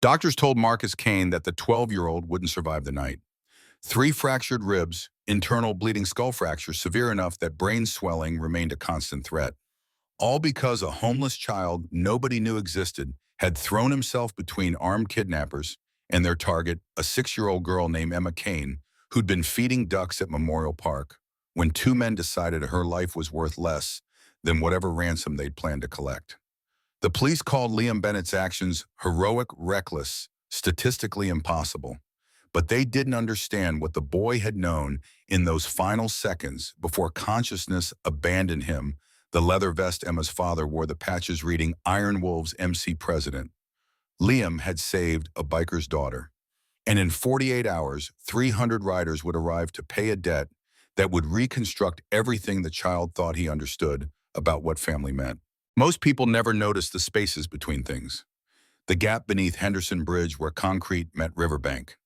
Doctors told Marcus Kane that the 12-year-old wouldn't survive the night. 3 fractured ribs, internal bleeding skull fractures severe enough that brain swelling remained a constant threat. All because a homeless child nobody knew existed had thrown himself between armed kidnappers and their target, a 6-year-old girl named Emma Kane, who'd been feeding ducks at Memorial Park, when 2 men decided her life was worth less than whatever ransom they'd planned to collect. The police called Liam Bennett's actions heroic, reckless, statistically impossible. But they didn't understand what the boy had known in those final seconds before consciousness abandoned him. The leather vest Emma's father wore, the patches reading Iron Wolves MC President. Liam had saved a biker's daughter. And in 48 hours, 300 riders would arrive to pay a debt that would reconstruct everything the child thought he understood about what family meant. Most people never noticed the spaces between things. The gap beneath Henderson Bridge where concrete met riverbank.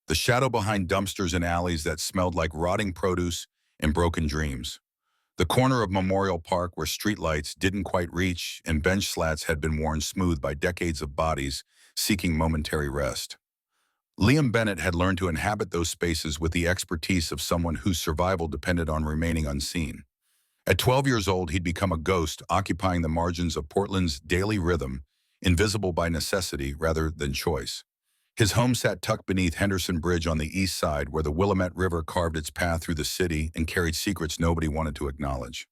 The shadow behind dumpsters and alleys that smelled like rotting produce and broken dreams. The corner of Memorial Park where streetlights didn't quite reach and bench slats had been worn smooth by decades of bodies seeking momentary rest. Liam Bennett had learned to inhabit those spaces with the expertise of someone whose survival depended on remaining unseen. At 12 years old, he'd become a ghost occupying the margins of Portland's daily rhythm, invisible by necessity rather than choice. His home sat tucked beneath Henderson Bridge on the east side where the Willamette River carved its path through the city and carried secrets nobody wanted to acknowledge.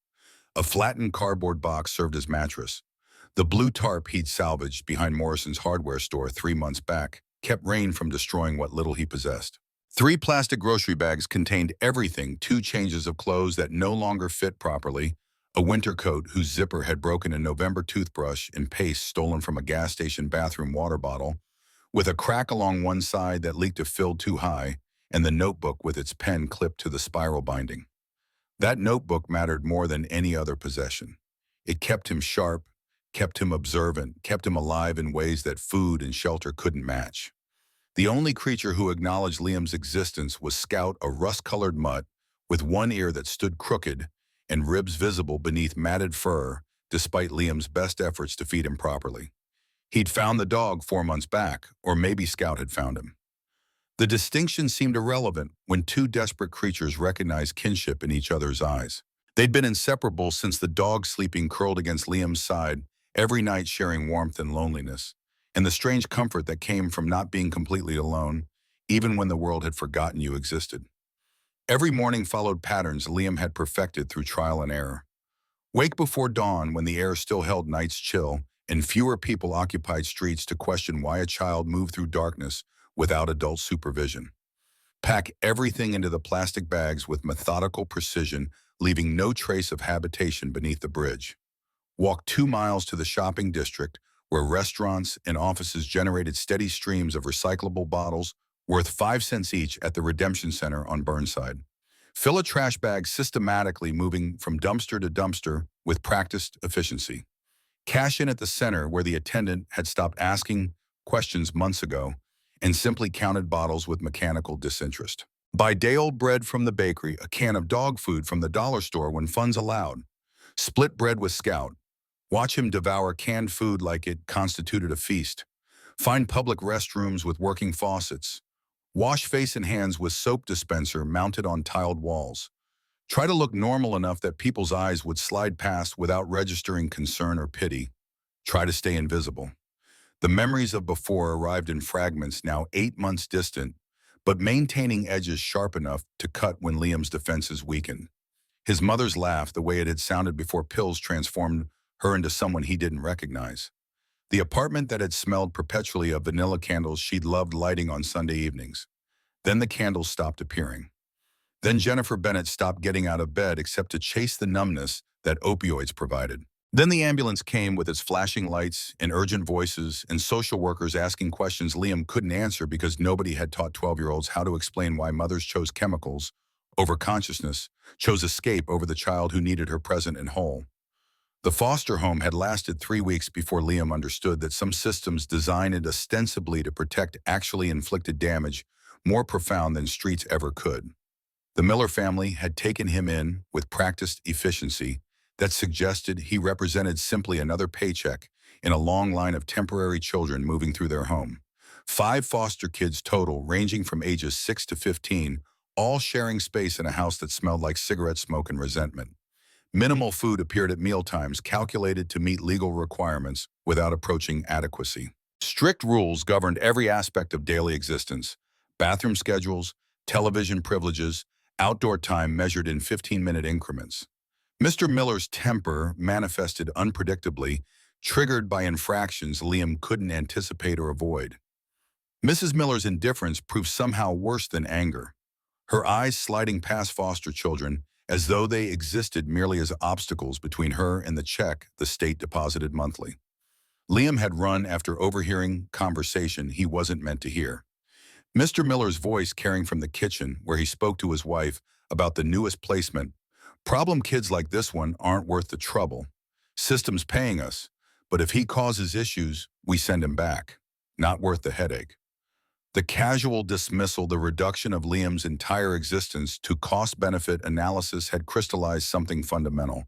A flattened cardboard box served as mattress. The blue tarp he'd salvaged behind Morrison's hardware store 3 months back kept rain from destroying what little he possessed. 3 plastic grocery bags contained everything: 2 changes of clothes that no longer fit properly, a winter coat whose zipper had broken, a November toothbrush and paste stolen from a gas station bathroom water bottle, with a crack along one side that leaked a fill too high, and the notebook with its pen clipped to the spiral binding. That notebook mattered more than any other possession. It kept him sharp, kept him observant, kept him alive in ways that food and shelter couldn't match. The only creature who acknowledged Liam's existence was Scout, a rust-colored mutt with one ear that stood crooked and ribs visible beneath matted fur, despite Liam's best efforts to feed him properly. He'd found the dog 4 months back, or maybe Scout had found him. The distinction seemed irrelevant when 2 desperate creatures recognized kinship in each other's eyes. They'd been inseparable since the dog sleeping curled against Liam's side, every night sharing warmth and loneliness, and the strange comfort that came from not being completely alone, even when the world had forgotten you existed. Every morning followed patterns Liam had perfected through trial and error. Wake before dawn when the air still held night's chill, and fewer people occupied streets to question why a child moved through darkness without adult supervision. Pack everything into the plastic bags with methodical precision, leaving no trace of habitation beneath the bridge. Walk 2 miles to the shopping district, where restaurants and offices generated steady streams of recyclable bottles worth 5 cents each at the Redemption Center on Burnside. Fill a trash bag systematically, moving from dumpster to dumpster with practiced efficiency. Cash in at the center where the attendant had stopped asking questions months ago and simply counted bottles with mechanical disinterest. Buy day-old bread from the bakery, a can of dog food from the dollar store when funds allowed. Split bread with Scout. Watch him devour canned food like it constituted a feast. Find public restrooms with working faucets. Wash face and hands with soap dispenser mounted on tiled walls. Try to look normal enough that people's eyes would slide past without registering concern or pity. Try to stay invisible. The memories of before arrived in fragments, now 8 months distant, but maintaining edges sharp enough to cut when Liam's defenses weakened. His mother's laugh, the way it had sounded before pills transformed her into someone he didn't recognize. The apartment that had smelled perpetually of vanilla candles she'd loved lighting on Sunday evenings. Then the candles stopped appearing. Then Jennifer Bennett stopped getting out of bed except to chase the numbness that opioids provided. Then the ambulance came with its flashing lights and urgent voices and social workers asking questions Liam couldn't answer because nobody had taught 12-year-olds how to explain why mothers chose chemicals over consciousness, chose escape over the child who needed her present and whole. The foster home had lasted 3 weeks before Liam understood that some systems designed ostensibly to protect actually inflicted damage more profound than streets ever could. The Miller family had taken him in with practiced efficiency that suggested he represented simply another paycheck in a long line of temporary children moving through their home. 5 foster kids total, ranging from ages 6 to 15, all sharing space in a house that smelled like cigarette smoke and resentment. Minimal food appeared at mealtimes, calculated to meet legal requirements without approaching adequacy. Strict rules governed every aspect of daily existence: bathroom schedules, television privileges, outdoor time measured in 15-minute increments. Mr. Miller's temper manifested unpredictably, triggered by infractions Liam couldn't anticipate or avoid. Mrs. Miller's indifference proved somehow worse than anger, her eyes sliding past foster children as though they existed merely as obstacles between her and the check the state deposited monthly. Liam had run after overhearing conversation he wasn't meant to hear. Mr. Miller's voice carrying from the kitchen where he spoke to his wife about the newest placement. Problem kids like this one aren't worth the trouble. System's paying us, but if he causes issues, we send him back. Not worth the headache. The casual dismissal, the reduction of Liam's entire existence to cost-benefit analysis had crystallized something fundamental.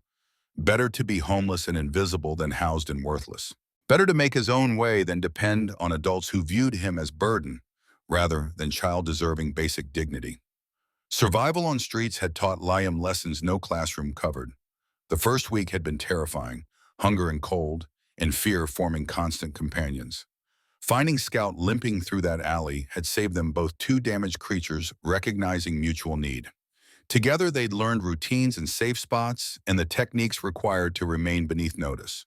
Better to be homeless and invisible than housed and worthless. Better to make his own way than depend on adults who viewed him as burden, rather than child deserving basic dignity. Survival on streets had taught Liam lessons no classroom covered. The first week had been terrifying, hunger and cold, and fear forming constant companions. Finding Scout limping through that alley had saved them both, two damaged creatures recognizing mutual need. Together they'd learned routines and safe spots and the techniques required to remain beneath notice.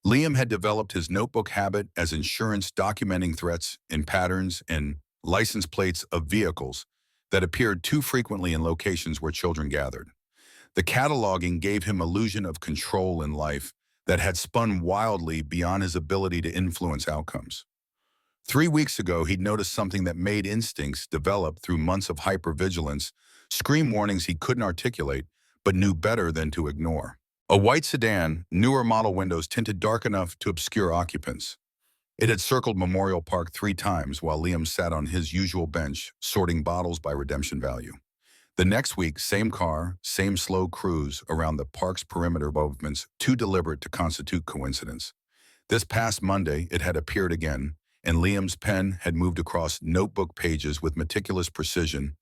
Liam had developed his notebook habit as insurance, documenting threats in patterns and license plates of vehicles that appeared too frequently in locations where children gathered. The cataloging gave him illusion of control in life that had spun wildly beyond his ability to influence outcomes. 3 weeks ago, he'd noticed something that made instincts develop through months of hypervigilance, scream warnings he couldn't articulate, but knew better than to ignore. A white sedan, newer model windows tinted dark enough to obscure occupants. It had circled Memorial Park 3 times while Liam sat on his usual bench, sorting bottles by redemption value. The next week, same car, same slow cruise around the park's perimeter, movements too deliberate to constitute coincidence. This past Monday, it had appeared again, and Liam's pen had moved across notebook pages with meticulous precision.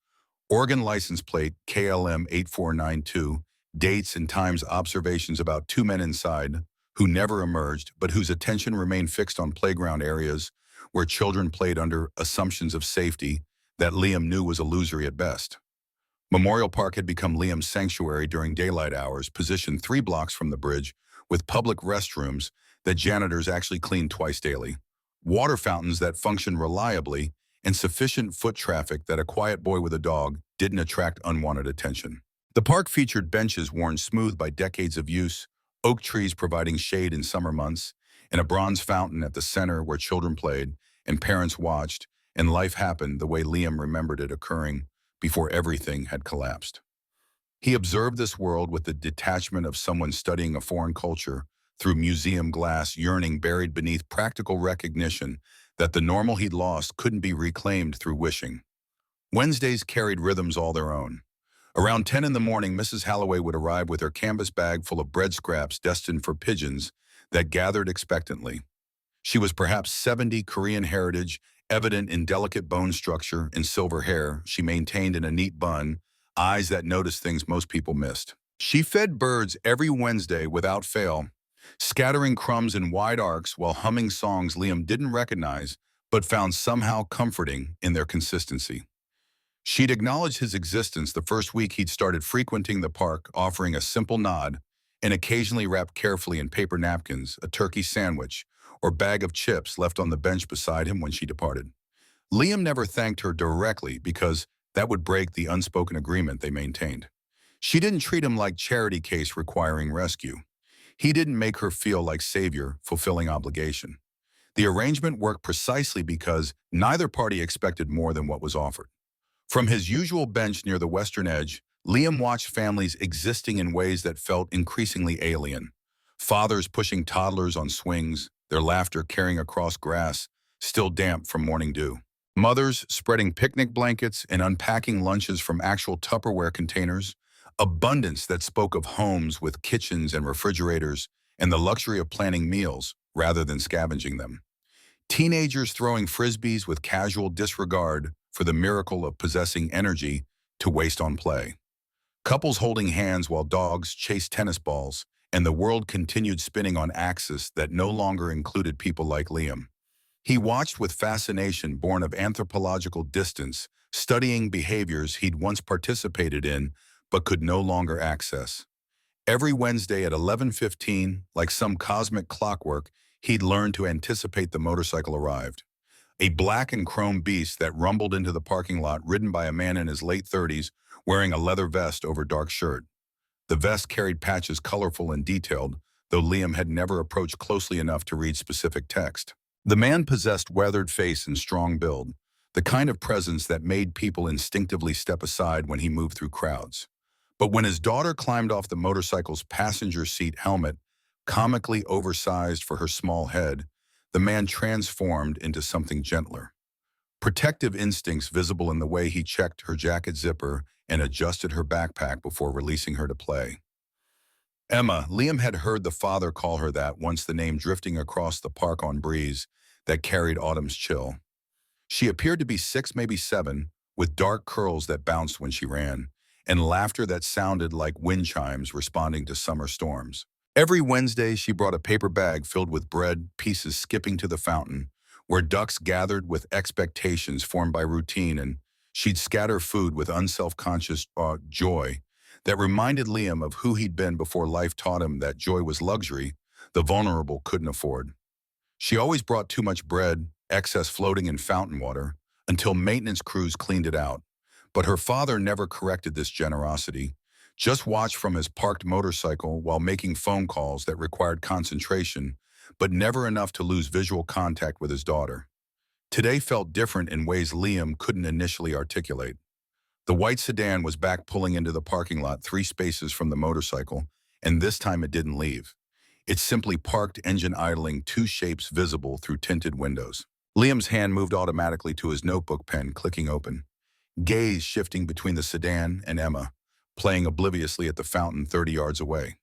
Oregon license plate KLM 8492, dates and times, observations about 2 men inside, who never emerged, but whose attention remained fixed on playground areas where children played under assumptions of safety that Liam knew was illusory at best. Memorial Park had become Liam's sanctuary during daylight hours, positioned 3 blocks from the bridge, with public restrooms that janitors actually cleaned twice daily, water fountains that functioned reliably, and sufficient foot traffic that a quiet boy with a dog didn't attract unwanted attention. The park featured benches worn smooth by decades of use, oak trees providing shade in summer months, and a bronze fountain at the center where children played and parents watched, and life happened the way Liam remembered it occurring before everything had collapsed. He observed this world with the detachment of someone studying a foreign culture through museum glass, yearning buried beneath practical recognition that the normal he'd lost couldn't be reclaimed through wishing. Wednesdays carried rhythms all their own. Around 10 in the morning, Mrs. Halloway would arrive with her canvas bag full of bread scraps destined for pigeons that gathered expectantly. She was perhaps 70, Korean heritage, evident in delicate bone structure and silver hair she maintained in a neat bun, eyes that noticed things most people missed. She fed birds every Wednesday without fail, scattering crumbs in wide arcs while humming songs Liam didn't recognize but found somehow comforting in their consistency. She'd acknowledged his existence the first week he'd started frequenting the park, offering a simple nod and occasionally wrapped carefully in paper napkins, a turkey sandwich, or bag of chips left on the bench beside him when she departed. Liam never thanked her directly because that would break the unspoken agreement they maintained. She didn't treat him like charity case requiring rescue. He didn't make her feel like savior, fulfilling obligation. The arrangement worked precisely because neither party expected more than what was offered. From his usual bench near the western edge, Liam watched families existing in ways that felt increasingly alien. Fathers pushing toddlers on swings, their laughter carrying across grass, still damp from morning dew. Mothers spreading picnic blankets and unpacking lunches from actual Tupperware containers. Abundance that spoke of homes with kitchens and refrigerators and the luxury of planning meals rather than scavenging them. Teenagers throwing frisbees with casual disregard for the miracle of possessing energy to waste on play. Couples holding hands while dogs chased tennis balls, and the world continued spinning on axis that no longer included people like Liam. He watched with fascination born of anthropological distance, studying behaviors he'd once participated in but could no longer access. Every Wednesday at 11:15, like some cosmic clockwork, he'd learned to anticipate the motorcycle arrived. A black and chrome beast that rumbled into the parking lot ridden by a man in his late 30s wearing a leather vest over dark shirt. The vest carried patches colorful and detailed, though Liam had never approached closely enough to read specific text. The man possessed weathered face and strong build, the kind of presence that made people instinctively step aside when he moved through crowds. But when his daughter climbed off the motorcycle's passenger seat helmet, comically oversized for her small head, the man transformed into something gentler. Protective instincts visible in the way he checked her jacket zipper and adjusted her backpack before releasing her to play. Emma, Liam had heard the father call her that once, the name drifting across the park on breeze that carried autumn's chill. She appeared to be 6, maybe 7, with dark curls that bounced when she ran, and laughter that sounded like wind chimes responding to summer storms. Every Wednesday, she brought a paper bag filled with bread, pieces skipping to the fountain, where ducks gathered with expectations formed by routine, and she'd scatter food with unself-conscious joy that reminded Liam of who he'd been before life taught him that joy was luxury the vulnerable couldn't afford. She always brought too much bread, excess floating in fountain water, until maintenance crews cleaned it out. But her father never corrected this generosity, just watched from his parked motorcycle while making phone calls that required concentration, but never enough to lose visual contact with his daughter. Today felt different in ways Liam couldn't initially articulate. The white sedan was back pulling into the parking lot 3 spaces from the motorcycle, and this time it didn't leave. It simply parked, engine idling, 2 shapes visible through tinted windows. Liam's hand moved automatically to his notebook pen, clicking open. Gaze shifting between the sedan and Emma, playing obliviously at the fountain 30 yards away.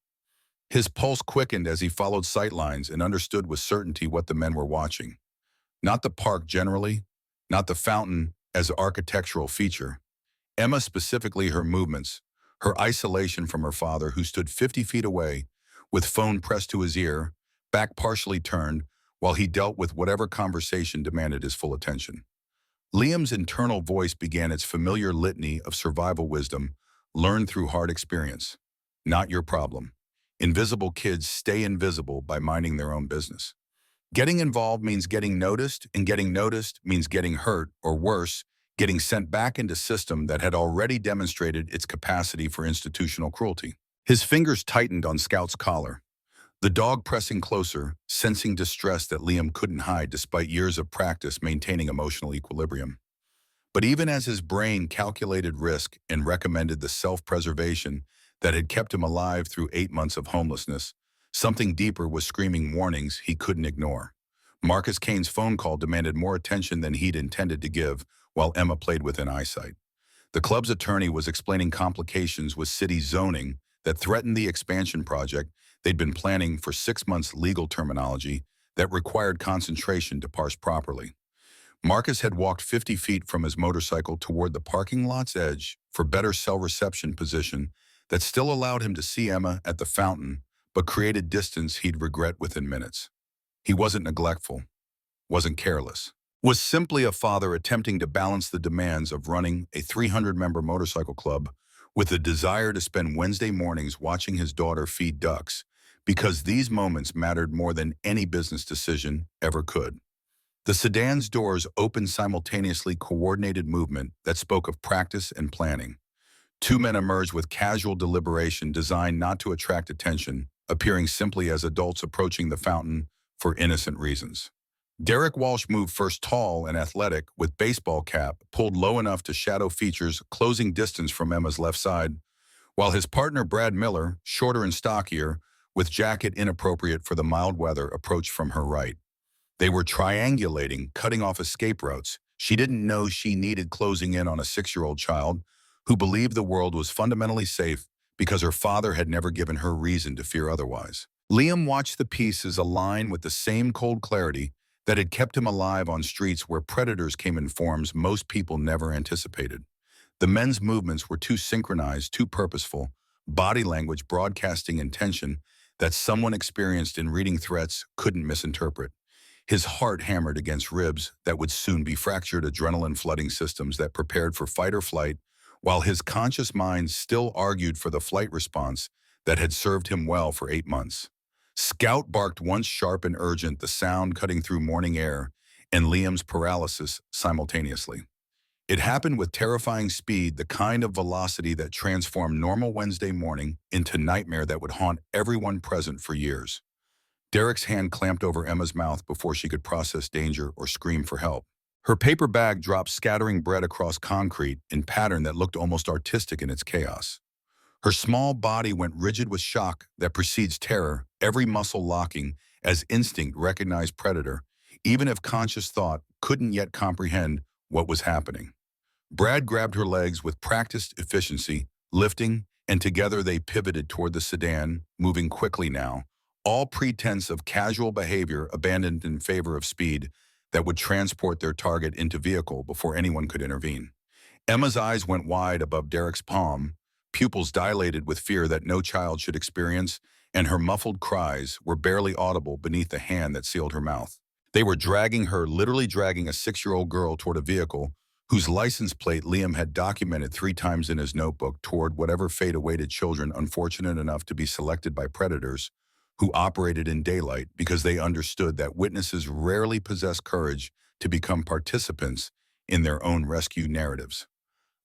His pulse quickened as he followed sightlines and understood with certainty what the men were watching. Not the park generally, not the fountain as an architectural feature. Emma, specifically her movements, her isolation from her father, who stood 50 feet away, with phone pressed to his ear, back partially turned, while he dealt with whatever conversation demanded his full attention. Liam's internal voice began its familiar litany of survival wisdom, learned through hard experience. Not your problem. Invisible kids stay invisible by minding their own business. Getting involved means getting noticed, and getting noticed means getting hurt, or worse, getting sent back into a system that had already demonstrated its capacity for institutional cruelty. His fingers tightened on Scout's collar, the dog pressing closer, sensing distress that Liam couldn't hide despite years of practice maintaining emotional equilibrium. But even as his brain calculated risk and recommended the self-preservation that had kept him alive through 8 months of homelessness, something deeper was screaming warnings he couldn't ignore. Marcus Kane's phone call demanded more attention than he'd intended to give, while Emma played within eyesight. The club's attorney was explaining complications with city zoning that threatened the expansion project they'd been planning for 6 months, legal terminology that required concentration to parse properly. Marcus had walked 50 feet from his motorcycle toward the parking lot's edge for better cell reception position that still allowed him to see Emma at the fountain, but created distance he'd regret within minutes. He wasn't neglectful, wasn't careless, was simply a father attempting to balance the demands of running a 300-member motorcycle club with the desire to spend Wednesday mornings watching his daughter feed ducks, because these moments mattered more than any business decision ever could. The sedan's doors opened simultaneously, coordinated movement that spoke of practice and planning. 2 men emerged with casual deliberation designed not to attract attention, appearing simply as adults approaching the fountain for innocent reasons. Derek Walsh moved first, tall and athletic, with baseball cap pulled low enough to shadow features closing distance from Emma's left side, while his partner Brad Miller, shorter and stockier, with jacket inappropriate for the mild weather, approached from her right. They were triangulating, cutting off escape routes. She didn't know she needed closing in on a 6-year-old child who believed the world was fundamentally safe because her father had never given her reason to fear otherwise. Liam watched the pieces align with the same cold clarity that had kept him alive on streets where predators came in forms most people never anticipated. The men's movements were too synchronized, too purposeful, body language broadcasting intention that someone experienced in reading threats couldn't misinterpret. His heart hammered against ribs that would soon be fractured, adrenaline flooding systems that prepared for fight or flight, while his conscious mind still argued for the flight response that had served him well for 8 months. Scout barked once sharp and urgent, the sound cutting through morning air and Liam's paralysis simultaneously. It happened with terrifying speed, the kind of velocity that transformed normal Wednesday morning into nightmare that would haunt everyone present for years. Derek's hand clamped over Emma's mouth before she could process danger or scream for help. Her paper bag dropped, scattering bread across concrete in pattern that looked almost artistic in its chaos. Her small body went rigid with shock that precedes terror, every muscle locking as instinct recognized predator, even if conscious thought couldn't yet comprehend what was happening. Brad grabbed her legs with practiced efficiency, lifting, and together they pivoted toward the sedan, moving quickly now, all pretense of casual behavior abandoned in favor of speed that would transport their target into vehicle before anyone could intervene. Emma's eyes went wide above Derek's palm, pupils dilated with fear that no child should experience, and her muffled cries were barely audible beneath the hand that sealed her mouth. They were dragging her, literally dragging a 6-year-old girl toward a vehicle whose license plate Liam had documented 3 times in his notebook, toward whatever fate awaited children unfortunate enough to be selected by predators who operated in daylight, because they understood that witnesses rarely possess courage to become participants in their own rescue narratives.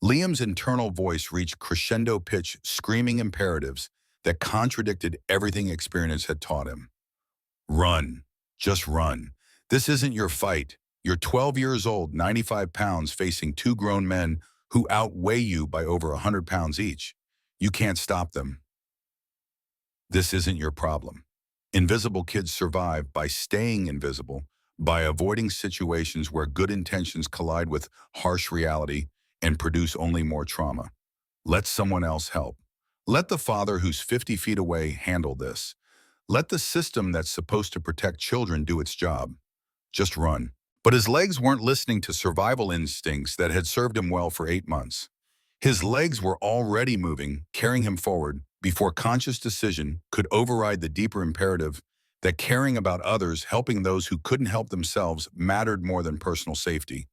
Liam's internal voice reached crescendo pitch, screaming imperatives that contradicted everything experience had taught him. Run. Just run. This isn't your fight. You're 12 years old, 95 pounds, facing 2 grown men who outweigh you by over 100 pounds each. You can't stop them. This isn't your problem. Invisible kids survive by staying invisible, by avoiding situations where good intentions collide with harsh reality and produce only more trauma. Let someone else help. Let the father who's 50 feet away handle this. Let the system that's supposed to protect children do its job. Just run. But his legs weren't listening to survival instincts that had served him well for 8 months. His legs were already moving, carrying him forward, before conscious decision could override the deeper imperative that caring about others, helping those who couldn't help themselves, mattered more than personal safety.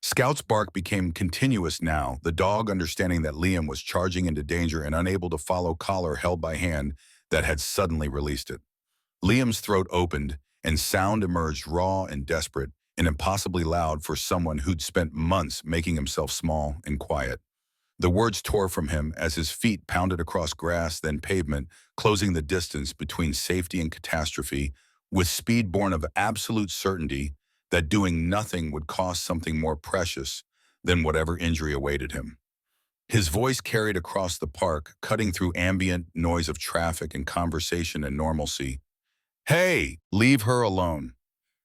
Scout's bark became continuous now, the dog understanding that Liam was charging into danger and unable to follow collar held by hand that had suddenly released it. Liam's throat opened, and sound emerged raw and desperate, and impossibly loud for someone who'd spent months making himself small and quiet. The words tore from him as his feet pounded across grass, then pavement, closing the distance between safety and catastrophe, with speed born of absolute certainty that doing nothing would cost something more precious than whatever injury awaited him. His voice carried across the park, cutting through ambient noise of traffic and conversation and normalcy. Hey, leave her alone.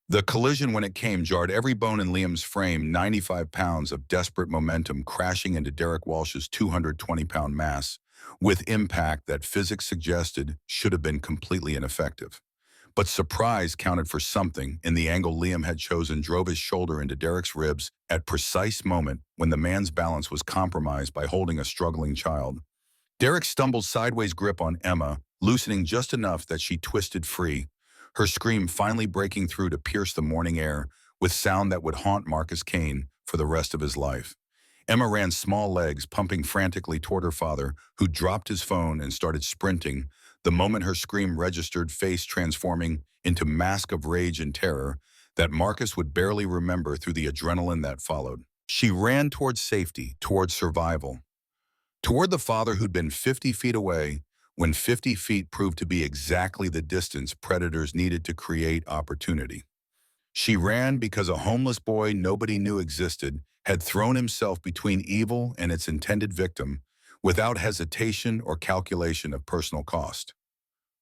The collision, when it came, jarred every bone in Liam's frame, 95 pounds of desperate momentum crashing into Derek Walsh's 220-pound mass, with impact that physics suggested should have been completely ineffective. But surprise counted for something, and the angle Liam had chosen drove his shoulder into Derek's ribs at precise moment when the man's balance was compromised by holding a struggling child. Derek stumbled sideways, grip on Emma, loosening just enough that she twisted free, her scream finally breaking through to pierce the morning air with sound that would haunt Marcus Kane for the rest of his life. Emma ran small legs, pumping frantically toward her father, who dropped his phone and started sprinting, the moment her scream registered, face transforming into mask of rage and terror that Marcus would barely remember through the adrenaline that followed. She ran toward safety, toward survival, toward the father who'd been 50 feet away when 50 feet proved to be exactly the distance predators needed to create opportunity. She ran because a homeless boy nobody knew existed had thrown himself between evil and its intended victim without hesitation or calculation of personal cost.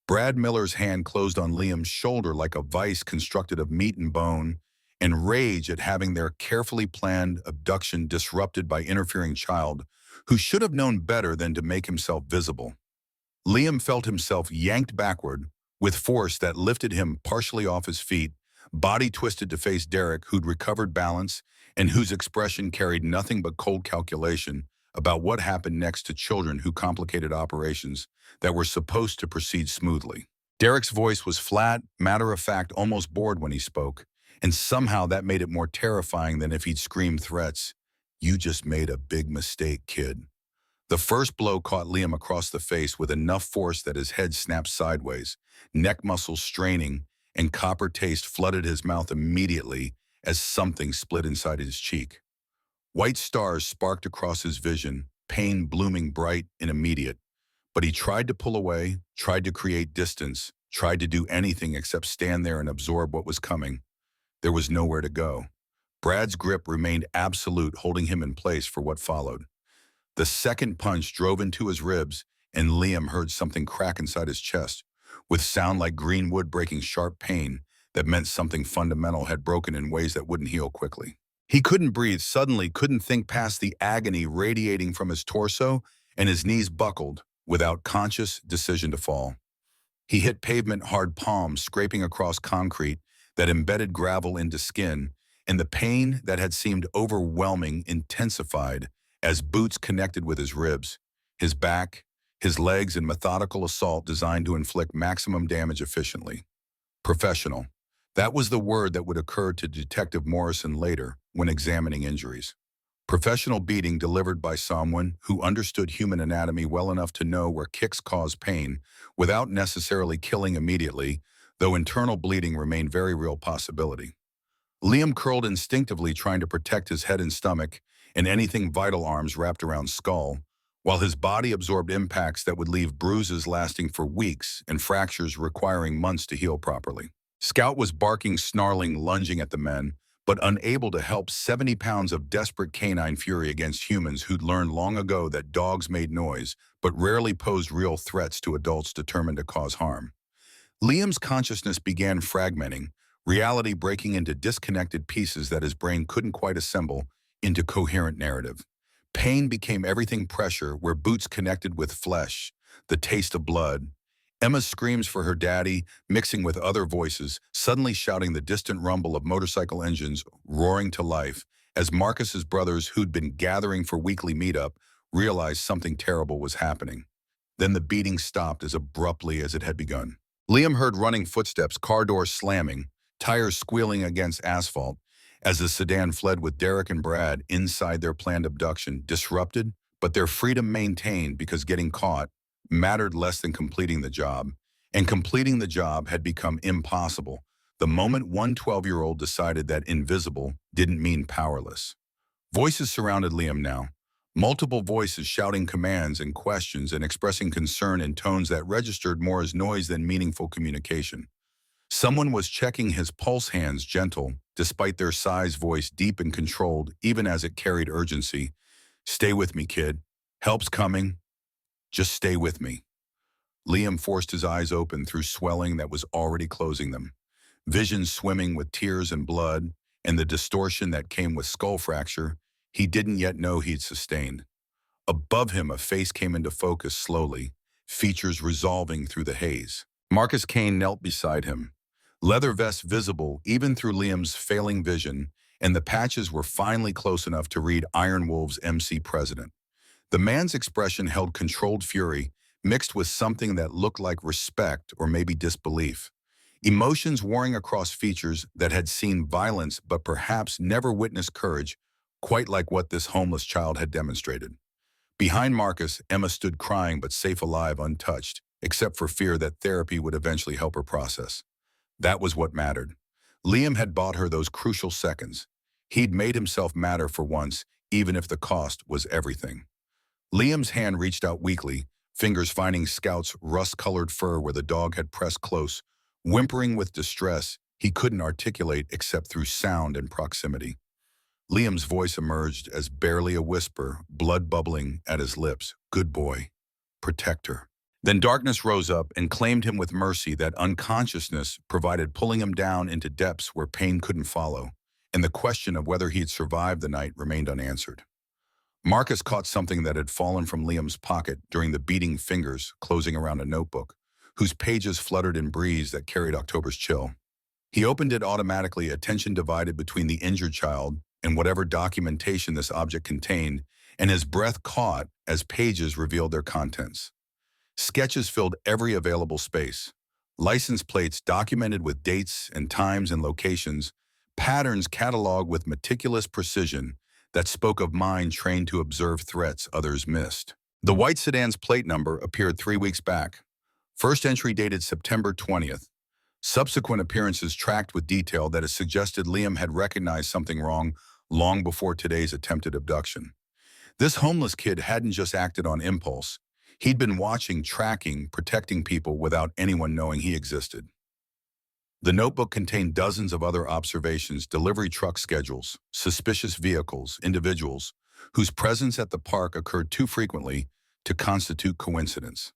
Brad Miller's hand closed on Liam's shoulder like a vice constructed of meat and bone, and rage at having their carefully planned abduction disrupted by interfering child who should have known better than to make himself visible. Liam felt himself yanked backward with force that lifted him partially off his feet, body twisted to face Derek, who'd recovered balance and whose expression carried nothing but cold calculation about what happened next to children who complicated operations that were supposed to proceed smoothly. Derek's voice was flat, matter-of-fact, almost bored when he spoke, and somehow that made it more terrifying than if he'd screamed threats. "You just made a big mistake, kid." The first blow caught Liam across the face with enough force that his head snapped sideways, neck muscles straining, and copper taste flooded his mouth immediately as something split inside his cheek. White stars sparked across his vision, pain blooming bright and immediate. But he tried to pull away, tried to create distance, tried to do anything except stand there and absorb what was coming. There was nowhere to go. Brad's grip remained absolute, holding him in place for what followed. The second punch drove into his ribs, and Liam heard something crack inside his chest, with sound like green wood breaking sharp pain that meant something fundamental had broken in ways that wouldn't heal quickly. He couldn't breathe, suddenly couldn't think past the agony radiating from his torso, and his knees buckled without conscious decision to fall. He hit pavement hard palms, scraping across concrete that embedded gravel into skin, and the pain that had seemed overwhelming intensified as boots connected with his ribs, his back, his legs in methodical assault designed to inflict maximum damage efficiently. Professional. That was the word that would occur to Detective Morrison later when examining injuries. Professional beating delivered by someone who understood human anatomy well enough to know where kicks cause pain without necessarily killing immediately, though internal bleeding remained a very real possibility. Liam curled instinctively, trying to protect his head and stomach and anything vital, arms wrapped around skull, while his body absorbed impacts that would leave bruises lasting for weeks and fractures requiring months to heal properly. Scout was barking, snarling, lunging at the men, but unable to help 70 pounds of desperate canine fury against humans who'd learned long ago that dogs made noise, but rarely posed real threats to adults determined to cause harm. Liam's consciousness began fragmenting, reality breaking into disconnected pieces that his brain couldn't quite assemble into coherent narrative. Pain became everything: pressure where boots connected with flesh, the taste of blood. Emma's screams for her daddy, mixing with other voices, suddenly shouting, the distant rumble of motorcycle engines roaring to life, as Marcus's brothers, who'd been gathering for weekly meetup, realized something terrible was happening. Then the beating stopped as abruptly as it had begun. Liam heard running footsteps, car doors slamming, tires squealing against asphalt, as the sedan fled with Derek and Brad inside their planned abduction, disrupted, but their freedom maintained because getting caught mattered less than completing the job, and completing the job had become impossible the moment one 12-year-old decided that invisible didn't mean powerless. Voices surrounded Liam now, multiple voices shouting commands and questions and expressing concern in tones that registered more as noise than meaningful communication. Someone was checking his pulse, hands gentle, despite their size, voice deep and controlled, even as it carried urgency. "Stay with me, kid. Help's coming. Just stay with me." Liam forced his eyes open through swelling that was already closing them, vision swimming with tears and blood, and the distortion that came with skull fracture he didn't yet know he'd sustained. Above him, a face came into focus slowly, features resolving through the haze. Marcus Kane knelt beside him, leather vest visible even through Liam's failing vision, and the patches were finally close enough to read Iron Wolves MC President. The man's expression held controlled fury, mixed with something that looked like respect or maybe disbelief. Emotions warring across features that had seen violence but perhaps never witnessed courage, quite like what this homeless child had demonstrated. Behind Marcus, Emma stood crying but safe, alive, untouched, except for fear that therapy would eventually help her process. That was what mattered. Liam had bought her those crucial seconds. He'd made himself matter for once, even if the cost was everything. Liam's hand reached out weakly, fingers finding Scout's rust-colored fur where the dog had pressed close, whimpering with distress he couldn't articulate except through sound and proximity. Liam's voice emerged as barely a whisper, blood bubbling at his lips. "Good boy. Protect her." Then darkness rose up and claimed him with mercy that unconsciousness provided, pulling him down into depths where pain couldn't follow, and the question of whether he'd survived the night remained unanswered. Marcus caught something that had fallen from Liam's pocket during the beating, fingers closing around a notebook, whose pages fluttered in breeze that carried October's chill. He opened it automatically, attention divided between the injured child and whatever documentation this object contained, and his breath caught as pages revealed their contents. Sketches filled every available space. License plates documented with dates and times and locations, patterns cataloged with meticulous precision that spoke of mind trained to observe threats others missed. The white sedan's plate number appeared 3 weeks back. First entry dated September 20th. Subsequent appearances tracked with detail that it suggested Liam had recognized something wrong long before today's attempted abduction. This homeless kid hadn't just acted on impulse. He'd been watching, tracking, protecting people without anyone knowing he existed. The notebook contained dozens of other observations, delivery truck schedules, suspicious vehicles, individuals whose presence at the park occurred too frequently to constitute coincidence.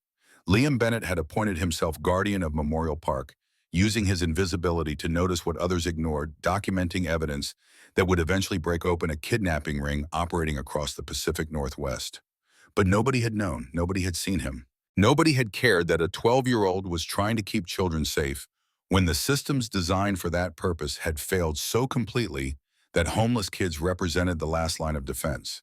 Liam Bennett had appointed himself guardian of Memorial Park, using his invisibility to notice what others ignored, documenting evidence that would eventually break open a kidnapping ring operating across the Pacific Northwest. But nobody had known, nobody had seen him. Nobody had cared that a 12-year-old was trying to keep children safe when the systems designed for that purpose had failed so completely that homeless kids represented the last line of defense.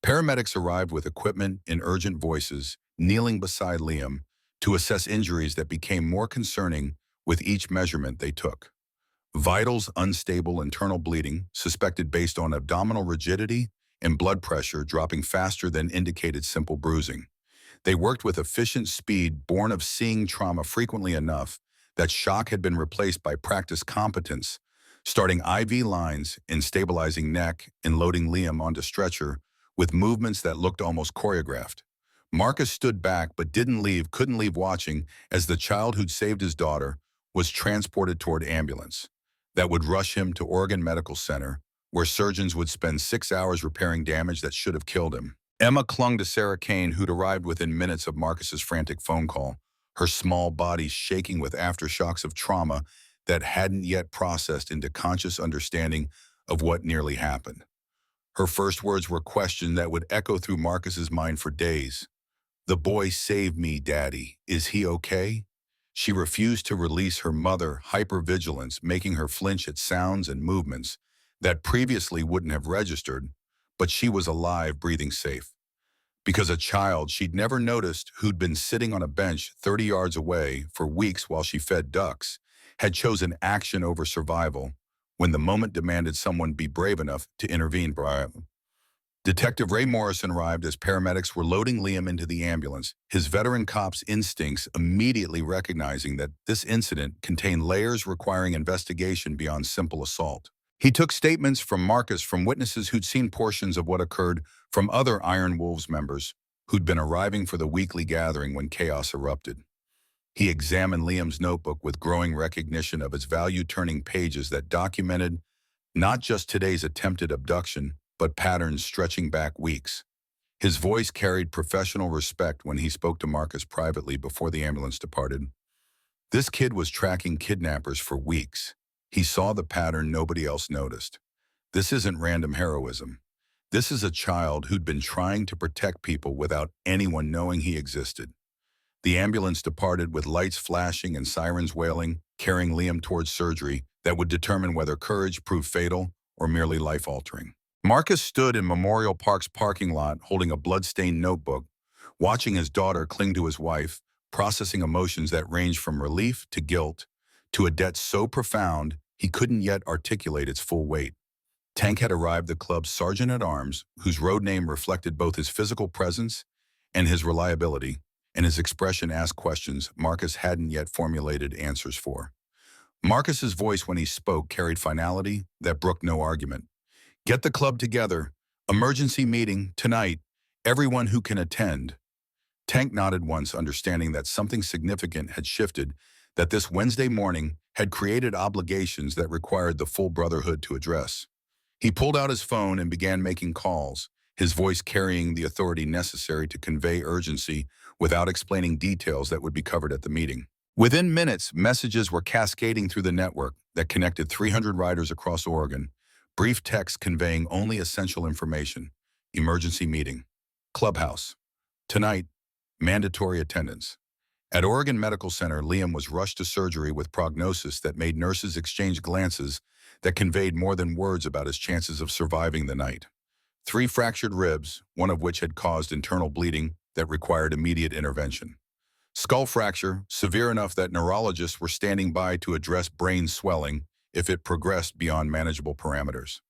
Paramedics arrived with equipment in urgent voices, kneeling beside Liam to assess injuries that became more concerning with each measurement they took. Vitals unstable, internal bleeding, suspected based on abdominal rigidity, and blood pressure dropping faster than indicated simple bruising. They worked with efficient speed born of seeing trauma frequently enough that shock had been replaced by practiced competence, starting IV lines and stabilizing neck and loading Liam onto stretcher with movements that looked almost choreographed. Marcus stood back but couldn't leave watching as the child who'd saved his daughter was transported toward ambulance that would rush him to Oregon Medical Center, where surgeons would spend 6 hours repairing damage that should have killed him. Emma clung to Sarah Kane, who'd arrived within minutes of Marcus's frantic phone call, her small body shaking with aftershocks of trauma that hadn't yet processed into conscious understanding of what nearly happened. Her first words were questions that would echo through Marcus's mind for days. "The boy saved me, Daddy. Is he okay?" She refused to release her mother, hypervigilance, making her flinch at sounds and movements that previously wouldn't have registered, but she was alive, breathing safe. Because a child she'd never noticed, who'd been sitting on a bench 30 yards away for weeks while she fed ducks, had chosen action over survival when the moment demanded someone be brave enough to intervene. Detective Ray Morrison arrived as paramedics were loading Liam into the ambulance, his veteran cop's instincts immediately recognizing that this incident contained layers requiring investigation beyond simple assault. He took statements from Marcus from witnesses who'd seen portions of what occurred from other Iron Wolves members who'd been arriving for the weekly gathering when chaos erupted. He examined Liam's notebook with growing recognition of its value-turning pages that documented not just today's attempted abduction, but patterns stretching back weeks. His voice carried professional respect when he spoke to Marcus privately before the ambulance departed. This kid was tracking kidnappers for weeks. He saw the pattern nobody else noticed. This isn't random heroism. This is a child who'd been trying to protect people without anyone knowing he existed. The ambulance departed with lights flashing and sirens wailing, carrying Liam towards surgery that would determine whether courage proved fatal or merely life-altering. Marcus stood in Memorial Park's parking lot holding a blood-stained notebook, watching his daughter cling to his wife, processing emotions that ranged from relief to guilt, to a debt so profound he couldn't yet articulate its full weight. Tank had arrived the club's sergeant-at-arms, whose road name reflected both his physical presence and his reliability, and his expression asked questions Marcus hadn't yet formulated answers for. Marcus's voice when he spoke carried finality that brooked no argument. "Get the club together. Emergency meeting, tonight. Everyone who can attend." Tank nodded once, understanding that something significant had shifted, that this Wednesday morning had created obligations that required the full brotherhood to address. He pulled out his phone and began making calls, his voice carrying the authority necessary to convey urgency without explaining details that would be covered at the meeting. Within minutes, messages were cascading through the network that connected 300 riders across Oregon, brief text conveying only essential information. Emergency meeting. Clubhouse. Tonight, mandatory attendance. At Oregon Medical Center, Liam was rushed to surgery with prognosis that made nurses exchange glances that conveyed more than words about his chances of surviving the night. 3 fractured ribs, one of which had caused internal bleeding that required immediate intervention. Skull fracture, severe enough that neurologists were standing by to address brain swelling if it progressed beyond manageable parameters.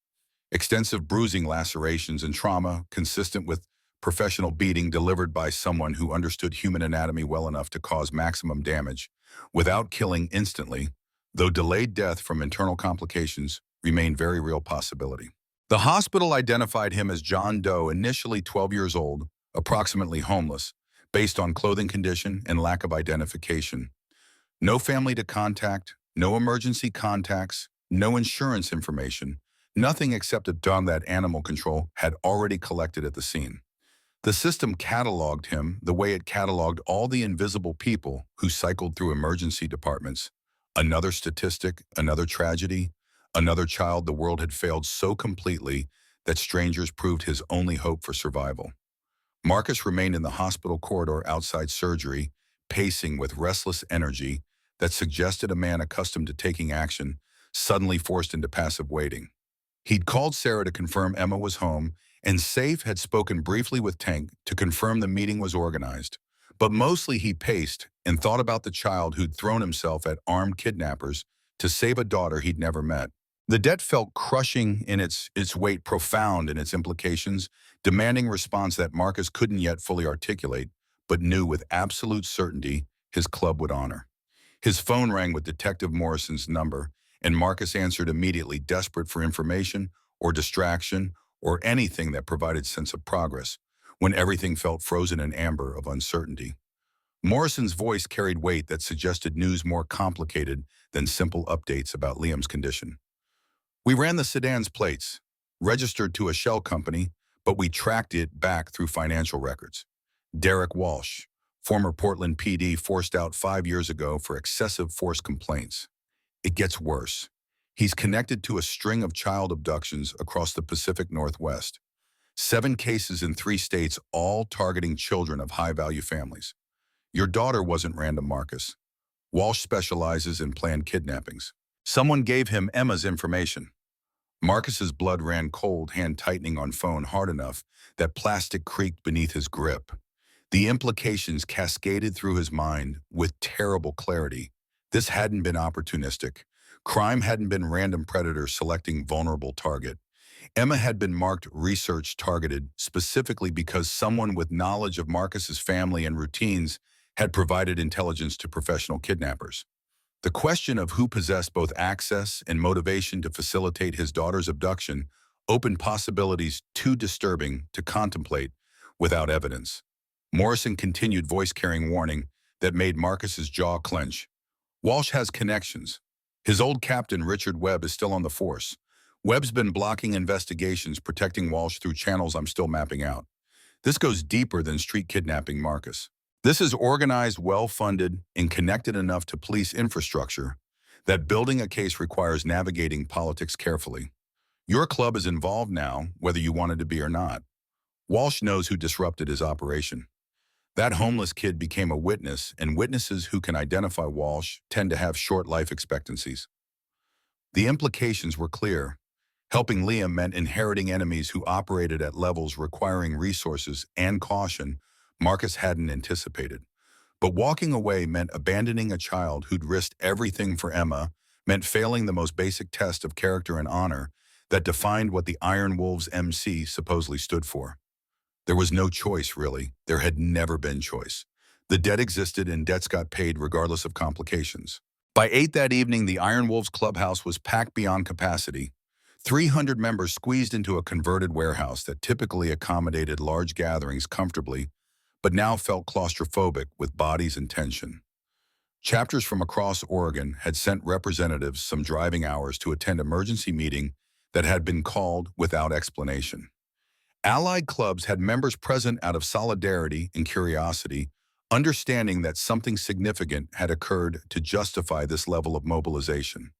Extensive bruising, lacerations, and trauma consistent with professional beating delivered by someone who understood human anatomy well enough to cause maximum damage without killing instantly, though delayed death from internal complications remained very real possibility. The hospital identified him as John Doe, initially 12 years old, approximately homeless, based on clothing condition and lack of identification. No family to contact, no emergency contacts, no insurance information, nothing except a dog that animal control had already collected at the scene. The system cataloged him the way it cataloged all the invisible people who cycled through emergency departments. Another statistic, another tragedy, another child the world had failed so completely that strangers proved his only hope for survival. Marcus remained in the hospital corridor outside surgery, pacing with restless energy that suggested a man accustomed to taking action, suddenly forced into passive waiting. He'd called Sarah to confirm Emma was home, and Safe had spoken briefly with Tank to confirm the meeting was organized. But mostly he paced and thought about the child who'd thrown himself at armed kidnappers to save a daughter he'd never met. The debt felt crushing in its weight, profound in its implications, demanding response that Marcus couldn't yet fully articulate, but knew with absolute certainty his club would honor. His phone rang with Detective Morrison's number, and Marcus answered immediately, desperate for information or distraction or anything that provided sense of progress, when everything felt frozen in amber of uncertainty. Morrison's voice carried weight that suggested news more complicated than simple updates about Liam's condition. We ran the sedan's plates, registered to a shell company, but we tracked it back through financial records. Derek Walsh, former Portland PD, forced out 5 years ago for excessive force complaints. It gets worse. He's connected to a string of child abductions across the Pacific Northwest. 7 cases in 3 states, all targeting children of high-value families. Your daughter wasn't random, Marcus. Walsh specializes in planned kidnappings. Someone gave him Emma's information. Marcus's blood ran cold, hand tightening on phone hard enough that plastic creaked beneath his grip. The implications cascaded through his mind with terrible clarity. This hadn't been opportunistic. Crime hadn't been random predator selecting vulnerable target. Emma had been marked research targeted specifically because someone with knowledge of Marcus's family and routines had provided intelligence to professional kidnappers. The question of who possessed both access and motivation to facilitate his daughter's abduction opened possibilities too disturbing to contemplate without evidence. Morrison continued, voice-carrying warning that made Marcus's jaw clench. Walsh has connections. His old captain, Richard Webb, is still on the force. Webb's been blocking investigations, protecting Walsh through channels I'm still mapping out. This goes deeper than street kidnapping, Marcus. This is organized, well-funded, and connected enough to police infrastructure that building a case requires navigating politics carefully. Your club is involved now, whether you wanted to be or not. Walsh knows who disrupted his operation. That homeless kid became a witness, and witnesses who can identify Walsh tend to have short life expectancies. The implications were clear. Helping Liam meant inheriting enemies who operated at levels requiring resources and caution Marcus hadn't anticipated. But walking away meant abandoning a child who'd risked everything for Emma, meant failing the most basic test of character and honor that defined what the Iron Wolves MC supposedly stood for. There was no choice, really. There had never been choice. The debt existed and debts got paid regardless of complications. By 8 that evening, the Iron Wolves clubhouse was packed beyond capacity. 300 members squeezed into a converted warehouse that typically accommodated large gatherings comfortably, but now felt claustrophobic with bodies in tension. Chapters from across Oregon had sent representatives some driving hours to attend emergency meeting that had been called without explanation. Allied clubs had members present out of solidarity and curiosity, understanding that something significant had occurred to justify this level of mobilization.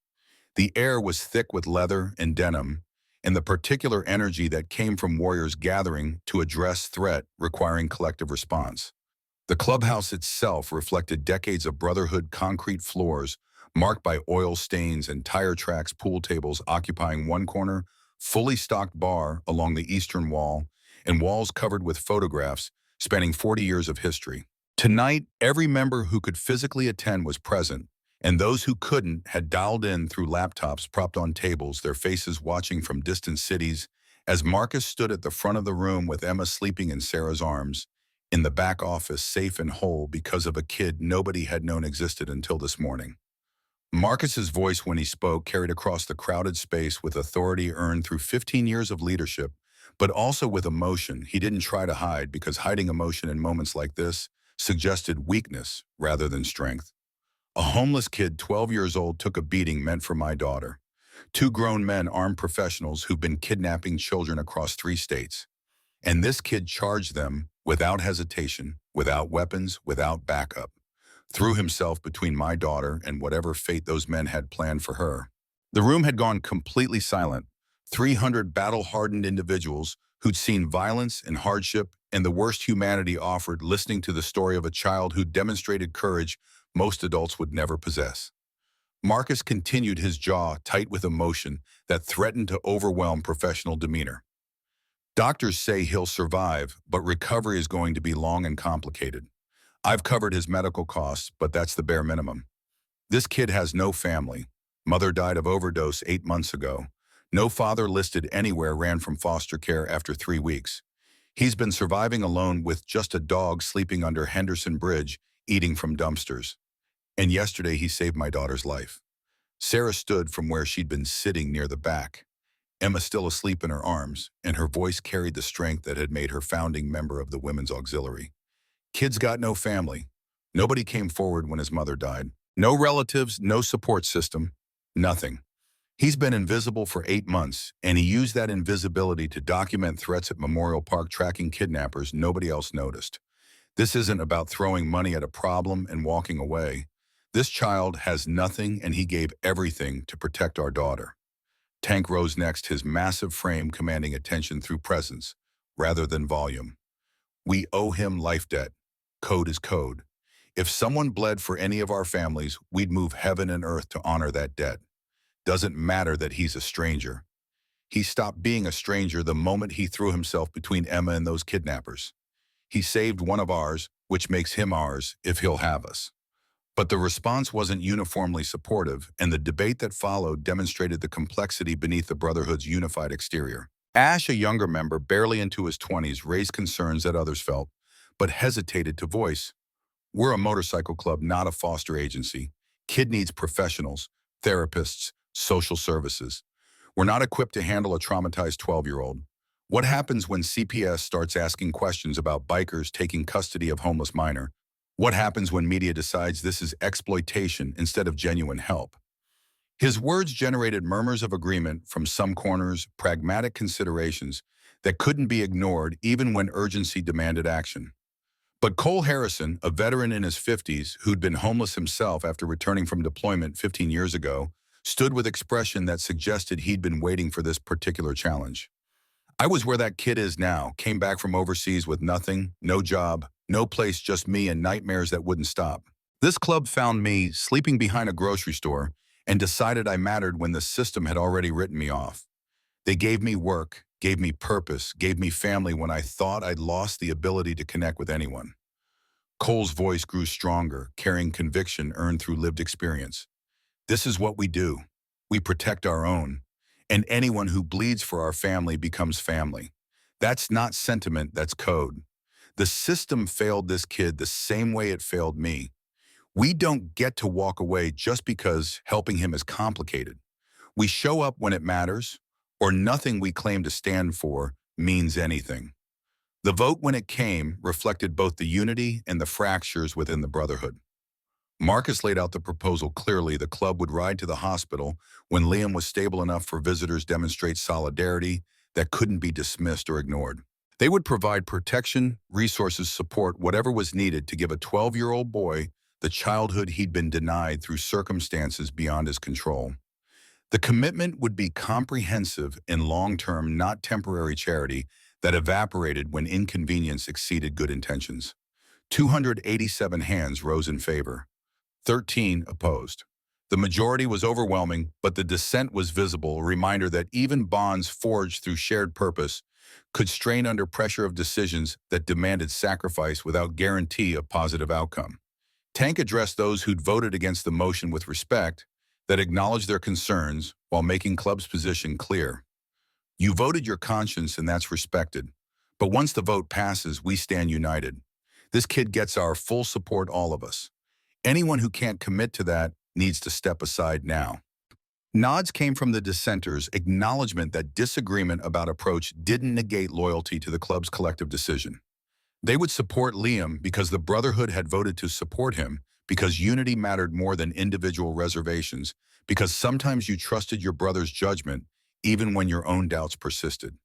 The air was thick with leather and denim, and the particular energy that came from warriors gathering to address threat requiring collective response. The clubhouse itself reflected decades of brotherhood concrete floors marked by oil stains and tire tracks, pool tables occupying one corner, fully stocked bar along the eastern wall, and walls covered with photographs spanning 40 years of history. Tonight, every member who could physically attend was present, and those who couldn't had dialed in through laptops propped on tables, their faces watching from distant cities, as Marcus stood at the front of the room with Emma sleeping in Sarah's arms, in the back office safe and whole because of a kid nobody had known existed until this morning. Marcus's voice when he spoke carried across the crowded space with authority earned through 15 years of leadership, but also with emotion he didn't try to hide because hiding emotion in moments like this suggested weakness rather than strength. A homeless kid 12 years old took a beating meant for my daughter. Two grown men armed professionals who've been kidnapping children across 3 states. And this kid charged them without hesitation, without weapons, without backup, threw himself between my daughter and whatever fate those men had planned for her. The room had gone completely silent. 300 battle-hardened individuals who'd seen violence and hardship and the worst humanity offered, listening to the story of a child who demonstrated courage most adults would never possess. Marcus continued, his jaw tight with emotion that threatened to overwhelm professional demeanor. Doctors say he'll survive, but recovery is going to be long and complicated. I've covered his medical costs, but that's the bare minimum. This kid has no family. Mother died of overdose 8 months ago. No father listed anywhere, ran from foster care after 3 weeks. He's been surviving alone with just a dog sleeping under Henderson Bridge, eating from dumpsters. And yesterday he saved my daughter's life. Sarah stood from where she'd been sitting near the back, Emma still asleep in her arms, and her voice carried the strength that had made her founding member of the Women's Auxiliary. Kid's got no family. Nobody came forward when his mother died. No relatives, no support system, nothing. He's been invisible for 8 months, and he used that invisibility to document threats at Memorial Park, tracking kidnappers nobody else noticed. This isn't about throwing money at a problem and walking away. This child has nothing, and he gave everything to protect our daughter. Tank rose next, his massive frame commanding attention through presence, rather than volume. We owe him life debt. Code is code. If someone bled for any of our families, we'd move heaven and earth to honor that debt. Doesn't matter that he's a stranger. He stopped being a stranger the moment he threw himself between Emma and those kidnappers. He saved one of ours, which makes him ours if he'll have us. But the response wasn't uniformly supportive, and the debate that followed demonstrated the complexity beneath the Brotherhood's unified exterior. Ash, a younger member, barely into his 20s, raised concerns that others felt, but hesitated to voice. We're a motorcycle club, not a foster agency. Kid needs professionals, therapists, social services. We're not equipped to handle a traumatized 12-year-old. What happens when CPS starts asking questions about bikers taking custody of homeless minor? What happens when media decides this is exploitation instead of genuine help? His words generated murmurs of agreement from some corners, pragmatic considerations that couldn't be ignored even when urgency demanded action. But Cole Harrison, a veteran in his 50s who'd been homeless himself after returning from deployment 15 years ago, stood with expression that suggested he'd been waiting for this particular challenge. I was where that kid is now, came back from overseas with nothing, no job, no place, just me and nightmares that wouldn't stop. This club found me sleeping behind a grocery store and decided I mattered when the system had already written me off. They gave me work, gave me purpose, gave me family when I thought I'd lost the ability to connect with anyone. Cole's voice grew stronger, carrying conviction earned through lived experience. This is what we do. We protect our own. And anyone who bleeds for our family becomes family. That's not sentiment, that's code. The system failed this kid the same way it failed me. We don't get to walk away just because helping him is complicated. We show up when it matters, or nothing we claim to stand for means anything. The vote, when it came, reflected both the unity and the fractures within the Brotherhood. Marcus laid out the proposal clearly. The club would ride to the hospital when Liam was stable enough for visitors, demonstrate solidarity that couldn't be dismissed or ignored. They would provide protection, resources, support, whatever was needed to give a 12-year-old boy the childhood he'd been denied through circumstances beyond his control. The commitment would be comprehensive and long-term, not temporary charity that evaporated when inconvenience exceeded good intentions. 287 hands rose in favor, 13 opposed. The majority was overwhelming, but the dissent was visible, a reminder that even bonds forged through shared purpose could strain under pressure of decisions that demanded sacrifice without guarantee of positive outcome. Tank addressed those who'd voted against the motion with respect, that acknowledged their concerns while making club's position clear. You voted your conscience and that's respected. But once the vote passes, we stand united. This kid gets our full support, all of us. Anyone who can't commit to that needs to step aside now. Nods came from the dissenters, acknowledgement that disagreement about approach didn't negate loyalty to the club's collective decision. They would support Liam because the brotherhood had voted to support him, because unity mattered more than individual reservations, because sometimes you trusted your brother's judgment even when your own doubts persisted.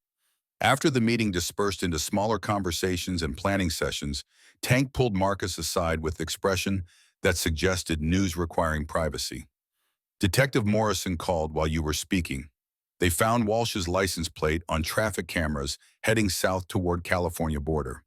After the meeting dispersed into smaller conversations and planning sessions, Tank pulled Marcus aside with expression that suggested news requiring privacy. Detective Morrison called while you were speaking. They found Walsh's license plate on traffic cameras heading south toward California border.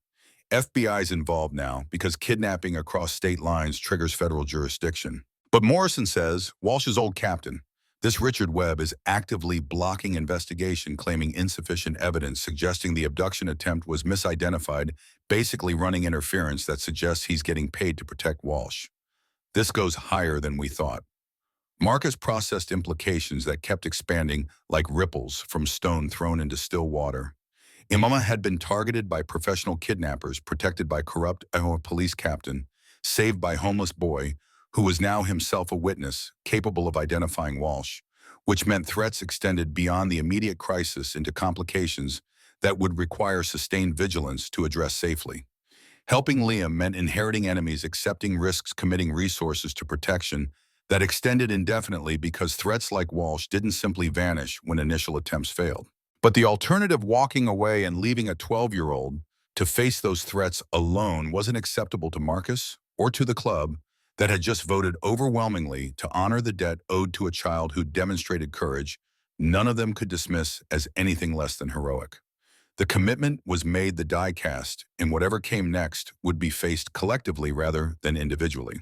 FBI's involved now because kidnapping across state lines triggers federal jurisdiction. But Morrison says Walsh's old captain, this Richard Webb, is actively blocking investigation, claiming insufficient evidence suggesting the abduction attempt was misidentified, basically running interference that suggests he's getting paid to protect Walsh. This goes higher than we thought. Marcus processed implications that kept expanding like ripples from stone thrown into still water. Imama had been targeted by professional kidnappers, protected by corrupt police captain, saved by homeless boy, who was now himself a witness, capable of identifying Walsh, which meant threats extended beyond the immediate crisis into complications that would require sustained vigilance to address safely. Helping Liam meant inheriting enemies, accepting risks, committing resources to protection that extended indefinitely because threats like Walsh didn't simply vanish when initial attempts failed. But the alternative, walking away and leaving a 12-year-old to face those threats alone, wasn't acceptable to Marcus or to the club that had just voted overwhelmingly to honor the debt owed to a child who demonstrated courage none of them could dismiss as anything less than heroic. The commitment was made, the die cast, and whatever came next would be faced collectively rather than individually.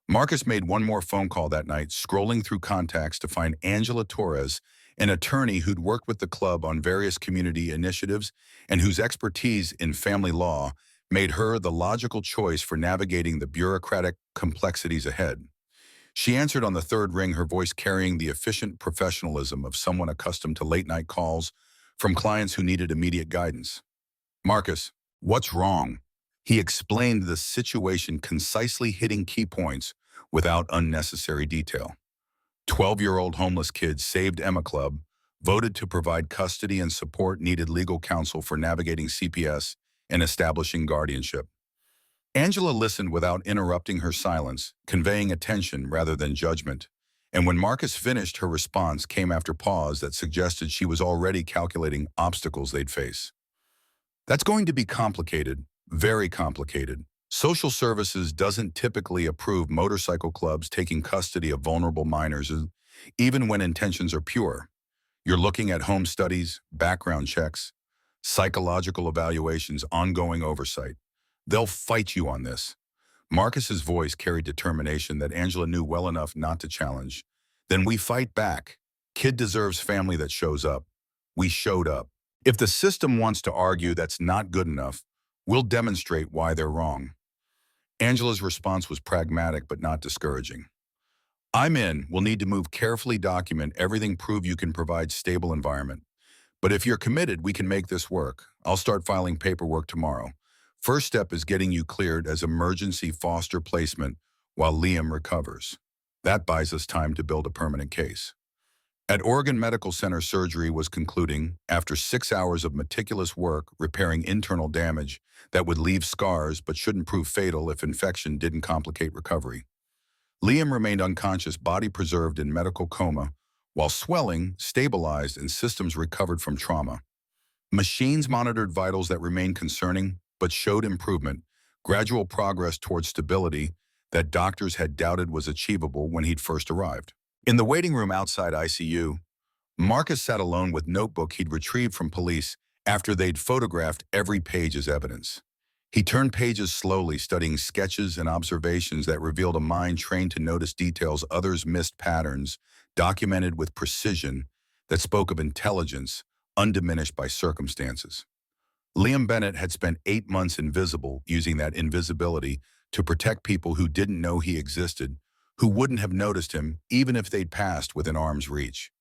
Marcus made one more phone call that night, scrolling through contacts to find Angela Torres, an attorney who'd worked with the club on various community initiatives and whose expertise in family law made her the logical choice for navigating the bureaucratic complexities ahead. She answered on the third ring, her voice carrying the efficient professionalism of someone accustomed to late-night calls from clients who needed immediate guidance. Marcus, what's wrong? He explained the situation, concisely hitting key points without unnecessary detail. 12-year-old homeless kid saved Emma Club, voted to provide custody and support, needed legal counsel for navigating CPS and establishing guardianship. Angela listened without interrupting her silence, conveying attention rather than judgment. And when Marcus finished, her response came after pause that suggested she was already calculating obstacles they'd face. That's going to be complicated, very complicated. Social services doesn't typically approve motorcycle clubs taking custody of vulnerable minors, even when intentions are pure. You're looking at home studies, background checks, psychological evaluations, ongoing oversight. They'll fight you on this. Marcus's voice carried determination that Angela knew well enough not to challenge. Then we fight back. Kid deserves family that shows up. We showed up. If the system wants to argue that's not good enough, we'll demonstrate why they're wrong. Angela's response was pragmatic but not discouraging. I'm in. We'll need to move carefully, document everything, prove you can provide stable environment. But if you're committed, we can make this work. I'll start filing paperwork tomorrow. First step is getting you cleared as emergency foster placement while Liam recovers. That buys us time to build a permanent case. At Oregon Medical Center, surgery was concluding after 6 hours of meticulous work repairing internal damage that would leave scars but shouldn't prove fatal if infection didn't complicate recovery. Liam remained unconscious, body preserved in medical coma, while swelling stabilized and systems recovered from trauma. Machines monitored vitals that remained concerning but showed improvement, gradual progress towards stability that doctors had doubted was achievable when he'd first arrived. In the waiting room outside ICU, Marcus sat alone with notebook he'd retrieved from police after they'd photographed every page as evidence. He turned pages slowly, studying sketches and observations that revealed a mind trained to notice details others missed, patterns documented with precision that spoke of intelligence undiminished by circumstances. Liam Bennett had spent 8 months invisible, using that invisibility to protect people who didn't know he existed, who wouldn't have noticed him even if they'd passed within arm's reach.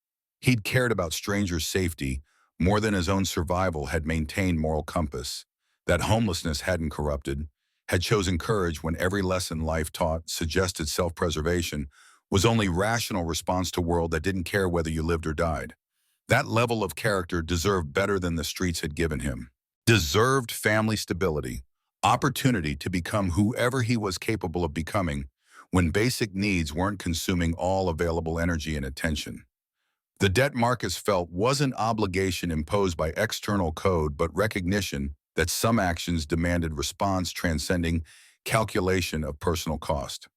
He'd cared about strangers' safety more than his own survival, had maintained moral compass, that homelessness hadn't corrupted, had chosen courage when every lesson life taught suggested self-preservation was only rational response to a world that didn't care whether you lived or died. That level of character deserved better than the streets had given him. Deserved family stability, opportunity to become whoever he was capable of becoming when basic needs weren't consuming all available energy and attention. The debt Marcus felt wasn't obligation imposed by external code, but recognition that some actions demanded response transcending calculation of personal cost.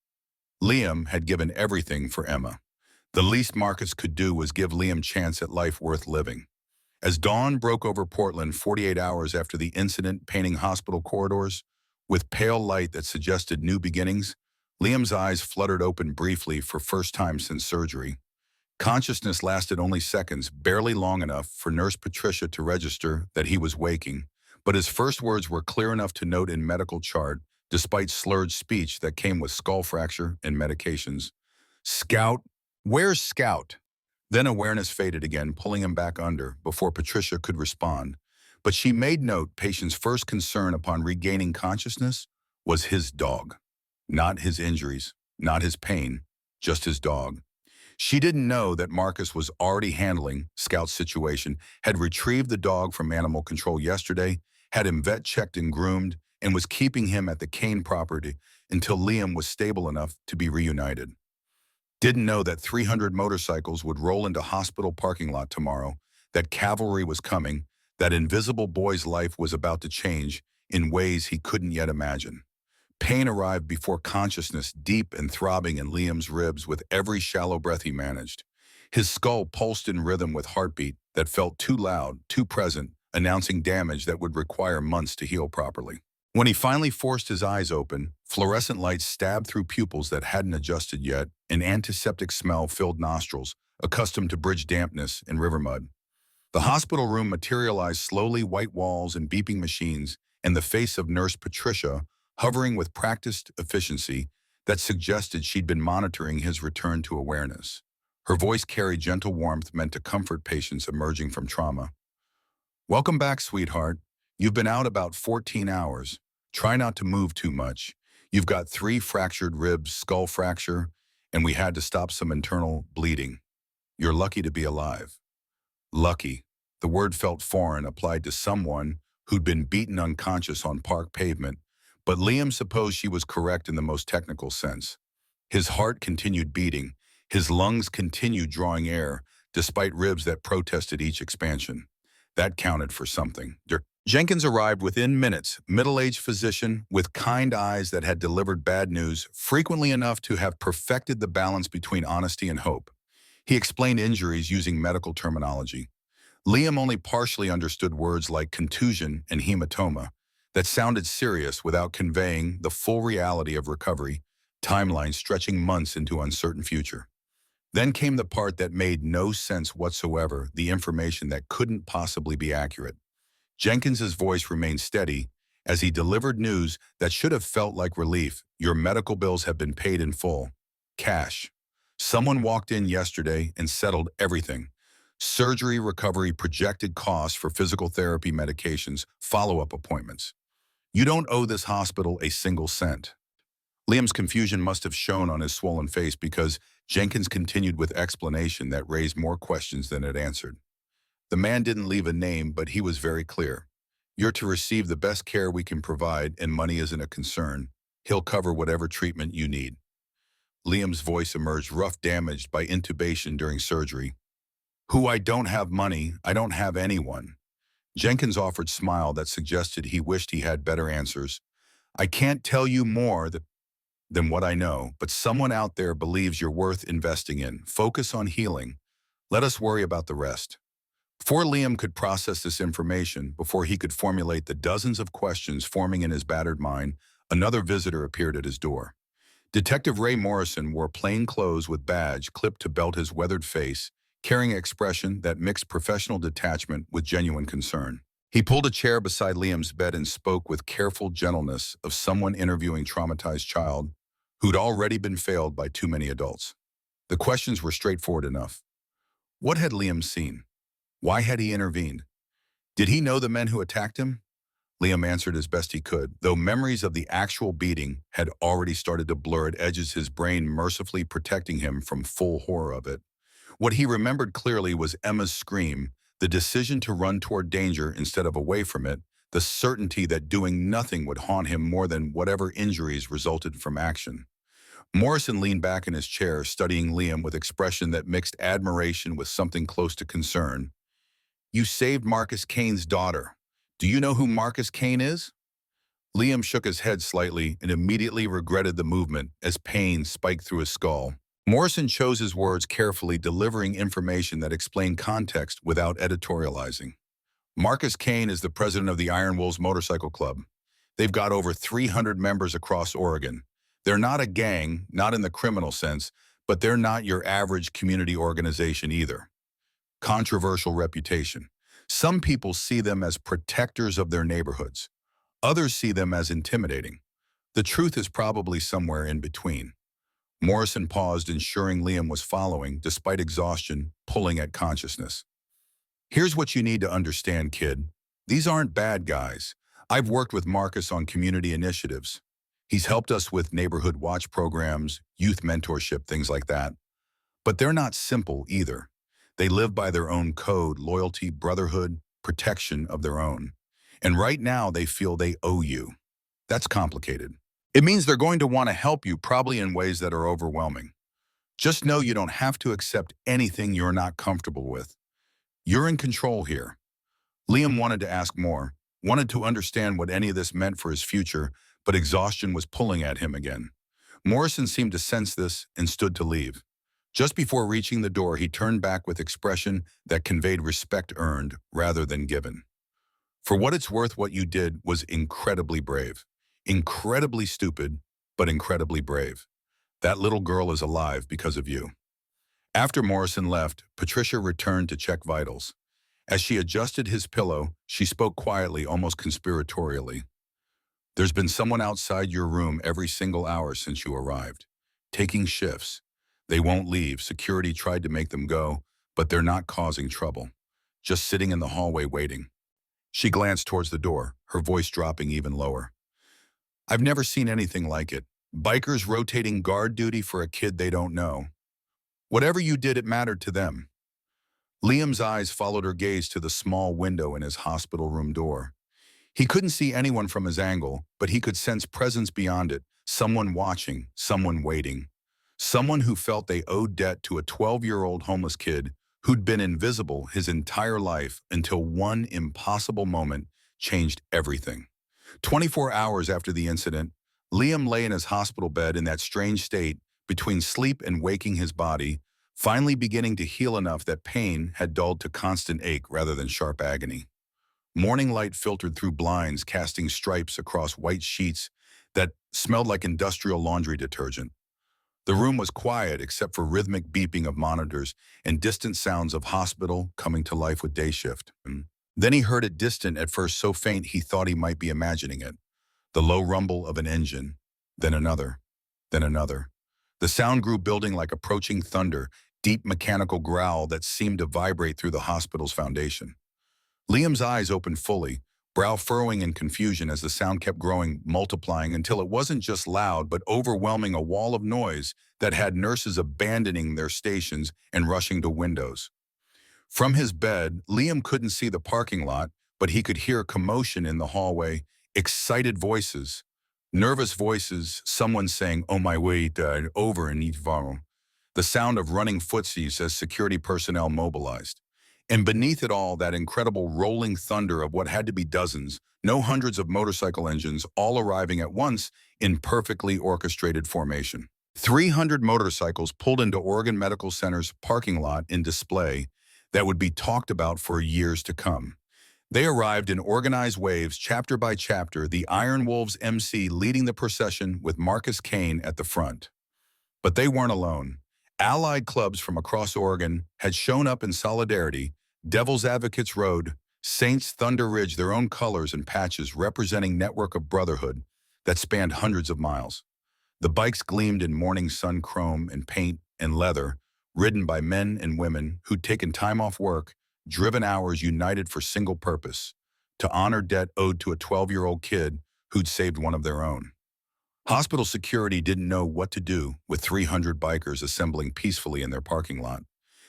Liam had given everything for Emma. The least Marcus could do was give Liam chance at life worth living. As dawn broke over Portland 48 hours after the incident, painting hospital corridors with pale light that suggested new beginnings, Liam's eyes fluttered open briefly for first time since surgery. Consciousness lasted only seconds, barely long enough for Nurse Patricia to register that he was waking, but his first words were clear enough to note in medical chart, despite slurred speech that came with skull fracture and medications. "Scout? Where's Scout?" Then awareness faded again, pulling him back under before Patricia could respond. But she made note patient's first concern upon regaining consciousness was his dog. Not his injuries, not his pain, just his dog. She didn't know that Marcus was already handling Scout's situation, had retrieved the dog from animal control yesterday, had him vet checked and groomed, and was keeping him at the Kane property until Liam was stable enough to be reunited. Didn't know that 300 motorcycles would roll into hospital parking lot tomorrow, that cavalry was coming, that invisible boy's life was about to change in ways he couldn't yet imagine. Pain arrived before consciousness, deep and throbbing in Liam's ribs with every shallow breath he managed. His skull pulsed in rhythm with heartbeat that felt too loud, too present, announcing damage that would require months to heal properly. When he finally forced his eyes open, fluorescent lights stabbed through pupils that hadn't adjusted yet, an antiseptic smell filled nostrils, accustomed to bridge dampness and river mud. The hospital room materialized slowly, white walls and beeping machines, and the face of Nurse Patricia hovering with practiced efficiency that suggested she'd been monitoring his return to awareness. Her voice carried gentle warmth meant to comfort patients emerging from trauma. "Welcome back, sweetheart. You've been out about 14 hours. Try not to move too much. You've got 3 fractured ribs, skull fracture, and we had to stop some internal bleeding. You're lucky to be alive." Lucky. The word felt foreign, applied to someone who'd been beaten unconscious on park pavement, but Liam supposed she was correct in the most technical sense. His heart continued beating. His lungs continued drawing air, despite ribs that protested each expansion. That counted for something. Jenkins arrived within minutes, middle-aged physician with kind eyes that had delivered bad news, frequently enough to have perfected the balance between honesty and hope. He explained injuries using medical terminology. Liam only partially understood words like contusion and hematoma that sounded serious without conveying the full reality of recovery, timelines stretching months into uncertain future. Then came the part that made no sense whatsoever, the information that couldn't possibly be accurate. Jenkins's voice remained steady as he delivered news that should have felt like relief. "Your medical bills have been paid in full. Cash. Someone walked in yesterday and settled everything. Surgery, recovery, projected costs for physical therapy, medications, follow-up appointments. You don't owe this hospital a single cent." Liam's confusion must have shown on his swollen face because Jenkins continued with explanation that raised more questions than it answered. The man didn't leave a name, but he was very clear. "You're to receive the best care we can provide, and money isn't a concern. He'll cover whatever treatment you need." Liam's voice emerged rough, damaged by intubation during surgery. I don't have money, I don't have anyone." Jenkins offered smile that suggested he wished he had better answers. "I can't tell you more than what I know, but someone out there believes you're worth investing in. Focus on healing. Let us worry about the rest." Before Liam could process this information, before he could formulate the dozens of questions forming in his battered mind, another visitor appeared at his door. Detective Ray Morrison wore plain clothes with badge clipped to belt his weathered face, carrying an expression that mixed professional detachment with genuine concern. He pulled a chair beside Liam's bed and spoke with careful gentleness of someone interviewing traumatized child who'd already been failed by too many adults. The questions were straightforward enough. What had Liam seen? Why had he intervened? Did he know the men who attacked him? Liam answered as best he could, though memories of the actual beating had already started to blur at edges, his brain mercifully protecting him from full horror of it. What he remembered clearly was Emma's scream, the decision to run toward danger instead of away from it, the certainty that doing nothing would haunt him more than whatever injuries resulted from action. Morrison leaned back in his chair, studying Liam with expression that mixed admiration with something close to concern. "You saved Marcus Kane's daughter. Do you know who Marcus Kane is?" Liam shook his head slightly and immediately regretted the movement as pain spiked through his skull. Morrison chose his words carefully, delivering information that explained context without editorializing. Marcus Kane is the president of the Iron Wolves Motorcycle Club. They've got over 300 members across Oregon. They're not a gang, not in the criminal sense, but they're not your average community organization either. Controversial reputation. Some people see them as protectors of their neighborhoods. Others see them as intimidating. The truth is probably somewhere in between. Morrison paused, ensuring Liam was following, despite exhaustion, pulling at consciousness. "Here's what you need to understand, kid. These aren't bad guys. I've worked with Marcus on community initiatives. He's helped us with neighborhood watch programs, youth mentorship, things like that. But they're not simple either. They live by their own code, loyalty, brotherhood, protection of their own. And right now they feel they owe you. That's complicated. It means they're going to want to help you, probably in ways that are overwhelming. Just know you don't have to accept anything you're not comfortable with. You're in control here." Liam wanted to ask more, wanted to understand what any of this meant for his future, but exhaustion was pulling at him again. Morrison seemed to sense this and stood to leave. Just before reaching the door, he turned back with expression that conveyed respect earned rather than given. "For what it's worth, what you did was incredibly brave. Incredibly stupid, but incredibly brave. That little girl is alive because of you." After Morrison left, Patricia returned to check vitals. As she adjusted his pillow, she spoke quietly, almost conspiratorially. "There's been someone outside your room every single hour since you arrived, taking shifts. They won't leave. Security tried to make them go, but they're not causing trouble. Just sitting in the hallway waiting." She glanced towards the door, her voice dropping even lower. "I've never seen anything like it. Bikers rotating guard duty for a kid they don't know. Whatever you did, it mattered to them." Liam's eyes followed her gaze to the small window in his hospital room door. He couldn't see anyone from his angle, but he could sense presence beyond it, someone watching, someone waiting. Someone who felt they owed debt to a 12-year-old homeless kid who'd been invisible his entire life until one impossible moment changed everything. 24 hours after the incident, Liam lay in his hospital bed in that strange state between sleep and waking, his body finally beginning to heal enough that pain had dulled to constant ache rather than sharp agony. Morning light filtered through blinds, casting stripes across white sheets that smelled like industrial laundry detergent. The room was quiet except for rhythmic beeping of monitors and distant sounds of hospital coming to life with day shift. Then he heard it, distant at first, so faint he thought he might be imagining it. The low rumble of an engine, then another, then another. The sound grew, building like approaching thunder, deep mechanical growl that seemed to vibrate through the hospital's foundation. Liam's eyes opened fully, brow furrowing in confusion as the sound kept growing, multiplying until it wasn't just loud but overwhelming, a wall of noise that had nurses abandoning their stations and rushing to windows. From his bed, Liam couldn't see the parking lot, but he could hear commotion in the hallway, excited voices, nervous voices, someone saying, "Oh my wait, over in East. The sound of running footsies as security personnel mobilized. And beneath it all, that incredible rolling thunder of what had to be dozens, no hundreds of motorcycle engines, all arriving at once in perfectly orchestrated formation. 300 motorcycles pulled into Oregon Medical Center's parking lot in display, that would be talked about for years to come. They arrived in organized waves, chapter by chapter, the Iron Wolves MC leading the procession with Marcus Kane at the front. But they weren't alone. Allied clubs from across Oregon had shown up in solidarity. Devil's Advocates Road, Saints Thunder Ridge, their own colors and patches representing network of brotherhood that spanned hundreds of miles. The bikes gleamed in morning sun chrome and paint and leather, ridden by men and women who'd taken time off work, driven hours united for single purpose, to honor debt owed to a 12-year-old kid who'd saved one of their own. Hospital security didn't know what to do with 300 bikers assembling peacefully in their parking lot.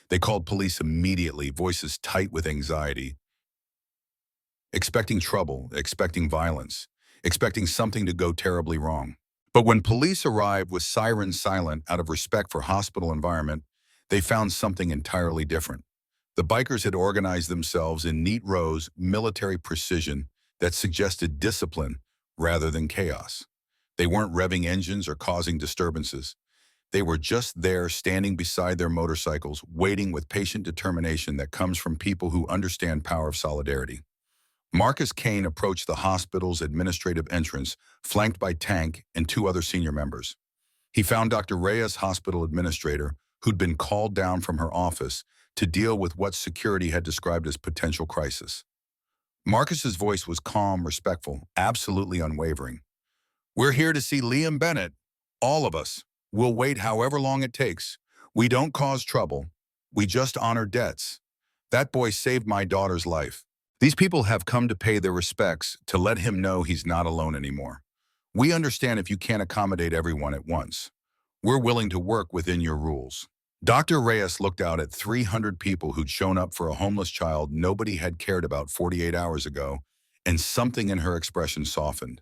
They called police immediately, voices tight with anxiety, expecting trouble, expecting violence, expecting something to go terribly wrong. But when police arrived with sirens silent out of respect for hospital environment, they found something entirely different. The bikers had organized themselves in neat rows, military precision that suggested discipline rather than chaos. They weren't revving engines or causing disturbances. They were just there, standing beside their motorcycles, waiting with patient determination that comes from people who understand power of solidarity. Marcus Kane approached the hospital's administrative entrance, flanked by Tank and two other senior members. He found Dr. Reyes, hospital administrator, who'd been called down from her office to deal with what security had described as potential crisis. Marcus's voice was calm, respectful, absolutely unwavering. "We're here to see Liam Bennett. All of us. We'll wait however long it takes. We don't cause trouble. We just honor debts. That boy saved my daughter's life. These people have come to pay their respects to let him know he's not alone anymore. We understand if you can't accommodate everyone at once. We're willing to work within your rules." Dr. Reyes looked out at 300 people who'd shown up for a homeless child nobody had cared about 48 hours ago, and something in her expression softened.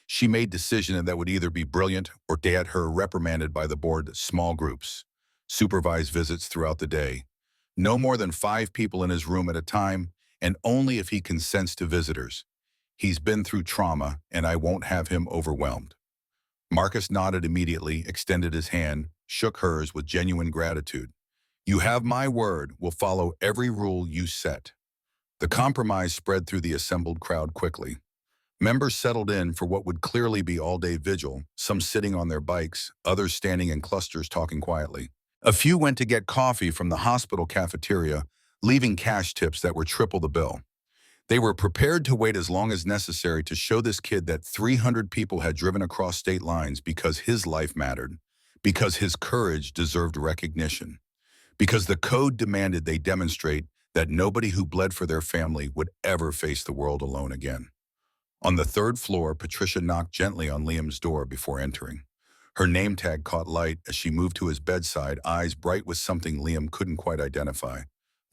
She made decisions that would either be brilliant or get her reprimanded by the board. Small groups, supervised visits throughout the day. No more than 5 people in his room at a time, and only if he consents to visitors. He's been through trauma, and I won't have him overwhelmed. Marcus nodded immediately, extended his hand, shook hers with genuine gratitude. "You have my word. We'll follow every rule you set." The compromise spread through the assembled crowd quickly. Members settled in for what would clearly be all-day vigil, some sitting on their bikes, others standing in clusters talking quietly. A few went to get coffee from the hospital cafeteria, leaving cash tips that were triple the bill. They were prepared to wait as long as necessary to show this kid that 300 people had driven across state lines because his life mattered, because his courage deserved recognition, because the code demanded they demonstrate that nobody who bled for their family would ever face the world alone again. On the 3rd floor, Patricia knocked gently on Liam's door before entering. Her name tag caught light as she moved to his bedside, eyes bright with something Liam couldn't quite identify.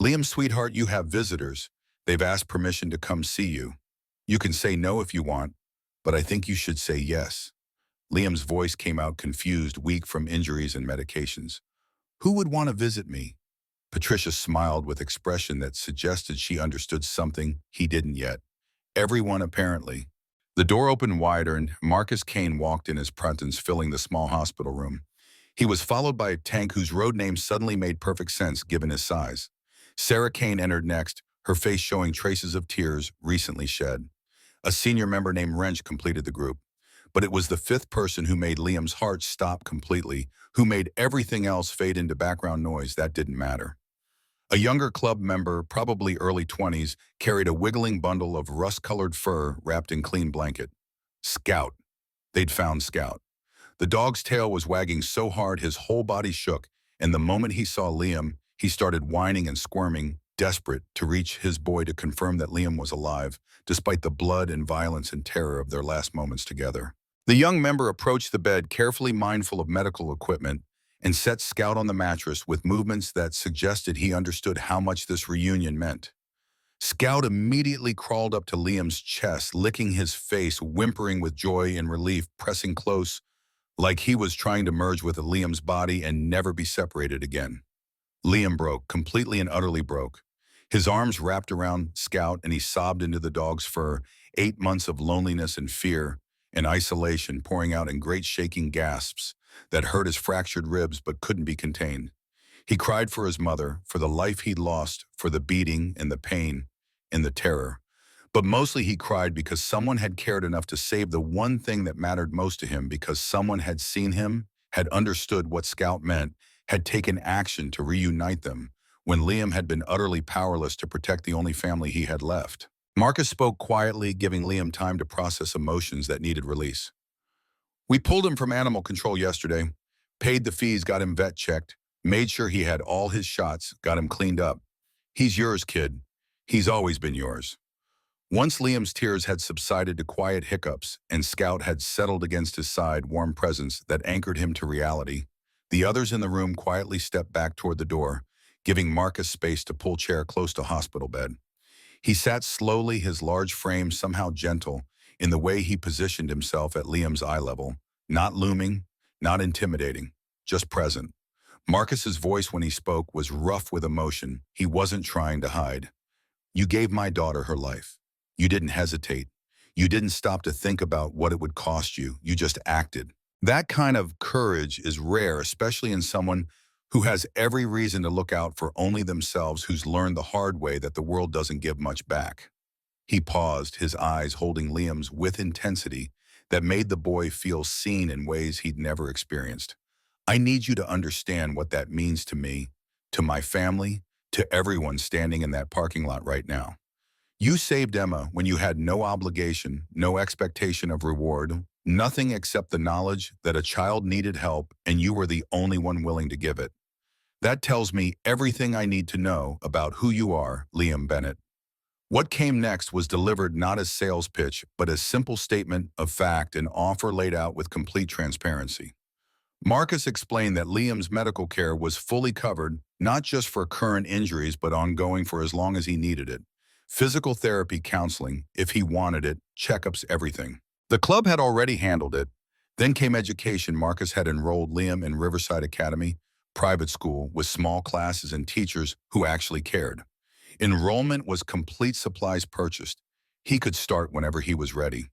"Liam, sweetheart, you have visitors. They've asked permission to come see you. You can say no if you want, but I think you should say yes." Liam's voice came out confused, weak from injuries and medications. "Who would want to visit me?" Patricia smiled with expression that suggested she understood something he didn't yet. "Everyone, apparently." The door opened wider and Marcus Kane walked in his presence, filling the small hospital room. He was followed by a Tank whose road name suddenly made perfect sense given his size. Sarah Kane entered next, her face showing traces of tears recently shed. A senior member named Wrench completed the group. But it was the 5th person who made Liam's heart stop completely, who made everything else fade into background noise that didn't matter. A younger club member, probably early 20s, carried a wiggling bundle of rust-colored fur wrapped in clean blanket. Scout. They'd found Scout. The dog's tail was wagging so hard his whole body shook, and the moment he saw Liam, he started whining and squirming, desperate to reach his boy to confirm that Liam was alive, despite the blood and violence and terror of their last moments together. The young member approached the bed, carefully mindful of medical equipment, and set Scout on the mattress with movements that suggested he understood how much this reunion meant. Scout immediately crawled up to Liam's chest, licking his face, whimpering with joy and relief, pressing close, like he was trying to merge with Liam's body and never be separated again. Liam broke, completely and utterly broke. His arms wrapped around Scout and he sobbed into the dog's fur, 8 months of loneliness and fear and isolation pouring out in great shaking gasps that hurt his fractured ribs but couldn't be contained. He cried for his mother, for the life he'd lost, for the beating and the pain and the terror. But mostly he cried because someone had cared enough to save the one thing that mattered most to him, because someone had seen him, had understood what Scout meant, had taken action to reunite them, when Liam had been utterly powerless to protect the only family he had left. Marcus spoke quietly, giving Liam time to process emotions that needed release. We pulled him from animal control yesterday, paid the fees, got him vet checked, made sure he had all his shots, got him cleaned up. He's yours, kid. He's always been yours. Once Liam's tears had subsided to quiet hiccups and Scout had settled against his side, warm presence that anchored him to reality, the others in the room quietly stepped back toward the door, giving Marcus space to pull chair close to hospital bed. He sat slowly, his large frame somehow gentle in the way he positioned himself at Liam's eye level, not looming, not intimidating, just present. Marcus's voice when he spoke was rough with emotion. He wasn't trying to hide. You gave my daughter her life. You didn't hesitate. You didn't stop to think about what it would cost you. You just acted. That kind of courage is rare, especially in someone who has every reason to look out for only themselves, who's learned the hard way that the world doesn't give much back. He paused, his eyes holding Liam's with intensity that made the boy feel seen in ways he'd never experienced. I need you to understand what that means to me, to my family, to everyone standing in that parking lot right now. You saved Emma when you had no obligation, no expectation of reward, nothing except the knowledge that a child needed help and you were the only one willing to give it. That tells me everything I need to know about who you are, Liam Bennett. What came next was delivered not as sales pitch, but as simple statement of fact, an offer laid out with complete transparency. Marcus explained that Liam's medical care was fully covered, not just for current injuries, but ongoing for as long as he needed it. Physical therapy, counseling, if he wanted it, checkups, everything. The club had already handled it. Then came education. Marcus had enrolled Liam in Riverside Academy, private school with small classes and teachers who actually cared. Enrollment was complete, supplies purchased. He could start whenever he was ready.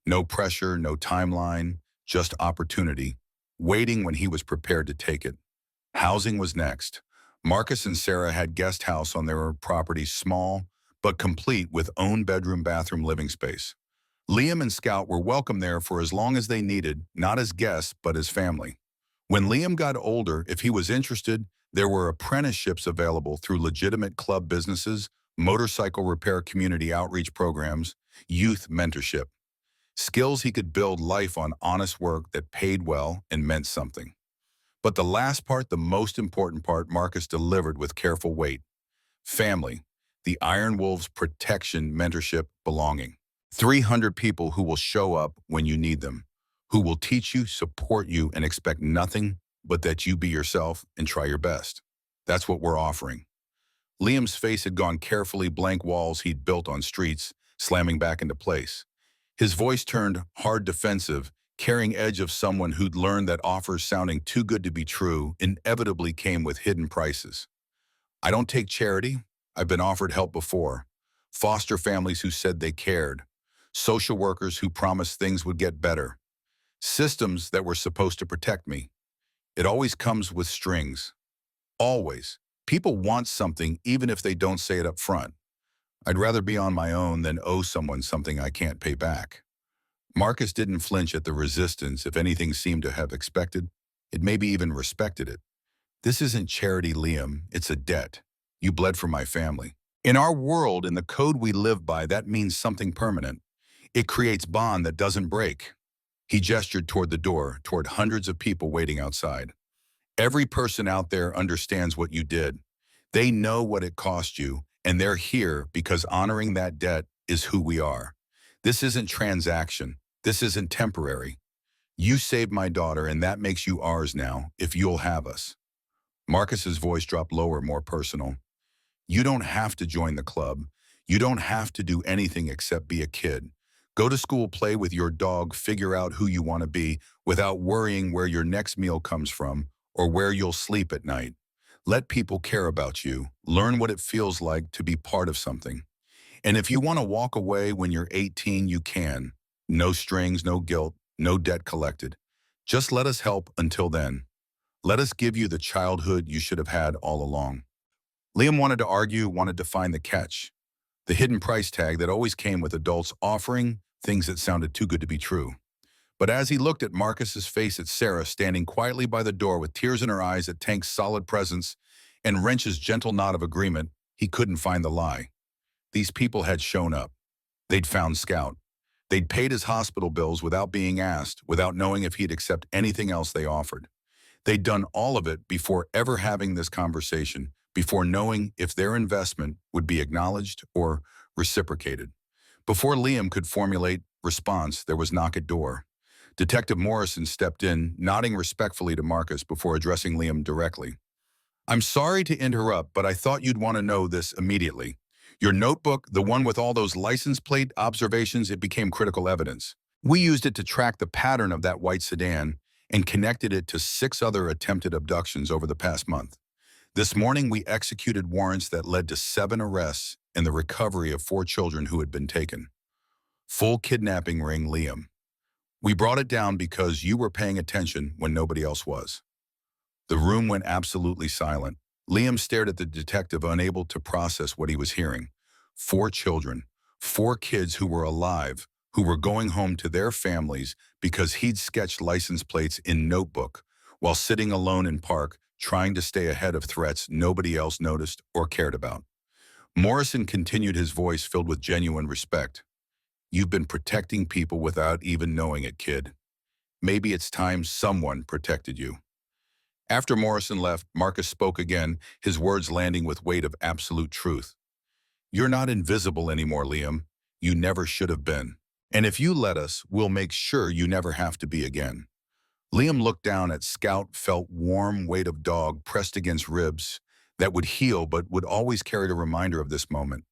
No pressure, no timeline, just opportunity, waiting when he was prepared to take it. Housing was next. Marcus and Sarah had guest house on their property, small but complete with own bedroom, bathroom, living space. Liam and Scout were welcome there for as long as they needed, not as guests, but as family. When Liam got older, if he was interested, there were apprenticeships available through legitimate club businesses, motorcycle repair, community outreach programs, youth mentorship. Skills he could build life on, honest work that paid well and meant something. But the last part, the most important part, Marcus delivered with careful weight. Family, the Iron Wolves, protection, mentorship, belonging. 300 people who will show up when you need them, who will teach you, support you, and expect nothing but that you be yourself and try your best. That's what we're offering. Liam's face had gone carefully, blank walls he'd built on streets, slamming back into place. His voice turned hard, defensive, carrying edge of someone who'd learned that offers sounding too good to be true inevitably came with hidden prices. I don't take charity. I've been offered help before. Foster families who said they cared. Social workers who promised things would get better. Systems that were supposed to protect me. It always comes with strings. Always. People want something even if they don't say it up front. I'd rather be on my own than owe someone something I can't pay back. Marcus didn't flinch at the resistance. If anything, seemed to have expected, it maybe even respected it. This isn't charity, Liam. It's a debt. You bled for my family. In our world, in the code we live by, that means something permanent. It creates bond that doesn't break. He gestured toward the door, toward hundreds of people waiting outside. Every person out there understands what you did. They know what it cost you, and they're here because honoring that debt is who we are. This isn't transaction. This isn't temporary. You saved my daughter, and that makes you ours now, if you'll have us. Marcus's voice dropped lower, more personal. You don't have to join the club. You don't have to do anything except be a kid. Go to school, play with your dog, figure out who you want to be without worrying where your next meal comes from or where you'll sleep at night. Let people care about you. Learn what it feels like to be part of something. And if you want to walk away when you're 18, you can. No strings, no guilt, no debt collected. Just let us help until then. Let us give you the childhood you should have had all along. Liam wanted to argue, wanted to find the catch, the hidden price tag that always came with adults offering things that sounded too good to be true. But as he looked at Marcus's face at Sarah standing quietly by the door with tears in her eyes at Tank's solid presence and Wrench's gentle nod of agreement, he couldn't find the lie. These people had shown up. They'd found Scout. They'd paid his hospital bills without being asked, without knowing if he'd accept anything else they offered. They'd done all of it before ever having this conversation, before knowing if their investment would be acknowledged or reciprocated. Before Liam could formulate response, there was knock at door. Detective Morrison stepped in, nodding respectfully to Marcus before addressing Liam directly. I'm sorry to interrupt, but I thought you'd want to know this immediately. Your notebook, the one with all those license plate observations, it became critical evidence. We used it to track the pattern of that white sedan and connected it to 6 other attempted abductions over the past month. This morning, we executed warrants that led to 7 arrests and the recovery of 4 children who had been taken. Full kidnapping ring, Liam. We brought it down because you were paying attention when nobody else was. The room went absolutely silent. Liam stared at the detective, unable to process what he was hearing. 4 children, 4 kids who were alive, who were going home to their families because he'd sketched license plates in notebook while sitting alone in park, trying to stay ahead of threats nobody else noticed or cared about. Morrison continued, his voice filled with genuine respect. You've been protecting people without even knowing it, kid. Maybe it's time someone protected you. After Morrison left, Marcus spoke again, his words landing with weight of absolute truth. You're not invisible anymore, Liam. You never should have been. And if you let us, we'll make sure you never have to be again. Liam looked down at Scout, felt warm weight of dog pressed against ribs that would heal but would always carry a reminder of this moment.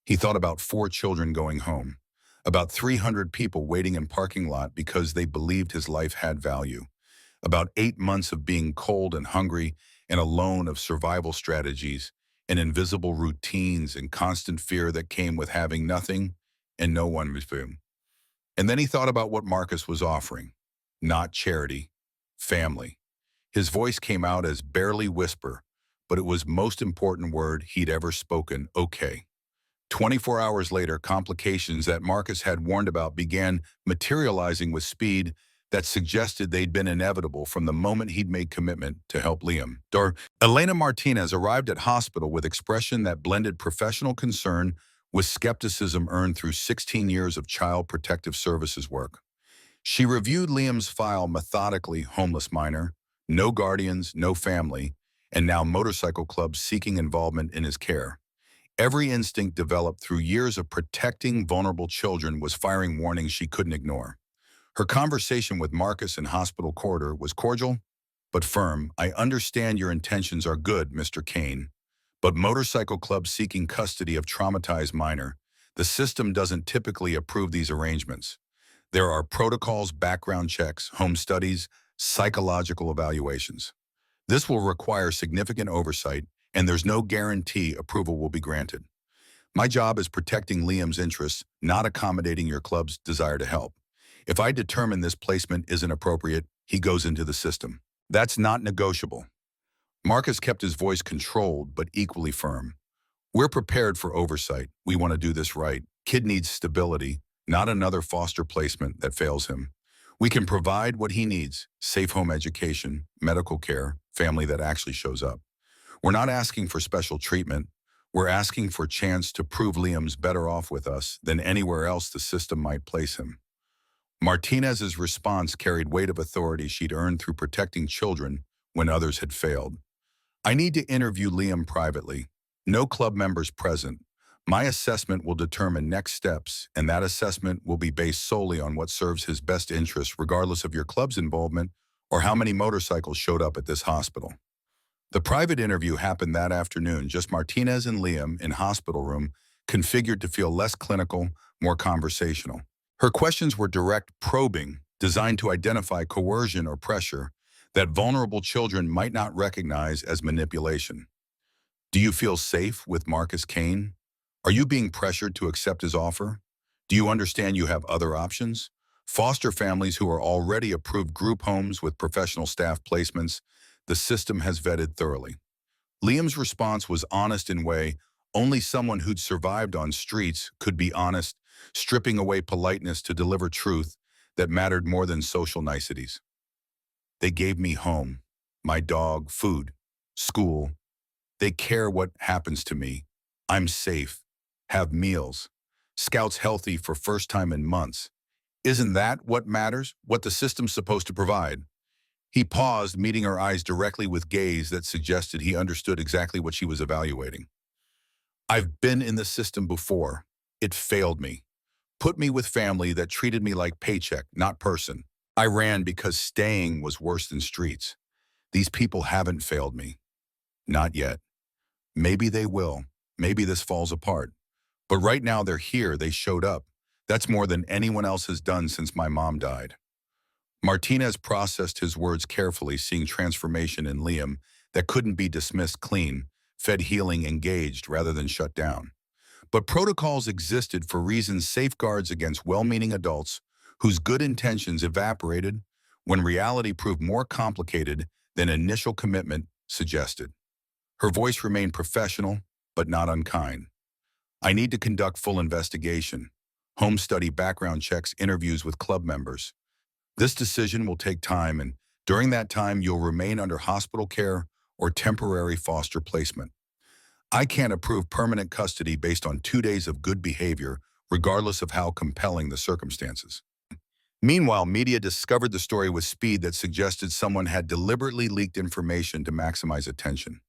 He thought about 4 children going home, about 300 people waiting in parking lot because they believed his life had value, about 8 months of being cold and hungry and alone, of survival strategies and invisible routines and constant fear that came with having nothing and no one with him. And then he thought about what Marcus was offering. Not charity, family. His voice came out as barely whisper, but it was most important word he'd ever spoken, okay. 24 hours later, complications that Marcus had warned about began materializing with speed that suggested they'd been inevitable from the moment he'd made commitment to help Liam. Elena Martinez arrived at hospital with expression that blended professional concern with skepticism earned through 16 years of child protective services work. She reviewed Liam's file methodically: homeless minor, no guardians, no family, and now motorcycle clubs seeking involvement in his care. Every instinct developed through years of protecting vulnerable children was firing warnings she couldn't ignore. Her conversation with Marcus in hospital corridor was cordial, but firm. I understand your intentions are good, Mr. Kane, but motorcycle clubs seeking custody of traumatized minor, the system doesn't typically approve these arrangements. There are protocols, background checks, home studies, psychological evaluations. This will require significant oversight, and there's no guarantee approval will be granted. My job is protecting Liam's interests, not accommodating your club's desire to help. If I determine this placement isn't appropriate, he goes into the system. That's not negotiable. Marcus kept his voice controlled but equally firm. We're prepared for oversight. We want to do this right. Kid needs stability, not another foster placement that fails him. We can provide what he needs: safe home education, medical care, family that actually shows up. We're not asking for special treatment. We're asking for a chance to prove Liam's better off with us than anywhere else the system might place him. Martinez's response carried weight of authority she'd earned through protecting children when others had failed. I need to interview Liam privately. No club members present. My assessment will determine next steps, and that assessment will be based solely on what serves his best interests, regardless of your club's involvement or how many motorcycles showed up at this hospital. The private interview happened that afternoon, just Martinez and Liam in hospital room, configured to feel less clinical, more conversational. Her questions were direct, probing, designed to identify coercion or pressure that vulnerable children might not recognize as manipulation. Do you feel safe with Marcus Kane? Are you being pressured to accept his offer? Do you understand you have other options? Foster families who are already approved, group homes with professional staff placements, the system has vetted thoroughly. Liam's response was honest in a way only someone who'd survived on streets could be honest, stripping away politeness to deliver truth that mattered more than social niceties. They gave me home, my dog, food, school. They care what happens to me. I'm safe, have meals. Scout's healthy for first time in months. Isn't that what matters? What the system's supposed to provide? He paused, meeting her eyes directly with gaze that suggested he understood exactly what she was evaluating. I've been in the system before. It failed me. Put me with family that treated me like paycheck, not person. I ran because staying was worse than streets. These people haven't failed me. Not yet. Maybe they will. Maybe this falls apart. But right now they're here, they showed up. That's more than anyone else has done since my mom died. Martinez processed his words carefully, seeing transformation in Liam that couldn't be dismissed clean, fed healing engaged rather than shut down. But protocols existed for reasons safeguards against well-meaning adults whose good intentions evaporated when reality proved more complicated than initial commitment suggested. Her voice remained professional, but not unkind. I need to conduct full investigation, home study background checks, interviews with club members. This decision will take time, and during that time, you'll remain under hospital care or temporary foster placement. I can't approve permanent custody based on 2 days of good behavior, regardless of how compelling the circumstances. Meanwhile, media discovered the story with speed that suggested someone had deliberately leaked information to maximize attention.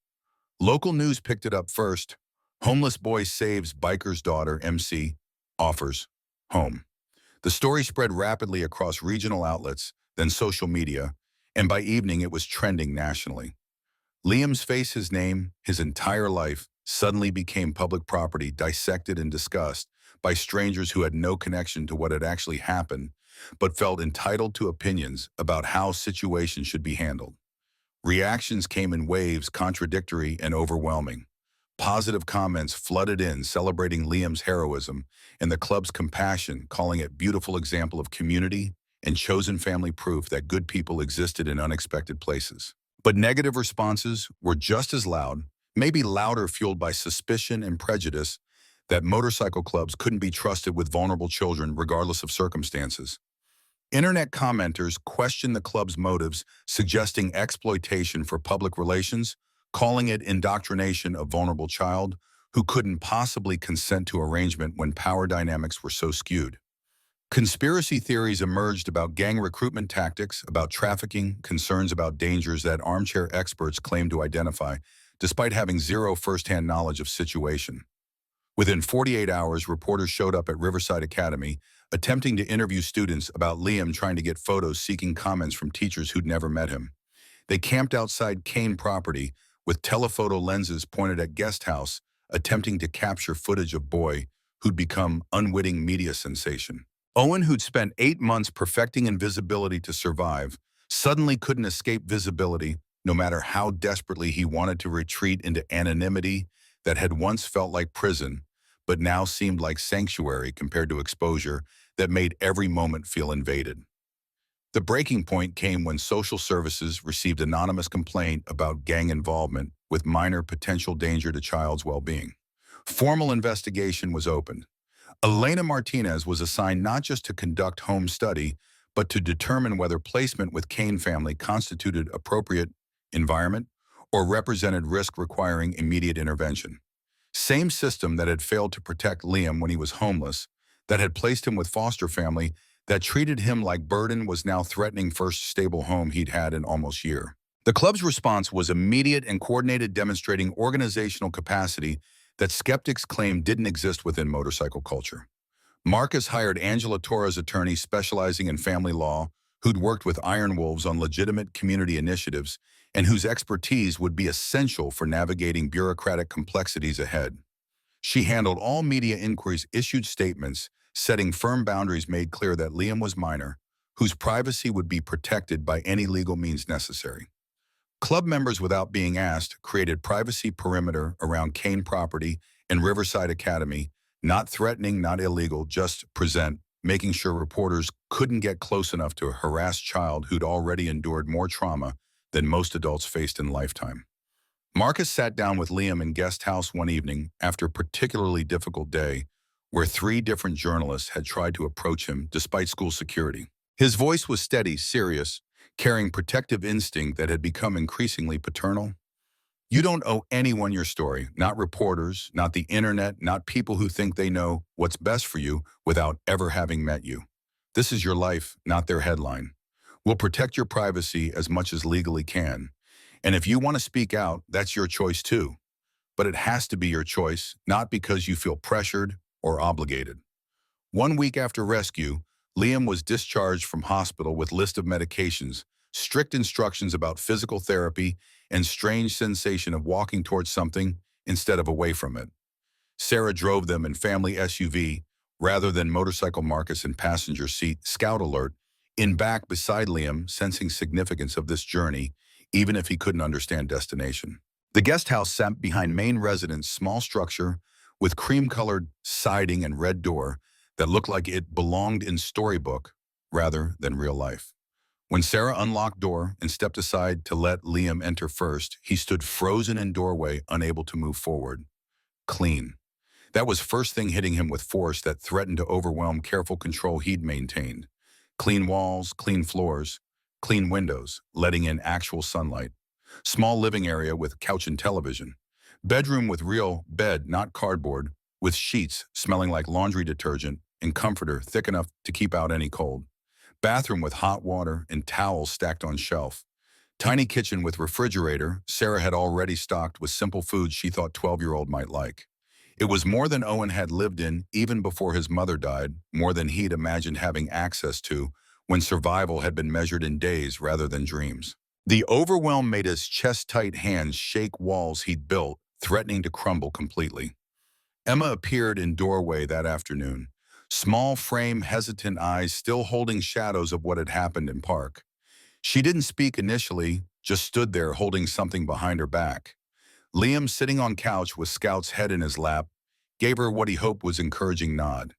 Local news picked it up first. Homeless boy saves biker's daughter, MC, offers home. The story spread rapidly across regional outlets, then social media, and by evening it was trending nationally. Liam's face, his name, his entire life, suddenly became public property, dissected and discussed by strangers who had no connection to what had actually happened, but felt entitled to opinions about how situations should be handled. Reactions came in waves, contradictory and overwhelming. Positive comments flooded in, celebrating Liam's heroism and the club's compassion, calling it a beautiful example of community and chosen family proof that good people existed in unexpected places. But negative responses were just as loud, maybe louder, fueled by suspicion and prejudice that motorcycle clubs couldn't be trusted with vulnerable children regardless of circumstances. Internet commenters questioned the club's motives, suggesting exploitation for public relations, calling it indoctrination of vulnerable child who couldn't possibly consent to arrangement when power dynamics were so skewed. Conspiracy theories emerged about gang recruitment tactics, about trafficking, concerns about dangers that armchair experts claimed to identify, despite having zero firsthand knowledge of situation. Within 48 hours, reporters showed up at Riverside Academy, attempting to interview students about Liam, trying to get photos, seeking comments from teachers who'd never met him. They camped outside Kane property with telephoto lenses pointed at guest house, attempting to capture footage of boy who'd become unwitting media sensation. Owen, who'd spent 8 months perfecting invisibility to survive, suddenly couldn't escape visibility, no matter how desperately he wanted to retreat into anonymity that had once felt like prison, but now seemed like sanctuary compared to exposure that made every moment feel invaded. The breaking point came when social services received anonymous complaint about gang involvement with minor potential danger to child's well-being. Formal investigation was opened. Elena Martinez was assigned not just to conduct home study, but to determine whether placement with Kane family constituted appropriate environment or represented risk requiring immediate intervention. Same system that had failed to protect Liam when he was homeless, that had placed him with foster family, that treated him like burden, was now threatening first stable home he'd had in almost a year. The club's response was immediate and coordinated, demonstrating organizational capacity that skeptics claimed didn't exist within motorcycle culture. Marcus hired Angela Torres, attorney specializing in family law, who'd worked with Iron Wolves on legitimate community initiatives and whose expertise would be essential for navigating bureaucratic complexities ahead. She handled all media inquiries, issued statements, setting firm boundaries, made clear that Liam was minor, whose privacy would be protected by any legal means necessary. Club members, without being asked, created privacy perimeter around Kane property and Riverside Academy, not threatening, not illegal, just present, making sure reporters couldn't get close enough to a harassed child who'd already endured more trauma than most adults faced in lifetime. Marcus sat down with Liam in guest house one evening after a particularly difficult day where three different journalists had tried to approach him despite school security. His voice was steady, serious, carrying protective instinct that had become increasingly paternal. You don't owe anyone your story, not reporters, not the internet, not people who think they know what's best for you without ever having met you. This is your life, not their headline. We'll protect your privacy as much as legally can. And if you want to speak out, that's your choice too. But it has to be your choice, not because you feel pressured or obligated. 1 week after rescue, Liam was discharged from hospital with list of medications, strict instructions about physical therapy, and strange sensation of walking towards something instead of away from it. Sarah drove them in family SUV rather than motorcycle. Marcus in passenger seat, scout alert, in back beside Liam, sensing significance of this journey, even if he couldn't understand destination. The guest house sat behind main residence, small structure with cream-colored siding and red door that looked like it belonged in storybook rather than real life. When Sarah unlocked door and stepped aside to let Liam enter first, he stood frozen in doorway, unable to move forward. Clean. That was first thing hitting him with force that threatened to overwhelm careful control he'd maintained. Clean walls, clean floors, clean windows, letting in actual sunlight. Small living area with couch and television. Bedroom with real bed, not cardboard, with sheets smelling like laundry detergent and comforter thick enough to keep out any cold. Bathroom with hot water and towels stacked on shelf. Tiny kitchen with refrigerator Sarah had already stocked with simple foods she thought 12-year-old might like. It was more than Owen had lived in even before his mother died, more than he'd imagined having access to when survival had been measured in days rather than dreams. The overwhelm made his chest-tight hands shake walls he'd built, threatening to crumble completely. Emma appeared in doorway that afternoon, small frame, hesitant eyes still holding shadows of what had happened in park. She didn't speak initially, just stood there holding something behind her back. Liam, sitting on couch with Scout's head in his lap, gave her what he hoped was encouraging nod.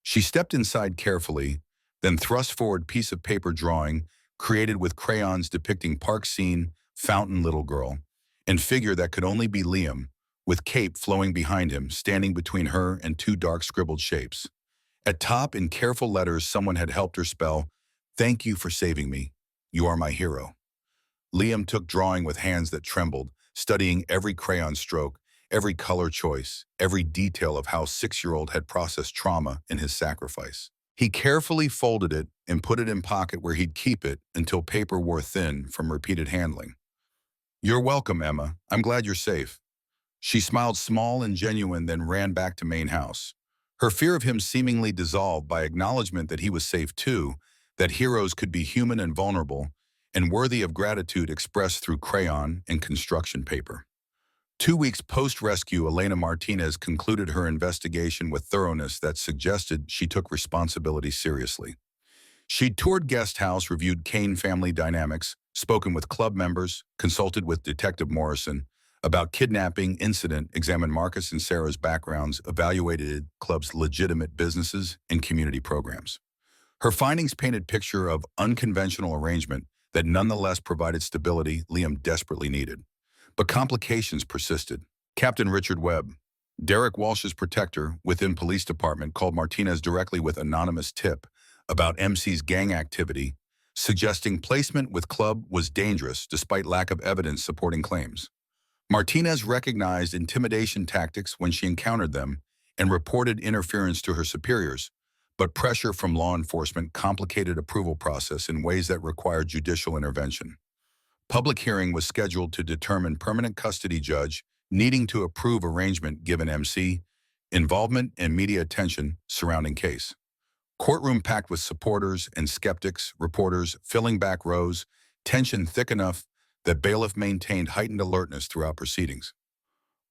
She stepped inside carefully, then thrust forward piece of paper drawing, created with crayons depicting park scene, fountain little girl, and figure that could only be Liam, with cape flowing behind him, standing between her and two dark scribbled shapes. At top, in careful letters, someone had helped her spell, "Thank you for saving me. You are my hero." Liam took drawing with hands that trembled, studying every crayon stroke, every color choice, every detail of how 6-year-old had processed trauma in his sacrifice. He carefully folded it and put it in pocket where he'd keep it until paper wore thin from repeated handling. "You're welcome, Emma. I'm glad you're safe." She smiled small and genuine, then ran back to main house. Her fear of him seemingly dissolved by acknowledgement that he was safe too, that heroes could be human and vulnerable, and worthy of gratitude expressed through crayon and construction paper. 2 weeks post-rescue, Elena Martinez concluded her investigation with thoroughness that suggested she took responsibility seriously. She'd toured guest house, reviewed Kane family dynamics, spoken with club members, consulted with Detective Morrison about kidnapping incident, examined Marcus and Sarah's backgrounds, evaluated club's legitimate businesses and community programs. Her findings painted a picture of unconventional arrangement that nonetheless provided stability Liam desperately needed. But complications persisted. Captain Richard Webb, Derek Walsh's protector within police department, called Martinez directly with anonymous tip about MC's gang activity, suggesting placement with club was dangerous despite lack of evidence supporting claims. Martinez recognized intimidation tactics when she encountered them and reported interference to her superiors, but pressure from law enforcement complicated approval process in ways that required judicial intervention. Public hearing was scheduled to determine permanent custody judge needing to approve arrangement given MC, involvement and media attention surrounding case. Courtroom packed with supporters and skeptics, reporters filling back rows, tension thick enough that bailiff maintained heightened alertness throughout proceedings.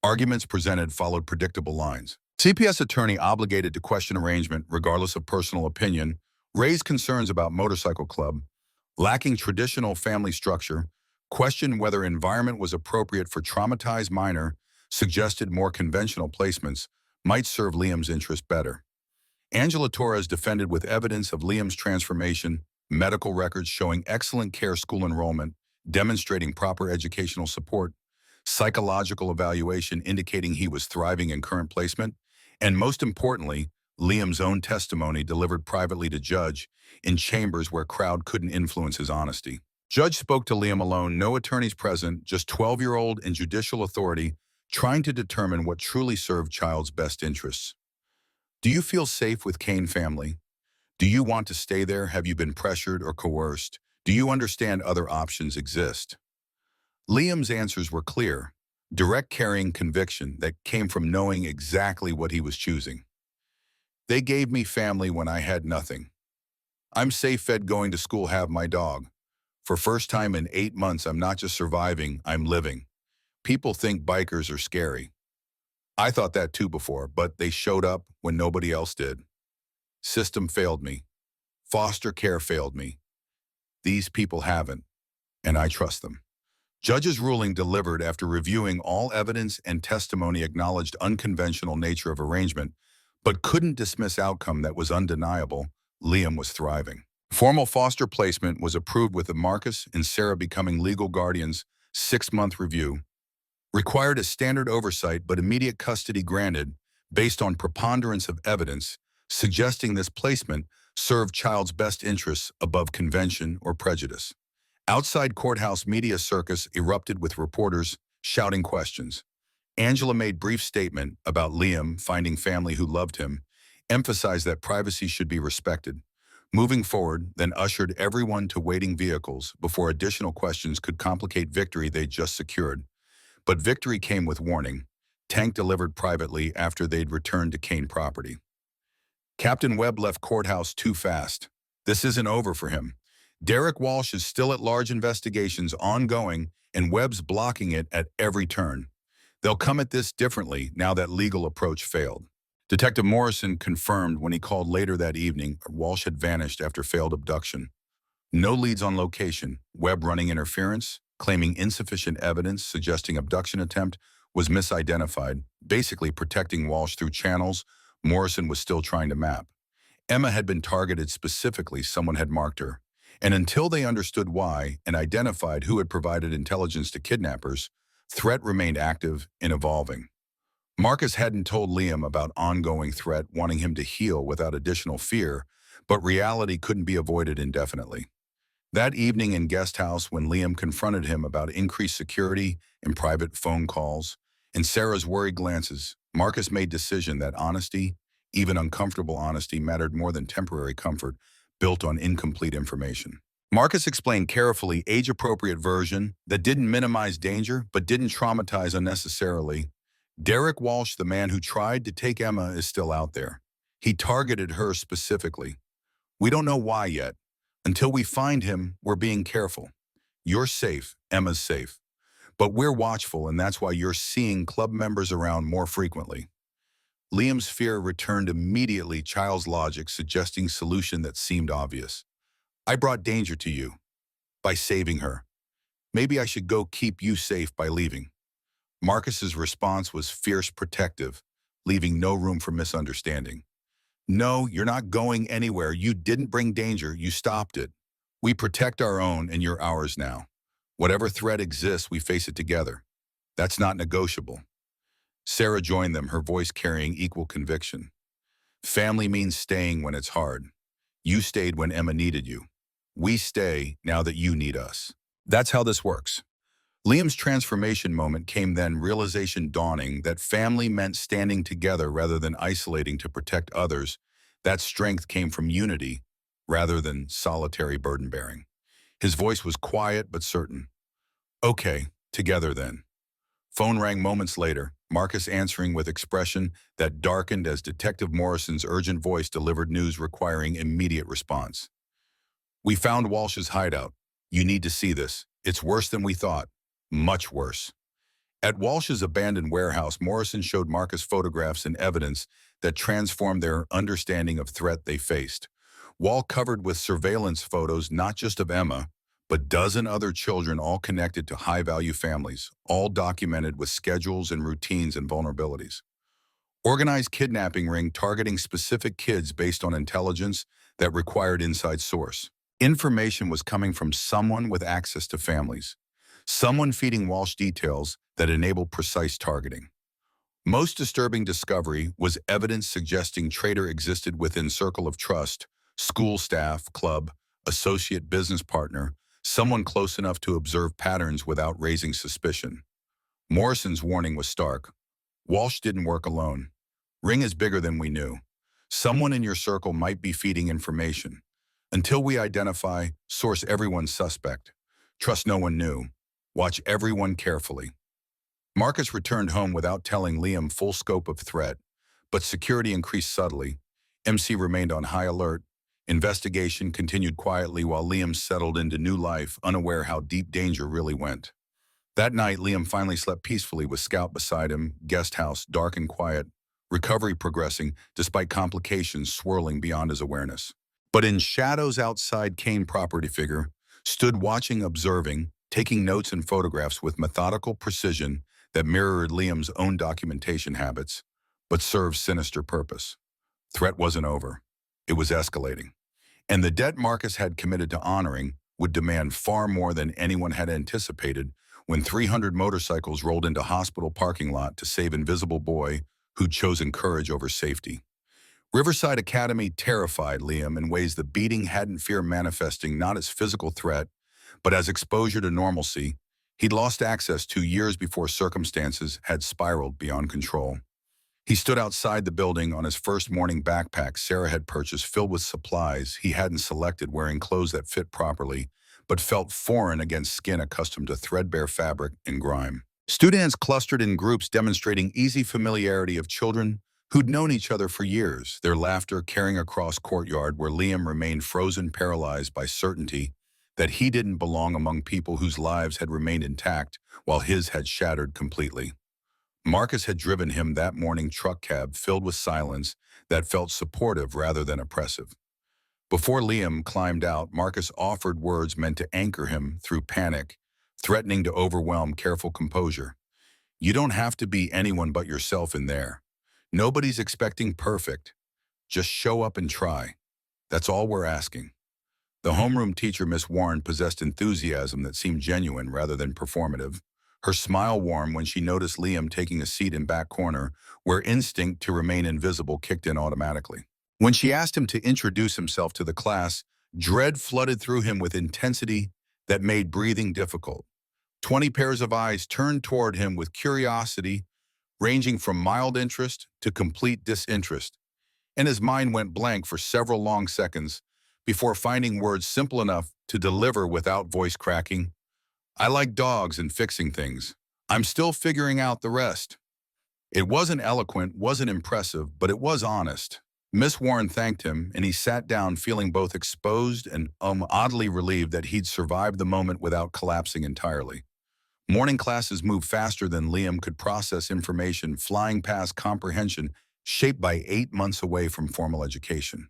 Arguments presented followed predictable lines. CPS attorney obligated to question arrangement regardless of personal opinion, raised concerns about motorcycle club, lacking traditional family structure, questioned whether environment was appropriate for traumatized minor, suggested more conventional placements might serve Liam's interest better. Angela Torres defended with evidence of Liam's transformation, medical records showing excellent care, school enrollment, demonstrating proper educational support, psychological evaluation indicating he was thriving in current placement, and most importantly, Liam's own testimony delivered privately to Judge in chambers where crowd couldn't influence his honesty. Judge spoke to Liam alone, no attorneys present, just 12-year-old and judicial authority trying to determine what truly served child's best interests. Do you feel safe with Kane family? Do you want to stay there? Have you been pressured or coerced? Do you understand other options exist? Liam's answers were clear, direct carrying conviction that came from knowing exactly what he was choosing. They gave me family when I had nothing. I'm safe fed going to school, have my dog. For first time in 8 months, I'm not just surviving, I'm living. People think bikers are scary. I thought that too before, but they showed up when nobody else did. System failed me. Foster care failed me. These people haven't, and I trust them. Judge's ruling delivered after reviewing all evidence and testimony acknowledged unconventional nature of arrangement, but couldn't dismiss outcome that was undeniable. Liam was thriving. Formal foster placement was approved with the Marcus and Sarah becoming legal guardians. 6-month review. Required a standard oversight but immediate custody granted based on preponderance of evidence, suggesting this placement served child's best interests above convention or prejudice. Outside courthouse media circus erupted with reporters shouting questions. Angela made brief statement about Liam finding family who loved him, emphasized that privacy should be respected. Moving forward, then ushered everyone to waiting vehicles before additional questions could complicate victory they'd just secured. But victory came with warning. Tank delivered privately after they'd returned to Kane property. Captain Webb left courthouse too fast. This isn't over for him. Derek Walsh is still at large, investigations ongoing, and Webb's blocking it at every turn. They'll come at this differently now that legal approach failed. Detective Morrison confirmed when he called later that evening Walsh had vanished after failed abduction. No leads on location, Webb running interference, claiming insufficient evidence suggesting abduction attempt, was misidentified, basically protecting Walsh through channels Morrison was still trying to map. Emma had been targeted specifically, someone had marked her. And until they understood why and identified who had provided intelligence to kidnappers, threat remained active and evolving. Marcus hadn't told Liam about ongoing threat, wanting him to heal without additional fear, but reality couldn't be avoided indefinitely. That evening in guest house, when Liam confronted him about increased security and private phone calls, and Sarah's worried glances, Marcus made decision that honesty, even uncomfortable honesty, mattered more than temporary comfort built on incomplete information. Marcus explained carefully, age-appropriate version that didn't minimize danger but didn't traumatize unnecessarily. Derek Walsh, the man who tried to take Emma, is still out there. He targeted her specifically. We don't know why yet. Until we find him, we're being careful. You're safe, Emma's safe. But we're watchful, and that's why you're seeing club members around more frequently. Liam's fear returned immediately, child's logic suggesting solution that seemed obvious. I brought danger to you by saving her. Maybe I should go keep you safe by leaving. Marcus's response was fierce, protective, leaving no room for misunderstanding. No, you're not going anywhere. You didn't bring danger. You stopped it. We protect our own, and you're ours now. Whatever threat exists, we face it together. That's not negotiable. Sarah joined them, her voice carrying equal conviction. Family means staying when it's hard. You stayed when Emma needed you. We stay now that you need us. That's how this works. Liam's transformation moment came then, realization dawning that family meant standing together rather than isolating to protect others. That strength came from unity rather than solitary burden-bearing. His voice was quiet but certain. Okay, together then. Phone rang moments later, Marcus answering with expression that darkened as Detective Morrison's urgent voice delivered news requiring immediate response. We found Walsh's hideout. You need to see this. It's worse than we thought. Much worse. At Walsh's abandoned warehouse, Morrison showed Marcus photographs and evidence that transformed their understanding of threat they faced. Wall covered with surveillance photos not just of Emma, but dozen other children, all connected to high-value families, all documented with schedules and routines and vulnerabilities. Organized kidnapping ring targeting specific kids based on intelligence that required inside source. Information was coming from someone with access to families, someone feeding Walsh details that enabled precise targeting. Most disturbing discovery was evidence suggesting Trader existed within circle of trust, school staff, club, associate business partner, someone close enough to observe patterns without raising suspicion. Morrison's warning was stark. Walsh didn't work alone. Ring is bigger than we knew. Someone in your circle might be feeding information. Until we identify, source everyone suspect. Trust no one new. Watch everyone carefully. Marcus returned home without telling Liam full scope of threat, but security increased subtly. MC remained on high alert. Investigation continued quietly while Liam settled into new life, unaware how deep danger really went. That night, Liam finally slept peacefully with Scout beside him, guest house dark and quiet, recovery progressing despite complications swirling beyond his awareness. But in shadows outside, Kane property figure stood watching, observing, taking notes and photographs with methodical precision that mirrored Liam's own documentation habits, but served sinister purpose. Threat wasn't over. It was escalating. And the debt Marcus had committed to honoring would demand far more than anyone had anticipated when 300 motorcycles rolled into hospital parking lot to save Invisible Boy, who'd chosen courage over safety. Riverside Academy terrified Liam in ways the beating hadn't fear manifesting not as physical threat, but as exposure to normalcy. He'd lost access 2 years before circumstances had spiraled beyond control. He stood outside the building on his first morning backpack Sarah had purchased filled with supplies he hadn't selected, wearing clothes that fit properly, but felt foreign against skin accustomed to threadbare fabric and grime. Students clustered in groups demonstrating easy familiarity of children who'd known each other for years, their laughter carrying across courtyard where Liam remained frozen, paralyzed by certainty that he didn't belong among people whose lives had remained intact while his had shattered completely. Marcus had driven him that morning truck cab filled with silence that felt supportive rather than oppressive. Before Liam climbed out, Marcus offered words meant to anchor him through panic, threatening to overwhelm careful composure. You don't have to be anyone but yourself in there. Nobody's expecting perfect. Just show up and try. That's all we're asking. The homeroom teacher, Miss Warren, possessed enthusiasm that seemed genuine rather than performative. Her smile warm when she noticed Liam taking a seat in back corner, where instinct to remain invisible kicked in automatically. When she asked him to introduce himself to the class, dread flooded through him with intensity that made breathing difficult. 20 pairs of eyes turned toward him with curiosity, ranging from mild interest to complete disinterest, and his mind went blank for several long seconds before finding words simple enough to deliver without voice cracking. I like dogs and fixing things. I'm still figuring out the rest. It wasn't eloquent, wasn't impressive, but it was honest. Miss Warren thanked him, and he sat down feeling both exposed and oddly relieved that he'd survived the moment without collapsing entirely. Morning classes moved faster than Liam could process information, flying past comprehension, shaped by 8 months away from formal education.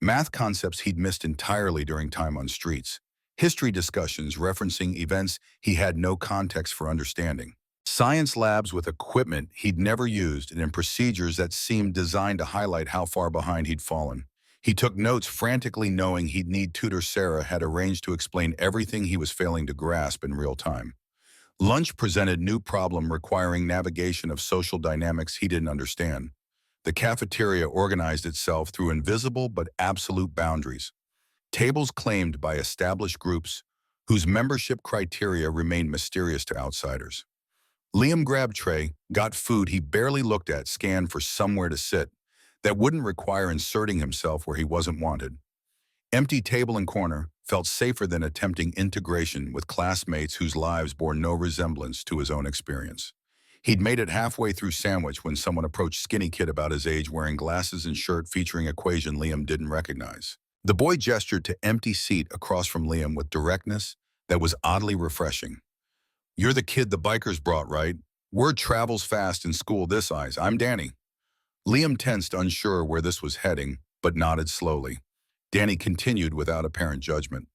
Math concepts he'd missed entirely during time on streets. History discussions referencing events he had no context for understanding. Science labs with equipment he'd never used and in procedures that seemed designed to highlight how far behind he'd fallen. He took notes frantically, knowing he'd need tutor Sarah had arranged to explain everything he was failing to grasp in real time. Lunch presented new problem requiring navigation of social dynamics he didn't understand. The cafeteria organized itself through invisible but absolute boundaries. Tables claimed by established groups whose membership criteria remained mysterious to outsiders. Liam grabbed tray, got food he barely looked at, scanned for somewhere to sit that wouldn't require inserting himself where he wasn't wanted. Empty table and corner felt safer than attempting integration with classmates whose lives bore no resemblance to his own experience. He'd made it halfway through sandwich when someone approached skinny kid about his age, wearing glasses and shirt featuring equation Liam didn't recognize. The boy gestured to empty seat across from Liam with directness that was oddly refreshing. You're the kid the bikers brought, right? Word travels fast in school this eyes. I'm Danny. Liam tensed, unsure where this was heading, but nodded slowly. Danny continued without apparent judgment.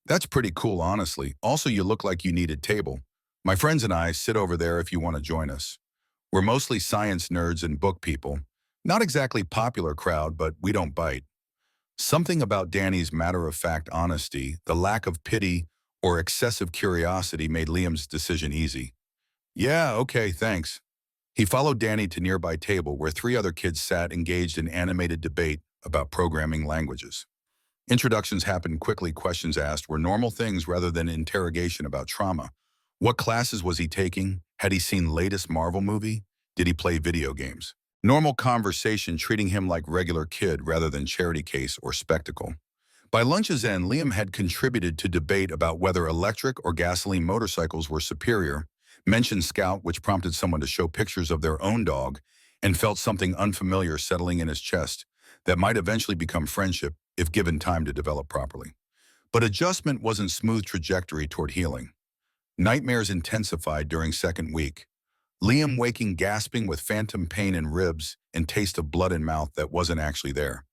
That's pretty cool, honestly. Also, you look like you needed table. My friends and I sit over there if you want to join us. We're mostly science nerds and book people. Not exactly popular crowd, but we don't bite. Something about Danny's matter-of-fact honesty, the lack of pity or excessive curiosity made Liam's decision easy. Yeah, okay, thanks. He followed Danny to nearby table where three other kids sat engaged in animated debate about programming languages. Introductions happened quickly, questions asked were normal things rather than interrogation about trauma. What classes was he taking? Had he seen latest Marvel movie? Did he play video games? Normal conversation treating him like regular kid rather than charity case or spectacle. By lunch's end, Liam had contributed to debate about whether electric or gasoline motorcycles were superior, mentioned Scout, which prompted someone to show pictures of their own dog, and felt something unfamiliar settling in his chest that might eventually become friendship if given time to develop properly. But adjustment wasn't smooth trajectory toward healing. Nightmares intensified during second week. Liam waking gasping with phantom pain in ribs and taste of blood in mouth that wasn't actually there.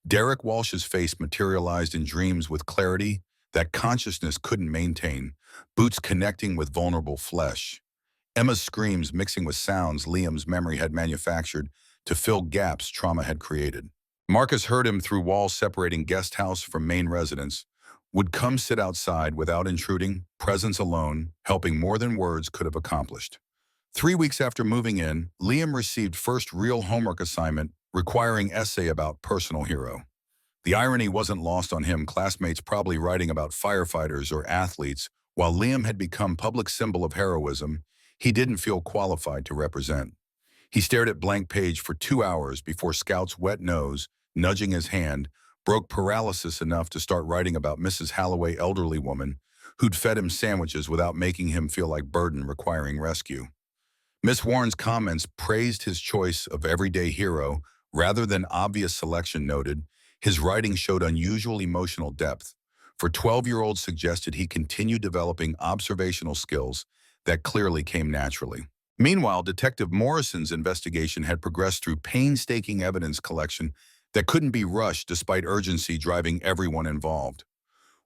Derek Walsh's face materialized in dreams with clarity that consciousness couldn't maintain, boots connecting with vulnerable flesh. Emma's screams mixing with sounds Liam's memory had manufactured to fill gaps trauma had created. Marcus heard him through walls separating guest house from main residence, would come sit outside without intruding, presence alone, helping more than words could have accomplished. 3 weeks after moving in, Liam received first real homework assignment requiring essay about personal hero. The irony wasn't lost on him, classmates probably writing about firefighters or athletes, while Liam had become public symbol of heroism he didn't feel qualified to represent. He stared at blank page for 2 hours before Scout's wet nose, nudging his hand, broke paralysis enough to start writing about Mrs. Holloway, elderly woman, who'd fed him sandwiches without making him feel like burden requiring rescue. Miss Warren's comments praised his choice of everyday hero rather than obvious selection noted. His writing showed unusual emotional depth. For 12-year-olds suggested he continue developing observational skills that clearly came naturally. Meanwhile, Detective Morrison's investigation had progressed through painstaking evidence collection that couldn't be rushed despite urgency driving everyone involved.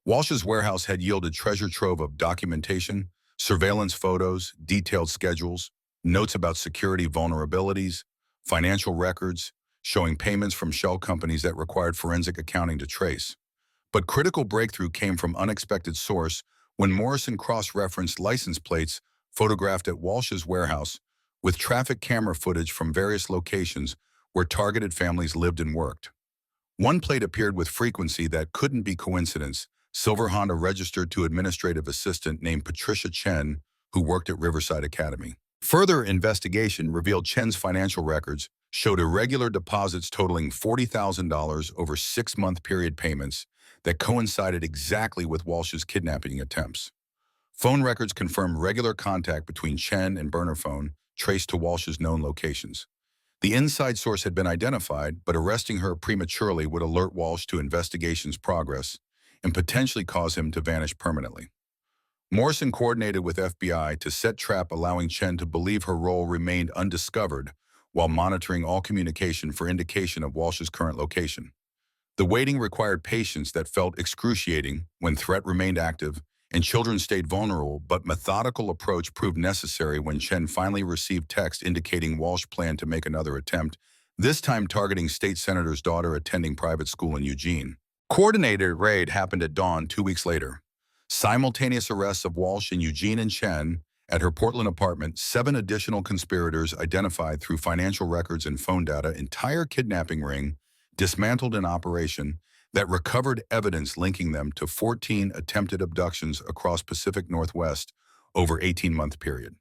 Walsh's warehouse had yielded treasure trove of documentation, surveillance photos, detailed schedules, notes about security vulnerabilities, financial records, showing payments from shell companies that required forensic accounting to trace. But critical breakthrough came from unexpected source when Morrison cross-referenced license plates photographed at Walsh's warehouse with traffic camera footage from various locations where targeted families lived and worked. One plate appeared with frequency that couldn't be coincidence. Silver Honda registered to administrative assistant named Patricia Chen, who worked at Riverside Academy. Further investigation revealed Chen's financial records showed irregular deposits totaling $40,000 over 6-month period payments that coincided exactly with Walsh's kidnapping attempts. Phone records confirmed regular contact between Chen and burner phone traced to Walsh's known locations. The inside source had been identified, but arresting her prematurely would alert Walsh to investigation's progress and potentially cause him to vanish permanently. Morrison coordinated with FBI to set trap, allowing Chen to believe her role remained undiscovered while monitoring all communication for indication of Walsh's current location. The waiting required patience that felt excruciating when threat remained active and children stayed vulnerable, but methodical approach proved necessary when Chen finally received text indicating Walsh planned to make another attempt, this time targeting state senator's daughter attending private school in Eugene. Coordinated raid happened at dawn 2 weeks later. Simultaneous arrests of Walsh in Eugene and Chen at her Portland apartment, 7 additional conspirators identified through financial records and phone data, entire kidnapping ring dismantled an operation that recovered evidence linking them to 14 attempted abductions across Pacific Northwest over 18-month period.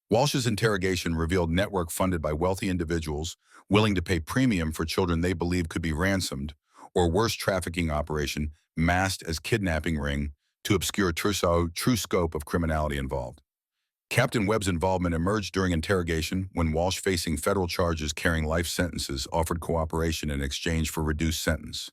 Walsh's interrogation revealed network funded by wealthy individuals willing to pay premium for children they believed could be ransomed, or worse, trafficking operation masked as kidnapping ring to obscure true scope of criminality involved. Captain Webb's involvement emerged during interrogation when Walsh, facing federal charges carrying life sentences, offered cooperation in exchange for reduced sentence.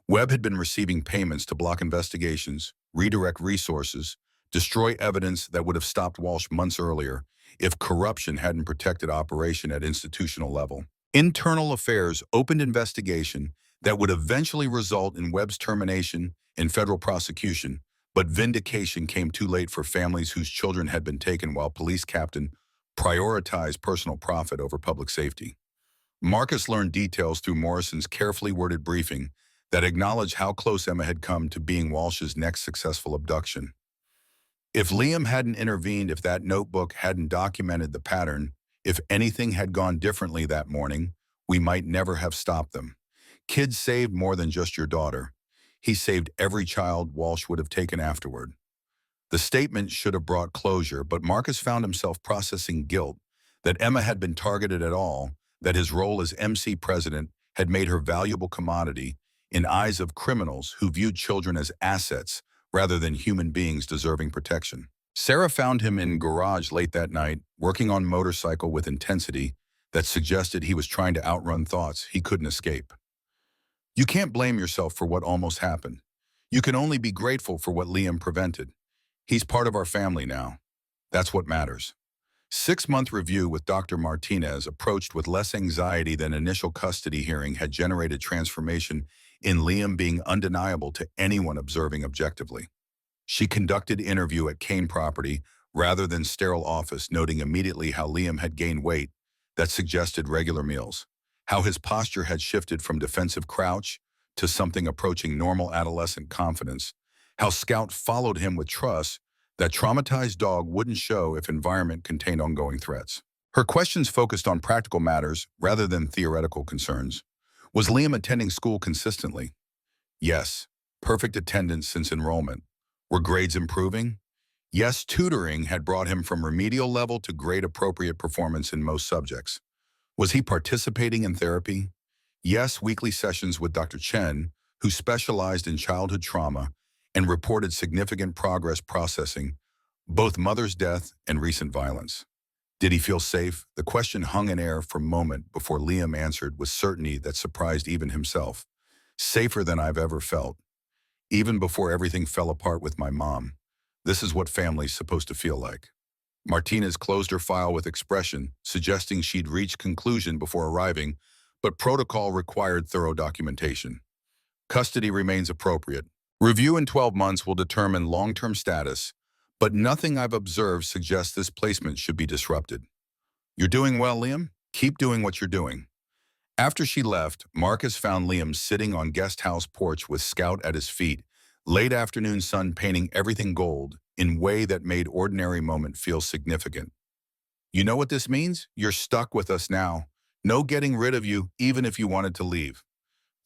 Webb had been receiving payments to block investigations, redirect resources, destroy evidence that would have stopped Walsh months earlier if corruption hadn't protected operation at institutional level. Internal Affairs opened investigation that would eventually result in Webb's termination and federal prosecution, but vindication came too late for families whose children had been taken while police captain prioritized personal profit over public safety. Marcus learned details through Morrison's carefully worded briefing that acknowledged how close Emma had come to being Walsh's next successful abduction. If Liam hadn't intervened, if that notebook hadn't documented the pattern, if anything had gone differently that morning, we might never have stopped them. Kids saved more than just your daughter. He saved every child Walsh would have taken afterward. The statement should have brought closure, but Marcus found himself processing guilt that Emma had been targeted at all, that his role as MC president had made her valuable commodity in eyes of criminals who viewed children as assets rather than human beings deserving protection. Sarah found him in garage late that night, working on motorcycle with intensity that suggested he was trying to outrun thoughts he couldn't escape. You can't blame yourself for what almost happened. You can only be grateful for what Liam prevented. He's part of our family now. That's what matters. 6-month review with Dr. Martinez, approached with less anxiety than initial custody hearing, had generated transformation in Liam being undeniable to anyone observing objectively. She conducted interview at Kane property rather than sterile office, noting immediately how Liam had gained weight that suggested regular meals, how his posture had shifted from defensive crouch to something approaching normal adolescent confidence, how Scout followed him with trust that traumatized dog wouldn't show if environment contained ongoing threats. Her questions focused on practical matters rather than theoretical concerns. Was Liam attending school consistently? Yes. Perfect attendance since enrollment. Were grades improving? Yes, tutoring had brought him from remedial level to grade-appropriate performance in most subjects. Was he participating in therapy? Yes, weekly sessions with Dr. Chen, who specialized in childhood trauma and reported significant progress processing both mother's death and recent violence. Did he feel safe? The question hung in air for a moment before Liam answered with certainty that surprised even himself. Safer than I've ever felt. Even before everything fell apart with my mom. This is what family's supposed to feel like. Martinez closed her file with expression, suggesting she'd reached conclusion before arriving, but protocol required thorough documentation. Custody remains appropriate. Review in 12 months will determine long-term status, but nothing I've observed suggests this placement should be disrupted. You're doing well, Liam? Keep doing what you're doing. After she left, Marcus found Liam sitting on guest house porch with Scout at his feet, late afternoon sun painting everything gold in way that made ordinary moment feel significant. You know what this means? You're stuck with us now. No getting rid of you, even if you wanted to leave.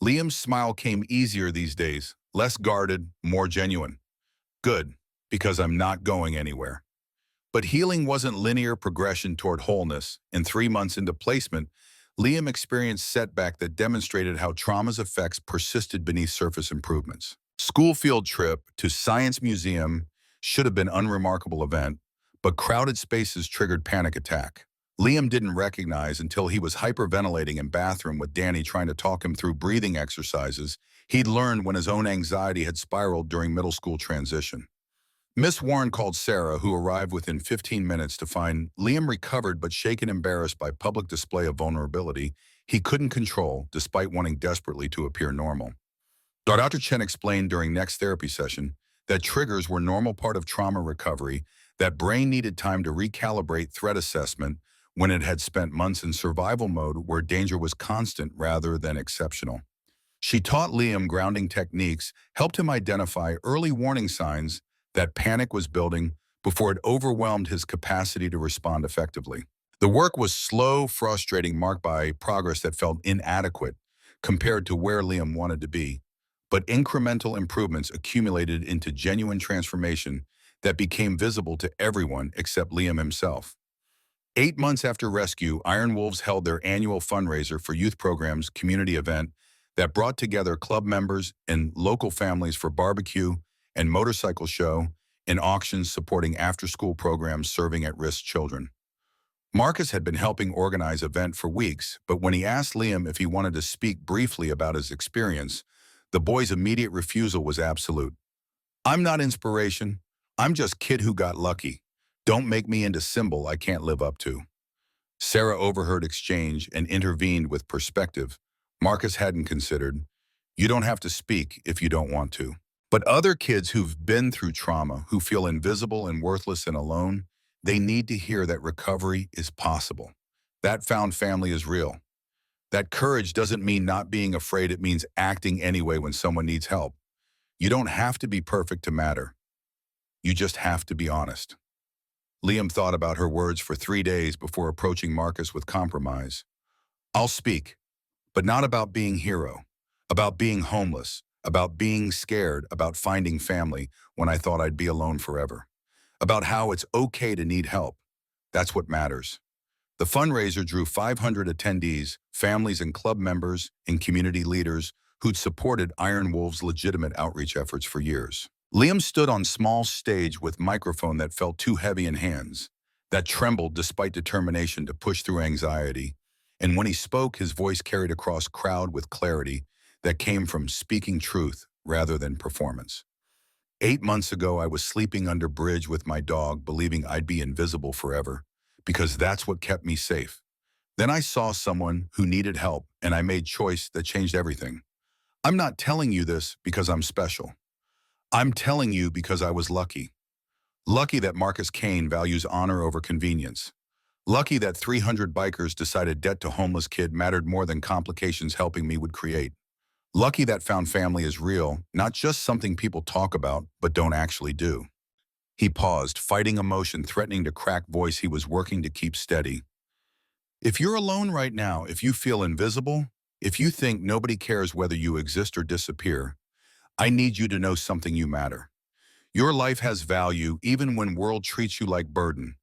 Liam's smile came easier these days, less guarded, more genuine. Good, because I'm not going anywhere. But healing wasn't linear progression toward wholeness. And 3 months into placement, Liam experienced setback that demonstrated how trauma's effects persisted beneath surface improvements. School field trip to Science Museum should have been an unremarkable event, but crowded spaces triggered panic attack. Liam didn't recognize until he was hyperventilating in bathroom with Danny trying to talk him through breathing exercises he'd learned when his own anxiety had spiraled during middle school transition. Miss Warren called Sarah, who arrived within 15 minutes, to find Liam recovered but shaken, embarrassed by public display of vulnerability he couldn't control despite wanting desperately to appear normal. Dr. Chen explained during next therapy session that triggers were normal part of trauma recovery, that brain needed time to recalibrate threat assessment when it had spent months in survival mode where danger was constant rather than exceptional. She taught Liam grounding techniques, helped him identify early warning signs that panic was building before it overwhelmed his capacity to respond effectively. The work was slow, frustrating, marked by progress that felt inadequate compared to where Liam wanted to be, but incremental improvements accumulated into genuine transformation that became visible to everyone except Liam himself. 8 months after rescue, Iron Wolves held their annual fundraiser for youth programs community event that brought together club members and local families for barbecue and motorcycle show and auctions supporting after-school programs serving at-risk children. Marcus had been helping organize the event for weeks, but when he asked Liam if he wanted to speak briefly about his experience, the boy's immediate refusal was absolute. I'm not inspiration. I'm just kid who got lucky. Don't make me into symbol I can't live up to. Sarah overheard exchange and intervened with perspective Marcus hadn't considered. You don't have to speak if you don't want to. But other kids who've been through trauma, who feel invisible and worthless and alone, they need to hear that recovery is possible. That found family is real. That courage doesn't mean not being afraid, it means acting anyway when someone needs help. You don't have to be perfect to matter. You just have to be honest. Liam thought about her words for 3 days before approaching Marcus with compromise. I'll speak, but not about being hero, about being homeless, about being scared, about finding family when I thought I'd be alone forever, about how it's okay to need help. That's what matters. The fundraiser drew 500 attendees, families and club members and community leaders who'd supported Iron Wolf's legitimate outreach efforts for years. Liam stood on small stage with microphone that felt too heavy in hands, that trembled despite determination to push through anxiety. And when he spoke, his voice carried across crowd with clarity that came from speaking truth rather than performance. 8 months ago, I was sleeping under bridge with my dog, believing I'd be invisible forever, because that's what kept me safe. Then I saw someone who needed help, and I made choice that changed everything. I'm not telling you this because I'm special. I'm telling you because I was lucky. Lucky that Marcus Kane values honor over convenience. Lucky that 300 bikers decided debt to homeless kid mattered more than complications helping me would create. Lucky that found family is real, not just something people talk about, but don't actually do. He paused, fighting emotion threatening to crack voice he was working to keep steady. If you're alone right now, if you feel invisible, if you think nobody cares whether you exist or disappear, I need you to know something: you matter. Your life has value even when world treats you like burden.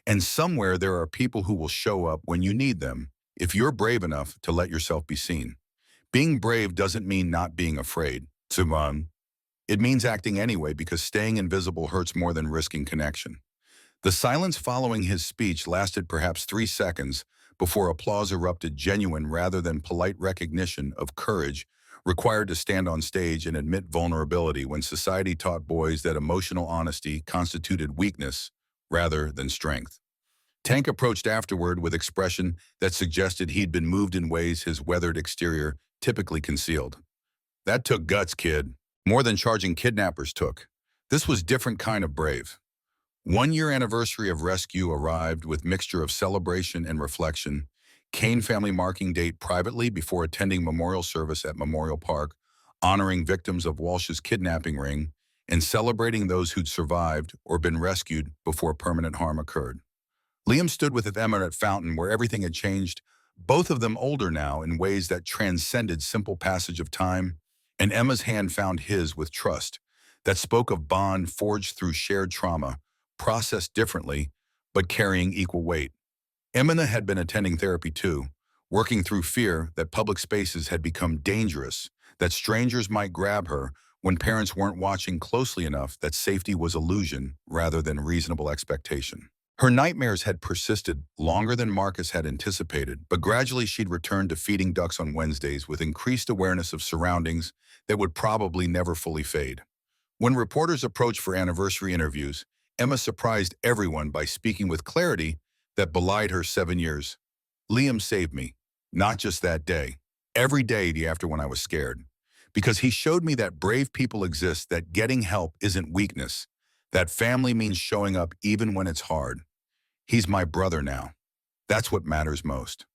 And somewhere there are people who will show up when you need them, if you're brave enough to let yourself be seen. Being brave doesn't mean not being afraid. Simon. It means acting anyway, because staying invisible hurts more than risking connection. The silence following his speech lasted perhaps 3 seconds before applause erupted, genuine rather than polite recognition of courage required to stand on stage and admit vulnerability when society taught boys that emotional honesty constituted weakness rather than strength. Tank approached afterward with expression that suggested he'd been moved in ways his weathered exterior typically concealed. That took guts, kid. More than charging kidnappers took. This was different kind of brave. 1 year anniversary of rescue arrived with mixture of celebration and reflection. Kane family marking date privately before attending memorial service at Memorial Park, honoring victims of Walsh's kidnapping ring, and celebrating those who'd survived or been rescued before permanent harm occurred. Liam stood with Emma at Fountain, where everything had changed, both of them older now in ways that transcended simple passage of time, and Emma's hand found his with trust that spoke of bond forged through shared trauma, processed differently, but carrying equal weight. Emma had been attending therapy too, working through fear that public spaces had become dangerous, that strangers might grab her when parents weren't watching closely enough, that safety was illusion rather than reasonable expectation. Her nightmares had persisted longer than Marcus had anticipated, but gradually she'd returned to feeding ducks on Wednesdays with increased awareness of surroundings that would probably never fully fade. When reporters approached for anniversary interviews, Emma surprised everyone by speaking with clarity that belied her 7 years. Liam saved me, not just that day, every day after when I was scared. Because he showed me that brave people exist, that getting help isn't weakness, that family means showing up even when it's hard. He's my brother now. That's what matters most.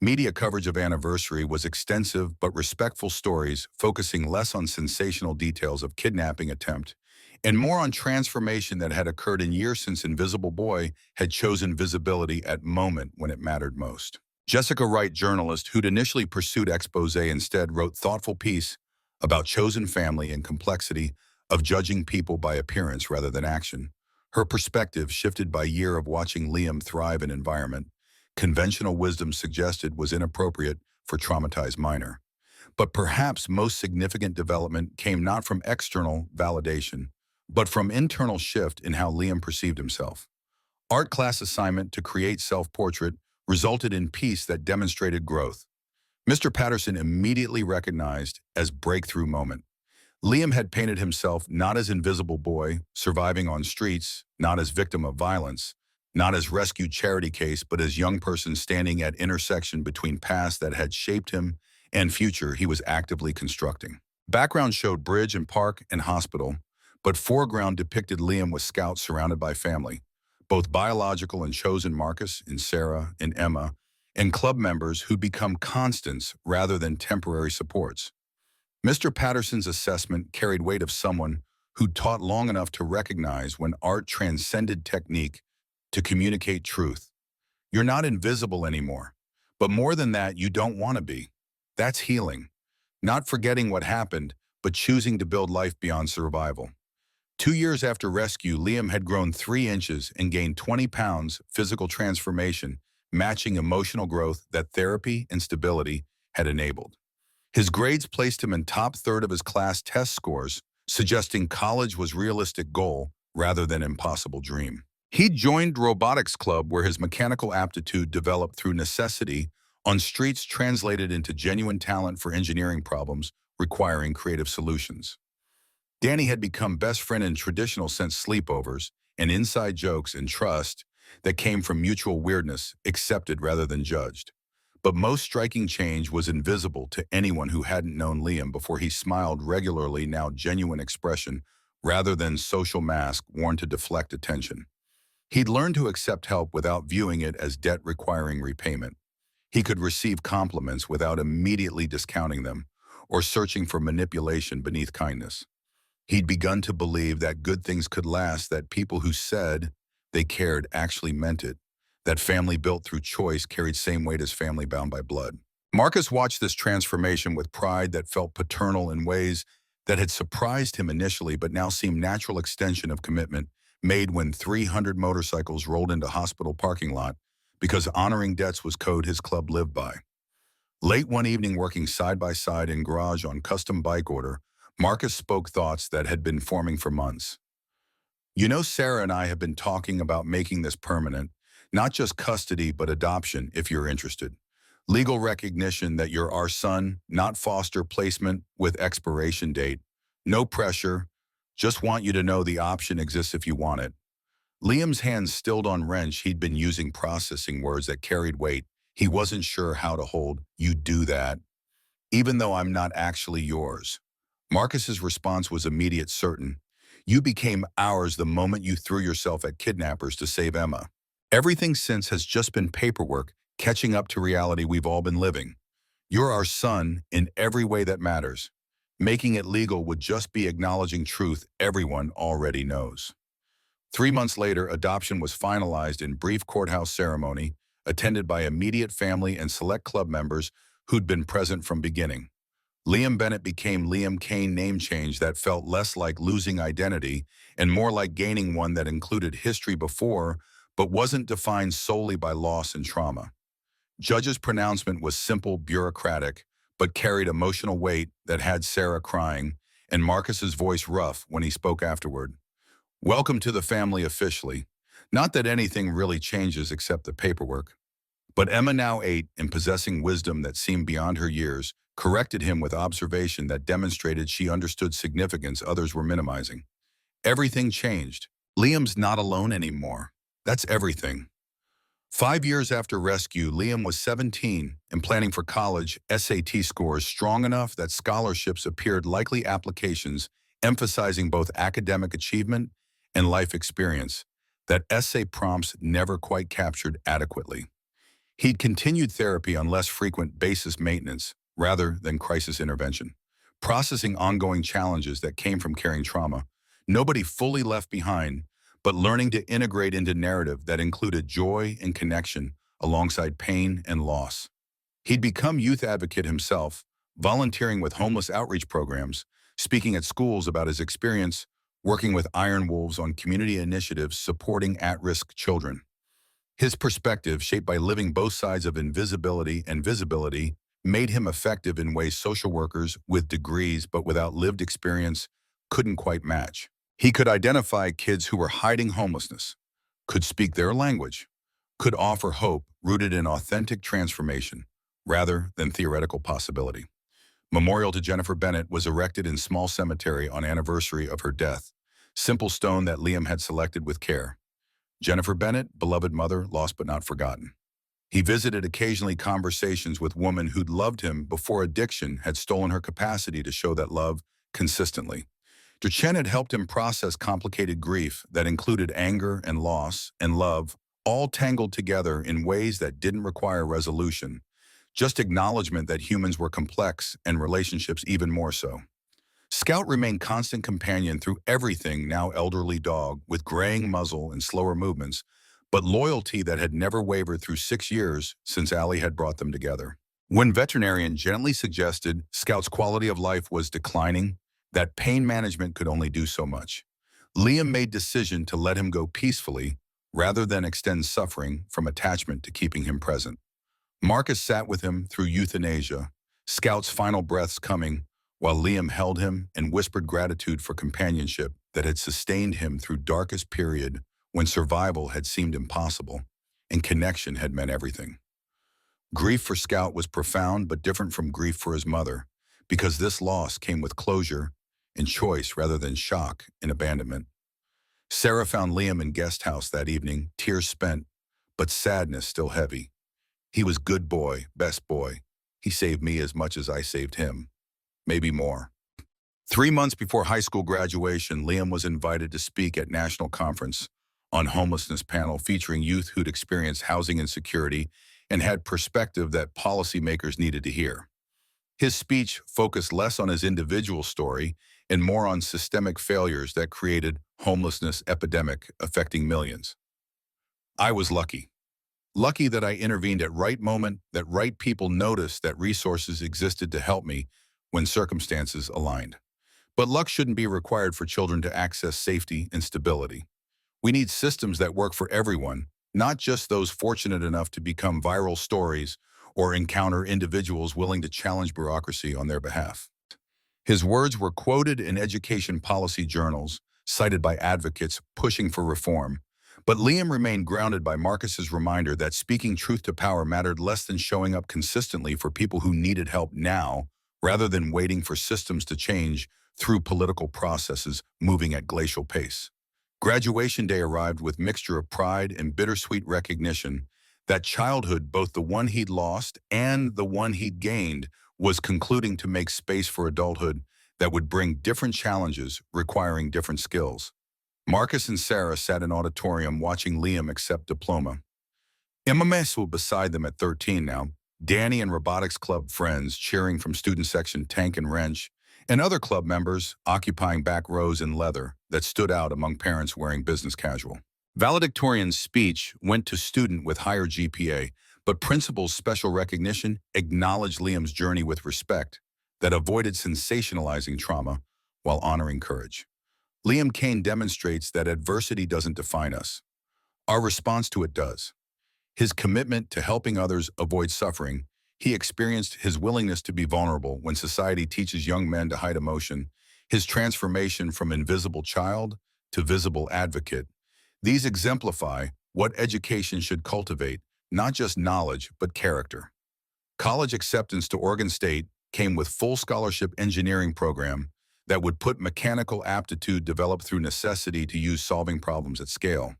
Media coverage of anniversary was extensive but respectful stories, focusing less on sensational details of kidnapping attempt and more on transformation that had occurred in years since Invisible Boy had chosen visibility at moment when it mattered most. Jessica Wright, journalist who'd initially pursued expose, instead wrote thoughtful piece about chosen family and complexity of judging people by appearance rather than action. Her perspective shifted by year of watching Liam thrive in environment conventional wisdom suggested was inappropriate for traumatized minor. But perhaps most significant development came not from external validation, but from internal shift in how Liam perceived himself. Art class assignment to create self-portrait resulted in piece that demonstrated growth. Mr. Patterson immediately recognized as breakthrough moment. Liam had painted himself not as invisible boy, surviving on streets, not as victim of violence, not as rescued charity case, but as young person standing at intersection between past that had shaped him and future he was actively constructing. Background showed bridge and park and hospital, but foreground depicted Liam with scouts surrounded by family, both biological and chosen: Marcus and Sarah and Emma, and club members who'd become constants rather than temporary supports. Mr. Patterson's assessment carried weight of someone who'd taught long enough to recognize when art transcended technique to communicate truth. You're not invisible anymore, but more than that, you don't want to be. That's healing. Not forgetting what happened, but choosing to build life beyond survival. 2 years after rescue, Liam had grown 3 inches and gained 20 pounds physical transformation, matching emotional growth that therapy and stability had enabled. His grades placed him in top third of his class test scores, suggesting college was realistic goal rather than impossible dream. He joined robotics club where his mechanical aptitude developed through necessity on streets translated into genuine talent for engineering problems requiring creative solutions. Danny had become best friend in traditional sense sleepovers and inside jokes and trust that came from mutual weirdness, accepted rather than judged. But most striking change was invisible to anyone who hadn't known Liam before he smiled regularly, now genuine expression rather than social mask worn to deflect attention. He'd learned to accept help without viewing it as debt requiring repayment. He could receive compliments without immediately discounting them or searching for manipulation beneath kindness. He'd begun to believe that good things could last, that people who said they cared actually meant it, that family built through choice carried same weight as family bound by blood. Marcus watched this transformation with pride that felt paternal in ways that had surprised him initially but now seemed natural extension of commitment made when 300 motorcycles rolled into hospital parking lot because honoring debts was code his club lived by. Late one evening, working side by side in garage on custom bike order, Marcus spoke thoughts that had been forming for months. You know, Sarah and I have been talking about making this permanent, not just custody, but adoption if you're interested. Legal recognition that you're our son, not foster placement with expiration date. No pressure, just want you to know the option exists if you want it. Liam's hands stilled on wrench. He'd been using processing words that carried weight. He wasn't sure how to hold, you do that, even though I'm not actually yours. Marcus's response was immediate, certain. You became ours the moment you threw yourself at kidnappers to save Emma. Everything since has just been paperwork, catching up to reality we've all been living. You're our son in every way that matters. Making it legal would just be acknowledging truth everyone already knows. 3 months later, adoption was finalized in brief courthouse ceremony, attended by immediate family and select club members who'd been present from beginning. Liam Bennett became Liam Kane, name change that felt less like losing identity and more like gaining one that included history before, but wasn't defined solely by loss and trauma. Judge's pronouncement was simple, bureaucratic, but carried emotional weight that had Sarah crying and Marcus's voice rough when he spoke afterward. Welcome to the family officially. Not that anything really changes except the paperwork. But Emma, now 8 and possessing wisdom that seemed beyond her years, corrected him with observation that demonstrated she understood significance others were minimizing. Everything changed. Liam's not alone anymore. That's everything. 5 years after rescue, Liam was 17 and planning for college, SAT scores strong enough that scholarships appeared likely applications, emphasizing both academic achievement and life experience that essay prompts never quite captured adequately. He'd continued therapy on less frequent basis maintenance rather than crisis intervention, processing ongoing challenges that came from carrying trauma. Nobody fully left behind, but learning to integrate into narrative that included joy and connection alongside pain and loss. He'd become youth advocate himself, volunteering with homeless outreach programs, speaking at schools about his experience working with Iron Wolves on community initiatives supporting at-risk children. His perspective, shaped by living both sides of invisibility and visibility, made him effective in ways social workers with degrees but without lived experience couldn't quite match. He could identify kids who were hiding homelessness, could speak their language, could offer hope rooted in authentic transformation rather than theoretical possibility. Memorial to Jennifer Bennett was erected in small cemetery on anniversary of her death, simple stone that Liam had selected with care. Jennifer Bennett, beloved mother, lost but not forgotten. He visited occasionally conversations with women who'd loved him before addiction had stolen her capacity to show that love consistently. Duchen had helped him process complicated grief that included anger and loss and love all tangled together in ways that didn't require resolution, just acknowledgement that humans were complex and relationships even more so. Scout remained constant companion through everything, now elderly dog with graying muzzle and slower movements, but loyalty that had never wavered through 6 years since Allie had brought them together. When veterinarian gently suggested Scout's quality of life was declining, that pain management could only do so much, Liam made decision to let him go peacefully rather than extend suffering from attachment to keeping him present. Marcus sat with him through euthanasia, Scout's final breaths coming, while Liam held him and whispered gratitude for companionship that had sustained him through darkest period when survival had seemed impossible and connection had meant everything. Grief for Scout was profound but different from grief for his mother, because this loss came with closure and choice rather than shock and abandonment. Sarah found Liam in guest house that evening, tears spent, but sadness still heavy. He was good boy, best boy. He saved me as much as I saved him, maybe more. 3 months before high school graduation, Liam was invited to speak at national conference on homelessness panel featuring youth who'd experienced housing insecurity and had perspective that policymakers needed to hear. His speech focused less on his individual story and more on systemic failures that created homelessness epidemic affecting millions. I was lucky. Lucky that I intervened at right moment, that right people noticed that resources existed to help me when circumstances aligned. But luck shouldn't be required for children to access safety and stability. We need systems that work for everyone, not just those fortunate enough to become viral stories or encounter individuals willing to challenge bureaucracy on their behalf. His words were quoted in education policy journals, cited by advocates pushing for reform, but Liam remained grounded by Marcus's reminder that speaking truth to power mattered less than showing up consistently for people who needed help now, rather than waiting for systems to change through political processes moving at glacial pace. Graduation day arrived with mixture of pride and bittersweet recognition that childhood, both the one he'd lost and the one he'd gained, was concluding to make space for adulthood that would bring different challenges requiring different skills. Marcus and Sarah sat in auditorium watching Liam accept diploma. Imamesu beside them at 13 now, Danny and robotics club friends cheering from student section Tank and Wrench, and other club members occupying back rows in leather that stood out among parents wearing business casual. Valedictorian's speech went to student with higher GPA, but principal's special recognition acknowledged Liam's journey with respect that avoided sensationalizing trauma while honoring courage. Liam Kane demonstrates that adversity doesn't define us. Our response to it does. His commitment to helping others avoid suffering, he experienced his willingness to be vulnerable when society teaches young men to hide emotion, his transformation from invisible child to visible advocate. These exemplify what education should cultivate, not just knowledge, but character. College acceptance to Oregon State came with full scholarship engineering program that would put mechanical aptitude developed through necessity to use solving problems at scale.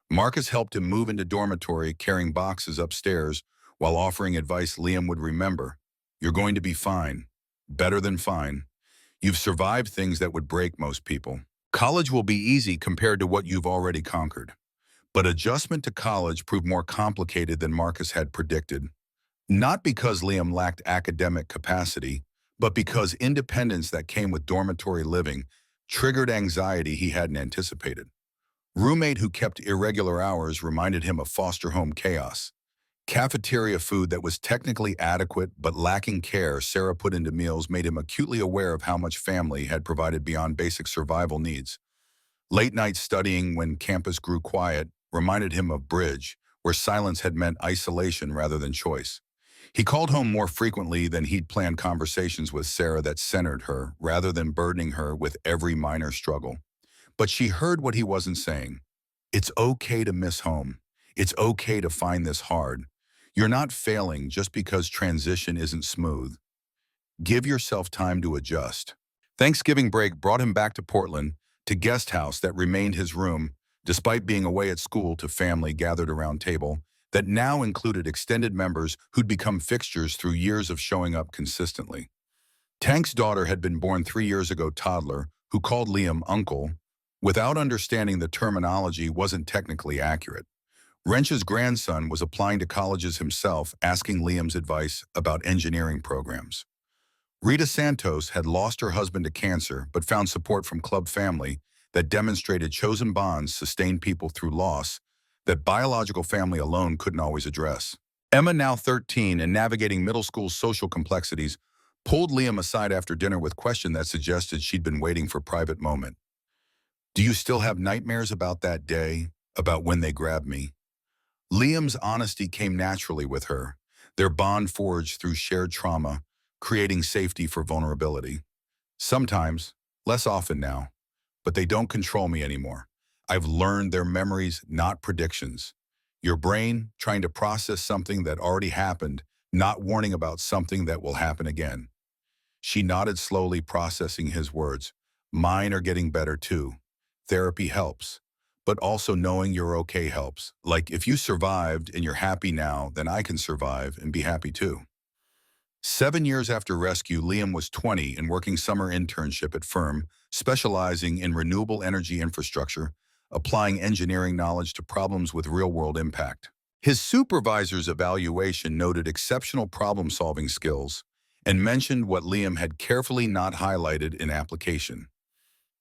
Marcus helped him move into dormitory carrying boxes upstairs while offering advice Liam would remember. You're going to be fine. Better than fine. You've survived things that would break most people. College will be easy compared to what you've already conquered. But adjustment to college proved more complicated than Marcus had predicted. Not because Liam lacked academic capacity, but because independence that came with dormitory living triggered anxiety he hadn't anticipated. Roommate who kept irregular hours reminded him of foster home chaos. Cafeteria food that was technically adequate but lacking care Sarah put into meals made him acutely aware of how much family had provided beyond basic survival needs. Late night studying when campus grew quiet reminded him of Bridge, where silence had meant isolation rather than choice. He called home more frequently than he'd planned conversations with Sarah that centered her rather than burdening her with every minor struggle. But she heard what he wasn't saying. It's okay to miss home. It's okay to find this hard. You're not failing just because transition isn't smooth. Give yourself time to adjust. Thanksgiving break brought him back to Portland, to guest house that remained his room, despite being away at school to family gathered around table, that now included extended members who'd become fixtures through years of showing up consistently. Tank's daughter had been born 3 years ago, toddler, who called Liam uncle, without understanding the terminology wasn't technically accurate. Wrench's grandson was applying to colleges himself, asking Liam's advice about engineering programs. Rita Santos had lost her husband to cancer but found support from club family that demonstrated chosen bonds sustain people through loss that biological family alone couldn't always address. Emma, now 13 and navigating middle school social complexities, pulled Liam aside after dinner with a question that suggested she'd been waiting for a private moment. "Do you still have nightmares about that day, about when they grabbed me?" Liam's honesty came naturally with her, their bond forged through shared trauma, creating safety for vulnerability. "Sometimes, less often now, but they don't control me anymore. I've learned they're memories, not predictions. Your brain trying to process something that already happened, not warning about something that will happen again." She nodded slowly, processing his words. "Mine are getting better too. Therapy helps. But also knowing you're okay helps. Like if you survived and you're happy now, then I can survive and be happy too." 7 years after rescue, Liam was 20 and working summer internship at firm, specializing in renewable energy infrastructure, applying engineering knowledge to problems with real-world impact. His supervisor's evaluation noted exceptional problem-solving skills and mentioned what Liam had carefully not highlighted in application.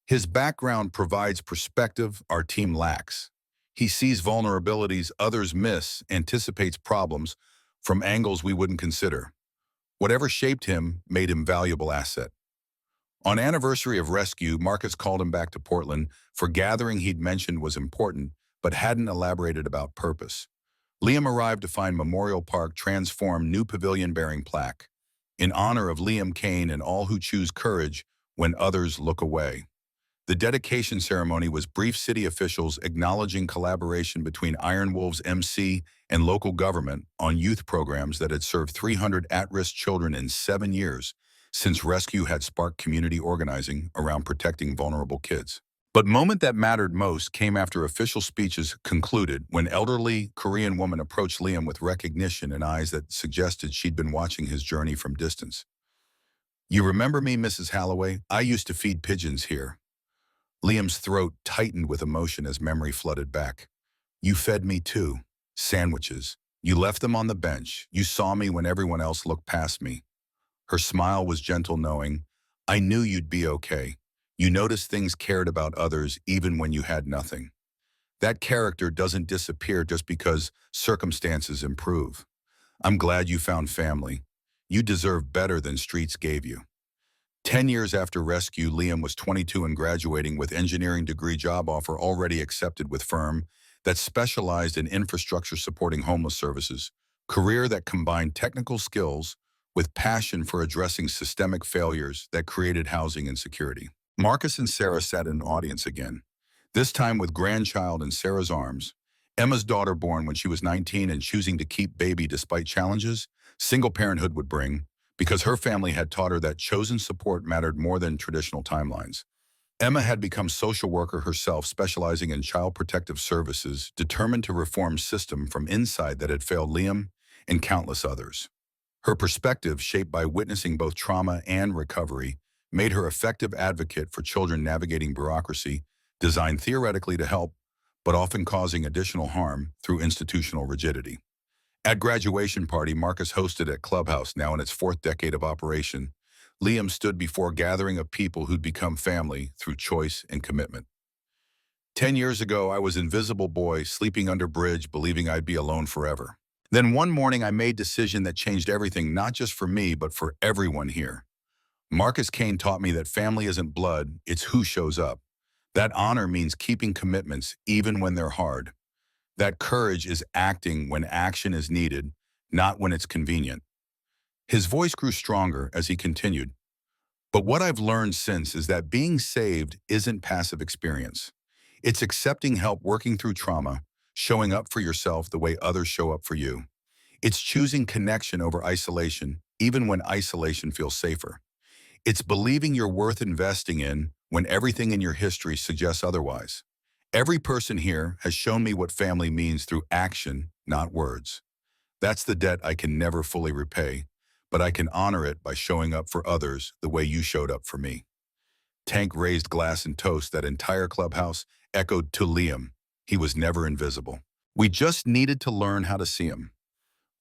His background provides perspective our team lacks. He sees vulnerabilities others miss, anticipates problems from angles we wouldn't consider. Whatever shaped him made him valuable asset. On anniversary of rescue, Marcus called him back to Portland for gathering he'd mentioned was important, but hadn't elaborated about purpose. Liam arrived to find Memorial Park transformed, new pavilion-bearing plaque, in honor of Liam Kane and all who choose courage when others look away. The dedication ceremony was brief, city officials acknowledging collaboration between Iron Wolves MC and local government on youth programs that had served 300 at-risk children in 7 years, since rescue had sparked community organizing around protecting vulnerable kids. But moment that mattered most came after official speeches concluded, when elderly Korean woman approached Liam with recognition and eyes that suggested she'd been watching his journey from distance. "You remember me, Mrs. Holloway? I used to feed pigeons here." Liam's throat tightened with emotion as memory flooded back. "You fed me too. Sandwiches. You left them on the bench. You saw me when everyone else looked past me." Her smile was gentle, knowing, "I knew you'd be okay. You noticed things, cared about others even when you had nothing." That character doesn't disappear just because circumstances improve. "I'm glad you found family. You deserve better than streets gave you." 10 years after rescue, Liam was 22 and graduating with engineering degree, job offer already accepted with firm that specialized in infrastructure supporting homeless services, career that combined technical skills with passion for addressing systemic failures that created housing insecurity. Marcus and Sarah sat in an audience again, this time with grandchild in Sarah's arms, Emma's daughter born when she was 19 and choosing to keep baby despite challenges single parenthood would bring, because her family had taught her that chosen support mattered more than traditional timelines. Emma had become social worker herself, specializing in child protective services, determined to reform system from inside that had failed Liam and countless others. Her perspective, shaped by witnessing both trauma and recovery, made her effective advocate for children navigating bureaucracy, designed theoretically to help, but often causing additional harm through institutional rigidity. At graduation party Marcus hosted at Clubhouse, now in its 4th decade of operation, Liam stood before a gathering of people who'd become family through choice and commitment. "10 years ago, I was an invisible boy sleeping under bridge, believing I'd be alone forever. Then one morning I made a decision that changed everything, not just for me, but for everyone here. Marcus Kane taught me that family isn't blood, it's who shows up. That honor means keeping commitments even when they're hard. That courage is acting when action is needed, not when it's convenient." His voice grew stronger as he continued. "But what I've learned since is that being saved isn't passive experience. It's accepting help, working through trauma, showing up for yourself the way others show up for you. It's choosing connection over isolation, even when isolation feels safer. It's believing you're worth investing in when everything in your history suggests otherwise. Every person here has shown me what family means through action, not words. That's the debt I can never fully repay, but I can honor it by showing up for others the way you showed up for me." Tank raised glass and toast. That entire clubhouse echoed to Liam. He was never invisible. We just needed to learn how to see him.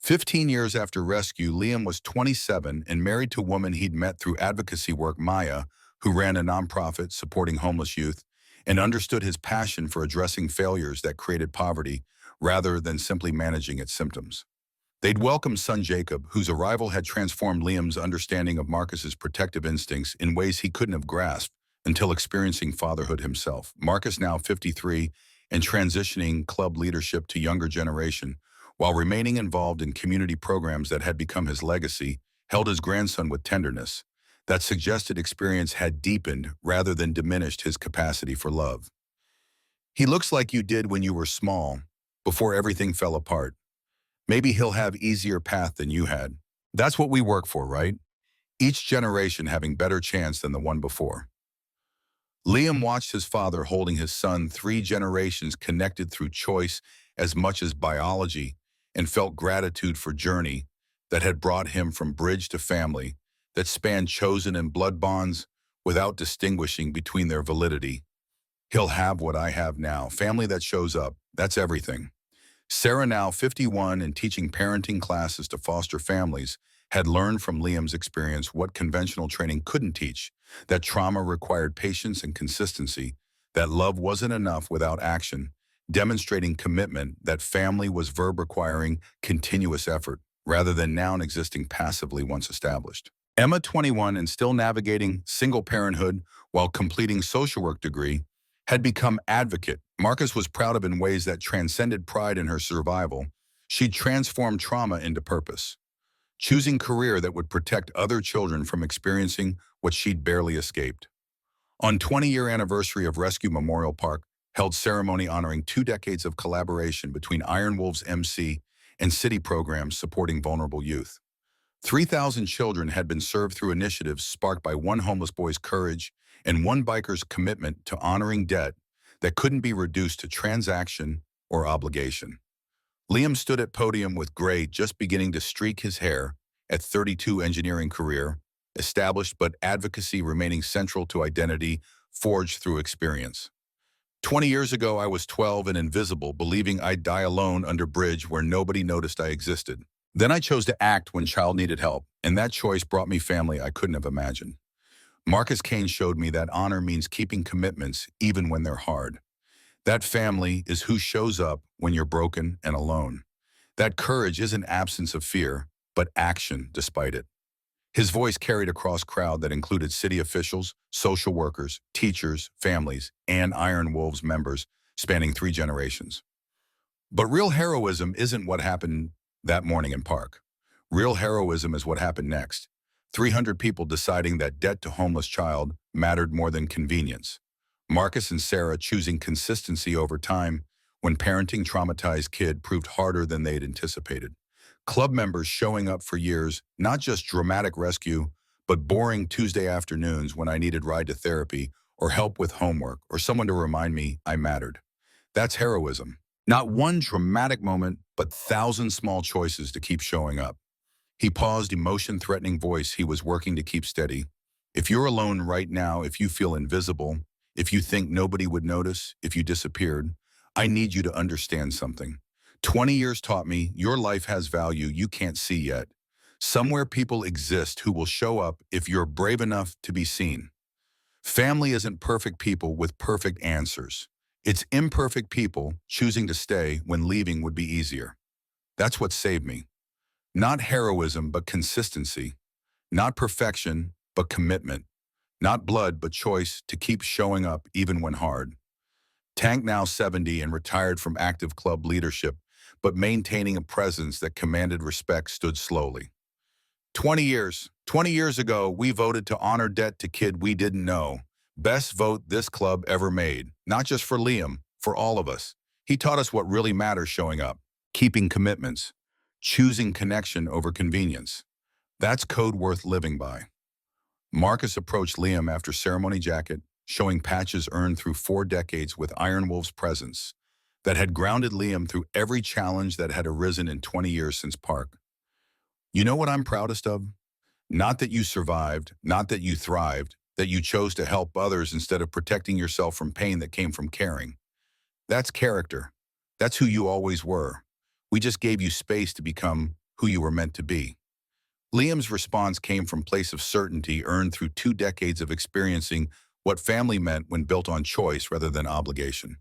15 years after rescue, Liam was 27 and married to a woman he'd met through advocacy work, Maya, who ran a nonprofit supporting homeless youth and understood his passion for addressing failures that created poverty rather than simply managing its symptoms. They'd welcomed son Jacob, whose arrival had transformed Liam's understanding of Marcus's protective instincts in ways he couldn't have grasped until experiencing fatherhood himself. Marcus, now 53 and transitioning club leadership to younger generation, while remaining involved in community programs that had become his legacy, held his grandson with tenderness that suggested experience had deepened rather than diminished his capacity for love. He looks like you did when you were small, before everything fell apart. Maybe he'll have easier path than you had. That's what we work for, right? Each generation having better chance than the one before. Liam watched his father holding his son, 3 generations connected through choice as much as biology, and felt gratitude for journey that had brought him from bridge to family that spanned chosen and blood bonds without distinguishing between their validity. He'll have what I have now, family that shows up. That's everything. Sarah, now 51 and teaching parenting classes to foster families, had learned from Liam's experience what conventional training couldn't teach, that trauma required patience and consistency, that love wasn't enough without action, demonstrating commitment, that family was verb requiring continuous effort rather than noun existing passively once established. Emma, 21 and still navigating single parenthood while completing social work degree, had become advocate. Marcus was proud of in ways that transcended pride in her survival. She'd transformed trauma into purpose, choosing career that would protect other children from experiencing what she'd barely escaped. On 20-year anniversary of Rescue Memorial Park, held ceremony honoring 2 decades of collaboration between Iron Wolves MC and city programs supporting vulnerable youth. 3,000 children had been served through initiatives sparked by one homeless boy's courage and one biker's commitment to honoring debt that couldn't be reduced to transaction or obligation. Liam stood at podium with gray just beginning to streak his hair, at 32 engineering career, established but advocacy remaining central to identity forged through experience. 20 years ago, I was 12 and invisible, believing I'd die alone under bridge where nobody noticed I existed. Then I chose to act when child needed help, and that choice brought me family I couldn't have imagined. Marcus Kane showed me that honor means keeping commitments even when they're hard. That family is who shows up when you're broken and alone. That courage isn't absence of fear, but action despite it. His voice carried across crowd that included city officials, social workers, teachers, families, and Iron Wolves members spanning 3 generations. But real heroism isn't what happened that morning in park. Real heroism is what happened next. 300 people deciding that debt to homeless child mattered more than convenience. Marcus and Sarah choosing consistency over time when parenting traumatized kid proved harder than they'd anticipated. Club members showing up for years, not just dramatic rescue, but boring Tuesday afternoons when I needed ride to therapy or help with homework or someone to remind me I mattered. That's heroism. Not one dramatic moment, but 1,000 small choices to keep showing up. He paused, emotion-threatening voice he was working to keep steady. If you're alone right now, if you feel invisible, if you think nobody would notice, if you disappeared, I need you to understand something. 20 years taught me your life has value you can't see yet. Somewhere people exist who will show up if you're brave enough to be seen. Family isn't perfect people with perfect answers. It's imperfect people choosing to stay when leaving would be easier. That's what saved me. Not heroism, but consistency. Not perfection, but commitment. Not blood, but choice to keep showing up even when hard. Tank, now 70 and retired from active club leadership, but maintaining a presence that commanded respect, stood slowly. 20 years ago, we voted to honor debt to kid we didn't know. Best vote this club ever made. Not just for Liam, for all of us. He taught us what really matters: showing up, keeping commitments, choosing connection over convenience. That's code worth living by. Marcus approached Liam after ceremony jacket, showing patches earned through 4 decades with Iron Wolf's presence that had grounded Liam through every challenge that had arisen in 20 years since Park. You know what I'm proudest of? Not that you survived, not that you thrived, that you chose to help others instead of protecting yourself from pain that came from caring. That's character. That's who you always were. We just gave you space to become who you were meant to be. Liam's response came from a place of certainty earned through 2 decades of experiencing what family meant when built on choice rather than obligation.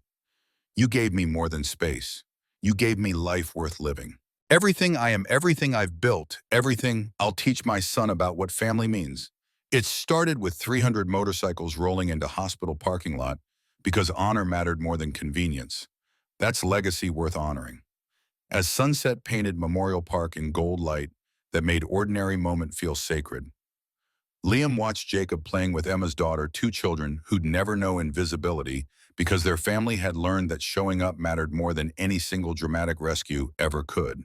You gave me more than space. You gave me life worth living. Everything I am, everything I've built, everything I'll teach my son about what family means. It started with 300 motorcycles rolling into hospital parking lot because honor mattered more than convenience. That's legacy worth honoring. As sunset painted Memorial Park in gold light that made ordinary moment feel sacred, Liam watched Jacob playing with Emma's daughter, 2 children who'd never know invisibility because their family had learned that showing up mattered more than any single dramatic rescue ever could.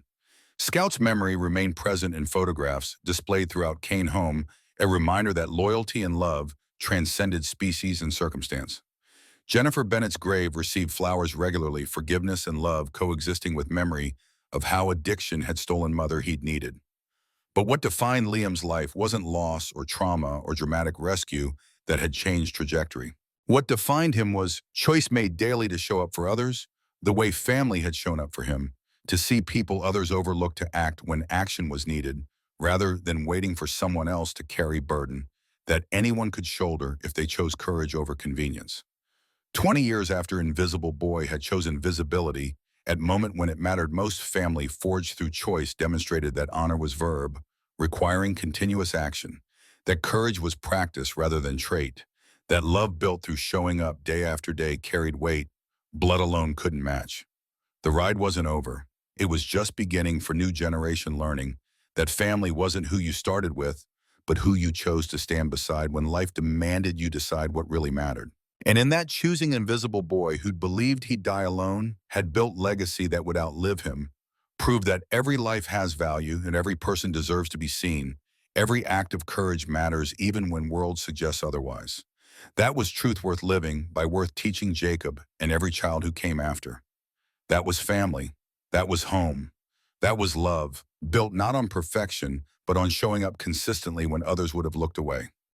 Scout's memory remained present in photographs displayed throughout Kane home, a reminder that loyalty and love transcended species and circumstance. Jennifer Bennett's grave received flowers regularly, forgiveness and love coexisting with memory of how addiction had stolen mother he'd needed. But what defined Liam's life wasn't loss or trauma or dramatic rescue that had changed trajectory. What defined him was choice made daily to show up for others, the way family had shown up for him, to see people others overlooked to act when action was needed, rather than waiting for someone else to carry burden that anyone could shoulder if they chose courage over convenience. 20 years after Invisible Boy had chosen visibility, at moment when it mattered most, family forged through choice demonstrated that honor was verb, requiring continuous action, that courage was practice rather than trait, that love built through showing up day after day carried weight blood alone couldn't match. The ride wasn't over. It was just beginning for new generation learning that family wasn't who you started with, but who you chose to stand beside when life demanded you decide what really mattered. And in that choosing, Invisible Boy, who'd believed he'd die alone, had built legacy that would outlive him, proved that every life has value and every person deserves to be seen. Every act of courage matters even when world suggests otherwise. That was truth worth living, by worth teaching Jacob and every child who came after. That was family. That was home. That was love, built not on perfection, but on showing up consistently when others would have looked away.